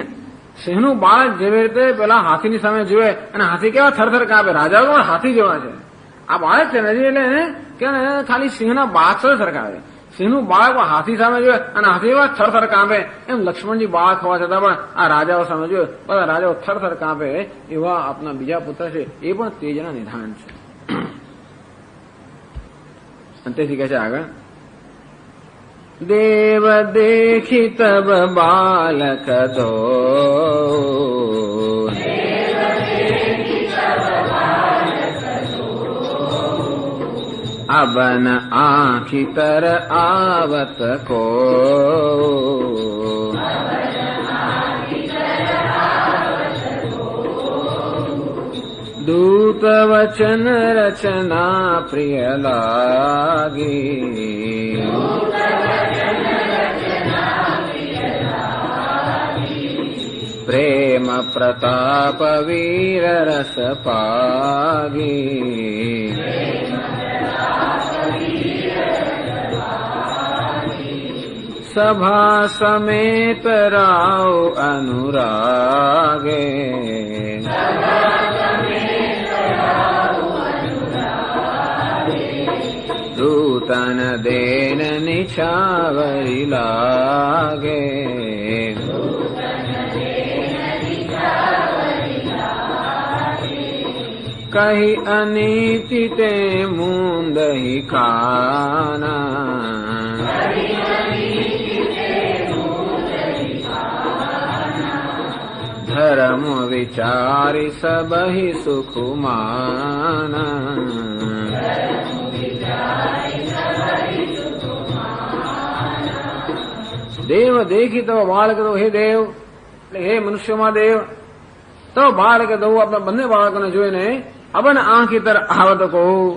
સિંહનું બાળક જેવી રીતે પેલા હાથીની સામે જોવે અને હાથી કેવા થરથર કાપે, રાજાઓ પણ હાથી જેવા છે. આ બાળક છે નજી એટલે કે ખાલી સિંહના બાળક સરકાવે, સિંહનું બાળક હાથી સામે જોવે અને હાથી એવા થરથર કાપે, એમ લક્ષ્મણજી બાળક હોવા છતાં પણ આ રાજાઓ સામે જોવે બધા રાજાઓ થરથર કાપે, એવા આપના બીજા પુત્ર છે, એ પણ તેજના નિધાન છે. તેથી કહે છે આગળ, દેવ દેખી તબ બાલક દો, અબન આંખી તર આવત કો, દૂત વચન રચના પ્રિય લાગી, પ્રેમ પ્રતાપ વીર રસ પાગી, સભા સમેત રાવ અનુરાગે, દૂતન દેન નિછાવરી લાગે, કહી અનીતિ તે મુંદહી ખાના, ધર્મ વિચારી સબહી સુખમાના, દેવ દેખી તો બાળક દો, હે દેવ એટલે હે મનુષ્યમાં દેવ, તો બાળક દો આપણા બંને બાળકોને જોઈને અબન આંખી તર આવત કહું,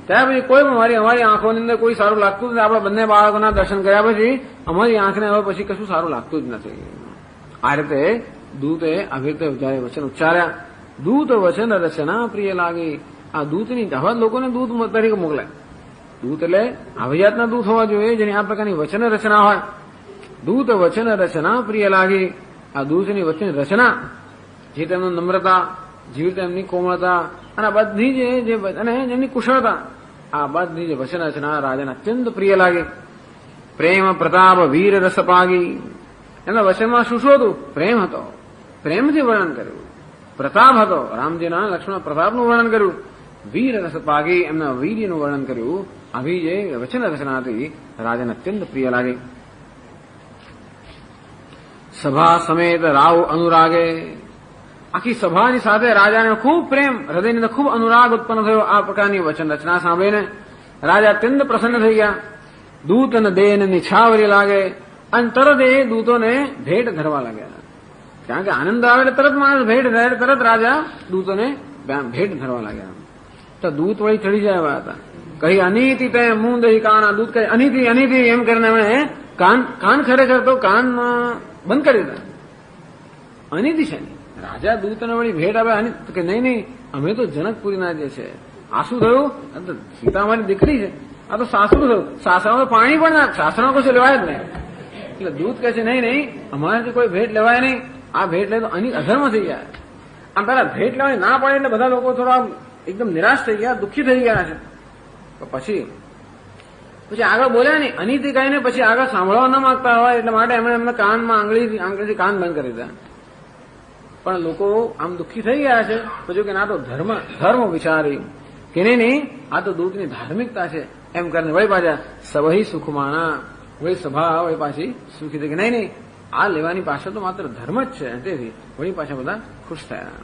ત્યાં પછી કોઈ પણ અમારી આંખોની અંદર કોઈ સારું લાગતું જ નથી. આપણા બંને બાળકોના દર્શન કર્યા પછી અમારી આંખને હવે પછી કશું સારું લાગતું જ નથી. આ રીતે દૂતે આવી રીતે જયારે વચન ઉચ્ચાર્યા, દૂત વચન રચના પ્રિય લાગી. આ દૂતની હવે લોકોને દૂત તરીકે મોકલાય. દૂત એટલે આવી જાતના દૂત હોવા જોઈએ જેની આ પ્રકારની વચન રચના હોય. દૂત વચન રચના પ્રિય લાગી. આ દૂતની વચન રચના, જે તેમની નમ્રતા, જેવી તેમની કોમળતા અને બધી જે અને જેમની કુશળતા, આ બધી જે વચન રચના રાજાને અત્યંત પ્રિય લાગી. પ્રેમ પ્રતાપ વીર રસ પાગી. એમના વચનમાં શું શું હતું? પ્રેમ હતો, પ્રેમથી વર્ણન કર્યું. પ્રતાપ હતો, રામજીના લક્ષ્મણ પ્રતાપનું વર્ણન કર્યું. વીર રસ પાગી, એમના વીર્યનું વર્ણન કર્યું. આવી જે વચન રચના હતી રાજાને અત્યંત પ્રિય લાગી. સભા સમેત રાવ અનુરાગે. આખી સભાની સાથે રાજાને ખૂબ પ્રેમ, હૃદયની અંદર ખૂબ અનુરાગ ઉત્પન્ન થયો. આ પ્રકારની વચન રચના સાંભળીને રાજા અત્યંત પ્રસન્ન થઈ ગયા. દૂત અને દેહ નિછાવરી લાગે અને તરત એ દૂતોને ભેટ ધરવા લાગ્યા. કારણ કે આનંદ આવે એટલે તરત માણસ ભેટ ધરે, તરત રાજા દૂતોને ભેટ ધરવા લાગ્યા. તો દૂત વળી ચડી જાય એવા હતા. કહી અનીતિ તે મું દહી કાના. દૂત કહે અનીતિ અનીતિ એમ કરીને એમણે કાન ખરેખર તો કાન બંધ કરી દીધા. અનીતિ છે નહીં, રાજા દૂતને વળી ભેટ આપે કે નહીં અમે તો જનકપુરીના જે છે. આ શું થયું? સીતા અમારી દીકરી છે, આ તો સાસરું થયું. સાસરામાં તો પાણી પણ ના, સાસરામાં કશું લેવાય જ નહીં. એટલે દૂત કહે છે નહીં અમારાથી કોઈ ભેટ લેવાય નહીં. આ ભેટ લે તો આની અધર્મ થઈ ગયા. આમ પેલા ભેટ લેવાની ના પડે એટલે બધા લોકો થોડા એકદમ નિરાશ થઈ ગયા, દુઃખી થઈ ગયા છે. પછી આગળ બોલ્યા નહીં, અનીતિ કહીને પછી આગળ સાંભળવા ન માંગતા હોય એટલે માટે એમણે એમના કાનમાં આંગળીથી કાન બંધ કરી દીધા. પણ લોકો આમ દુઃખી થઈ ગયા છે. પછી કે ના તો ધર્મ વિચારી કે નહીં આ તો દૂતની ધાર્મિકતા છે એમ કરીને વળી પાછા સવહી સુખમાના વળી સભા વળી પાછી સુખી થઈ કે નહીં આ લેવાની પાછળ તો માત્ર ધર્મ જ છે. તેથી વળી પાછા બધા ખુશ થયા.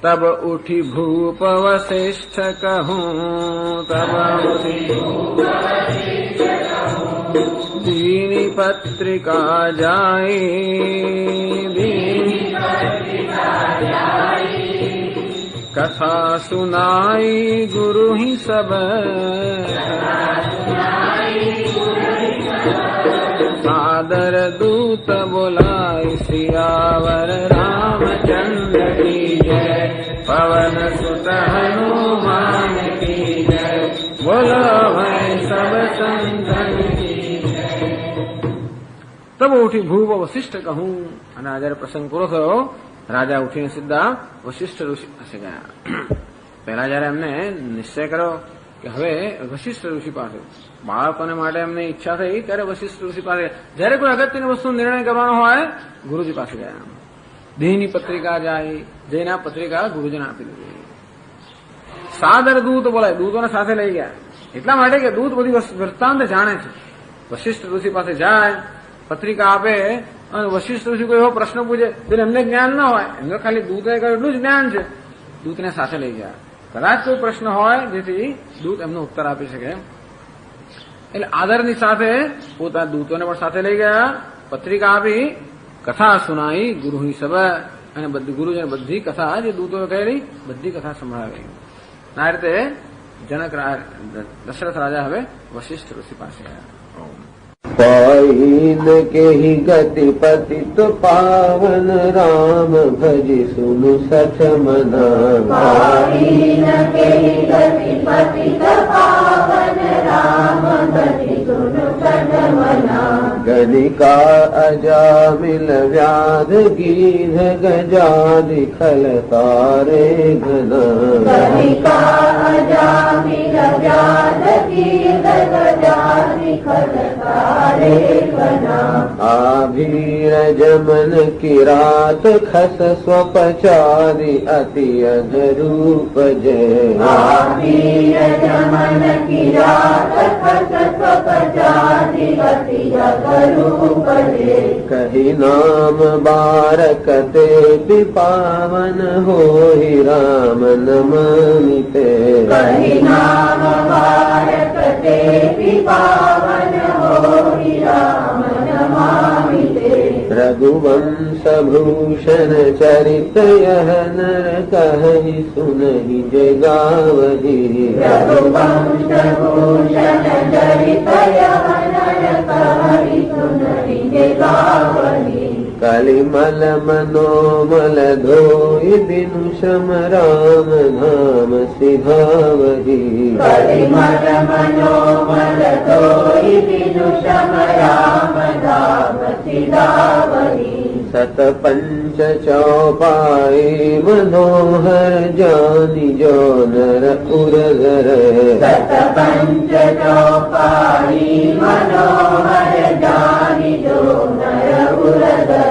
तब उठी भूप वशिष्ठ कहूं, तब दीनी पत्रिका जाए, कथा सुनाई गुरु ही सब, सादर दूत बोलाई सियावर रामचंद्र की जय, पवन सुत हनुमान की जय, बोलो भाई सब संतन की जय. तब उठी भूप वशिष्ठ कहूं. અને આ જયારે પ્રસંગ પૂરો થયો, રાજા ઉઠીને સીધા વશિષ્ઠ ઋષિ પાસે ગયા. પહેલા જયારે એમને નિશ્ચય કર્યો કે હવે વશિષ્ઠ ઋષિ પાસે, બાળકોને માટે એમને ઈચ્છા થઈ ત્યારે વશિષ્ઠ ઋષિ પાસે, જયારે કોઈ અગત્યની વસ્તુ નિર્ણય કરવાનો હોય ગુરુજી પાસે ગયા. દેહની પત્રિકા જાય, જઈને આ પત્રિકા ગુરુજીને આપી દીધી. સાદર દૂત બોલાય, દૂતોને સાથે લઈ ગયા. એટલા માટે કે દૂત બધી વૃત્તાંત જાણે છે. વશિષ્ઠ ઋષિ પાસે જાય, પત્રિકા આપે અને વશિષ્ઠ ઋષિ કોઈ એવો પ્રશ્ન પૂછે જેને એમને જ્ઞાન ના હોય, એમને ખાલી દૂતે કહ્યું એટલું જ જ્ઞાન છે, દૂતને સાથે લઈ ગયા. કદાચ કોઈ પ્રશ્ન હોય જેથી દૂત એમનો ઉત્તર આપી શકે, એટલે આદરની સાથે પોતાના દૂતોને પણ સાથે લઈ ગયા. પત્રિકા આપી, કથા સુનાઈ ગુરુની સભા, અને ગુરુજીને બધી કથા જે દૂતોએ કહેલી બધી કથા સંભળાવી. આ રીતે દશરથ રાજા હવે વશિષ્ઠ ઋષિ પાસે ગયા. पाइन के ही गति पतित पावन राम भजि सुनु सच मना. पाइन के ही गति पतित पावन राम भजि सुनु सच मना. गणिका अजामिल व्याध गीध गजादि खल तारे घना. गणिका अजामिल व्याध गीध गजादि खल तारे घना. आभीर जमन किरात खस स्वपचारि अति अधरूप जय. आभीर जमन किरात खस स्वपचारि अति अधरूप जय. कही नाम बारक ते पावन हो राम नमनिते. कही नाम बारक ते पावन हो राम नमामिते. रघुवंश भूषण चरित यह नर कहि सुनहि जय गावहि. रघुवंश भूषण चरित यह नर कहि सुनहि जय गावहि. कलिमल मनोमल धोई बिनु श्रम राम नाम सिधावहि. कलिमल मनोमल धोई बिनु श्रम राम नाम सिधावहि. सत पंच चौपाई मनोहर जानि जो नर उरधर. सत पंच चौपाई मनोहर जानि जो नर उरधर.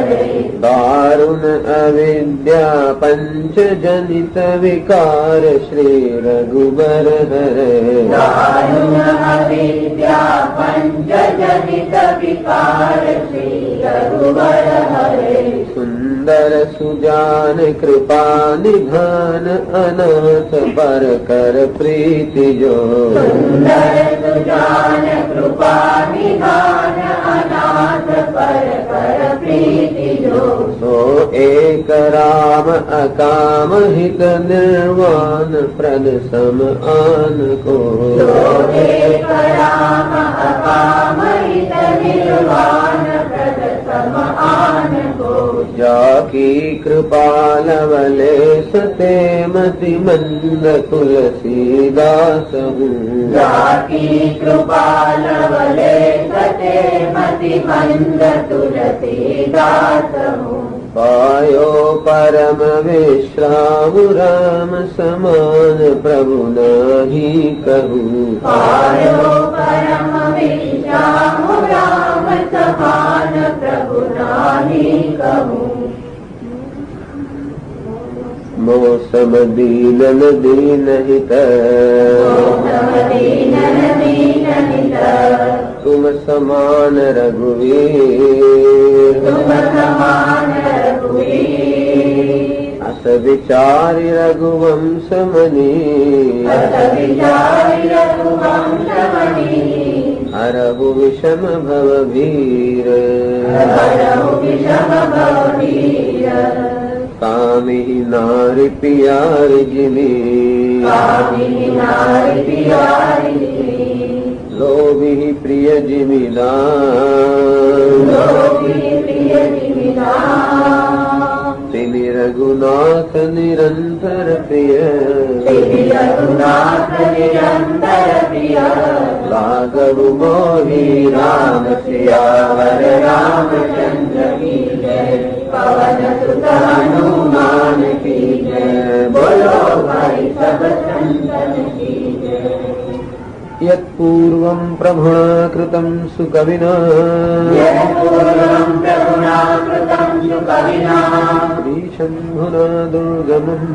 दारुण अविद्या पंच जनित विकार श्री रघुबर हरे. दारुण अविद्या पंच जनित विकार श्री रघुबर हरे. सुंदर सुजान कृपा निधान अनाथ पर कर प्रीति जो. सुंदर सुजान कृपा निधान अनाथ पर कर प्रीति जो. सो एक राम अकाम हित निर्वाण प्रद सम आन को. सो एक राम अकाम हित निर्वाण प्रद सम आन को. जाकी कृपा लवले सते मति मंद तुलसीदास हूँ। जाकी कृपा लवले सते मति मंद तुलसीदास हूँ। पायो परम विश्राम राम समान प्रभु नाही कहूँ। पायो परम विश्राम राम समान प्रभु नाही कहूँ। मौसम दीनन दीनहित तुम समान रघुवीर। तुम समान रघुवीर। अस विचारि रघुवंश मणि। अस विचारि रघुवंश मणि। हरहु विषम भव भीर। हरहु विषम भव भीर। कामिहि नारि पियारि जिमि। कामिनि नारि पियारि जिमि। लोभिहि प्रिय जिमिदान। लोभिहि प्रिय जिमिदान। तिमि रघुनाथ निरंतर प्रिय। तिमि रघुनाथ निरंतर प्रिय। लागहु मोहि राम सियावर रामचंद्र की जय। पवन सुत हनुमान की जय। बोलो भाई सब संतन की जय। यत्पूर्वं प्रभुणा कृतं सुकविना। यत्पूर्वं प्रभुना कृतं सुकविना। श्रीशम्भुना दुर्गमम्।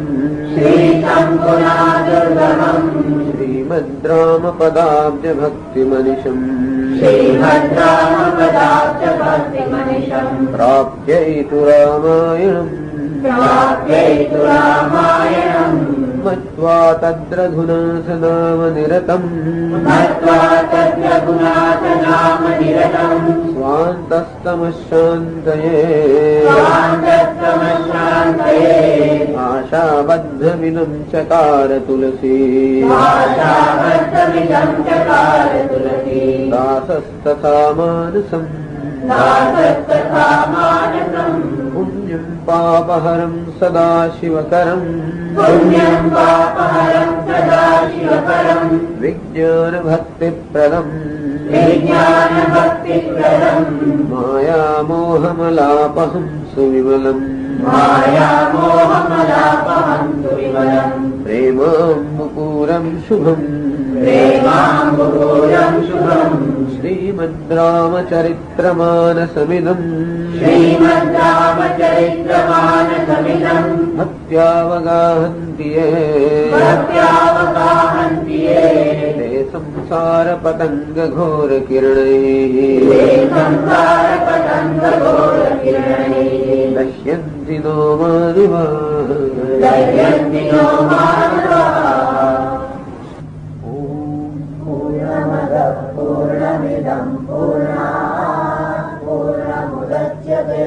श्रीशम्भुना दुर्गमम्। श्रीमद्रामपदाब्जभक्तिमनिशम्। श्रीमद्रामपदाब्जभक्तिमनिशम्। प्राप्यैतु रामायणम्। प्राप्यैतु रामायणम्। मत्वा तद्रघुनाथ नाम निरतम्। मत्वा तद्रघुनाथ नाम निरतम्। स्वान्तस्तमशान्तये। स्वान्तस्तमशान्तये। आशाबद्धमिदं चकार तुलसी। आशाबद्धमिदं चकार तुलसी। दासस्तथा मानसम्। दासस्तथा मानसम्। पुण्यं पापहरं सदा शिवकरम्। पुण्यं पापहरं सदा शिवकरम्। विज्ञानभक्तिप्रदम्। विज्ञानभक्तिप्रदम्। मायामोहमलापहं सुविमलम्। मायामोहमलापहं सुविमलम्। प्रेमाम्बुपूरं शुभम्। प्रेमाम्बुपूरं शुभम्। श्रीमद् रामचरित्रमानसमिदम्। श्रीमद्रामचरित्रमानसमिदम्। भक्त्यावगाहन्ति ये। भक्त्यावगाहन्ति ये। ते संसारपतङ्गघोरकिरणैः। ते संसारपतङ्गघोरकिरणैः। दह्यन्ति नो मानवाः। दह्यन्ति नो मानवाः। पूर्णमिदं पूर्णात् पूर्णमुदच्यते।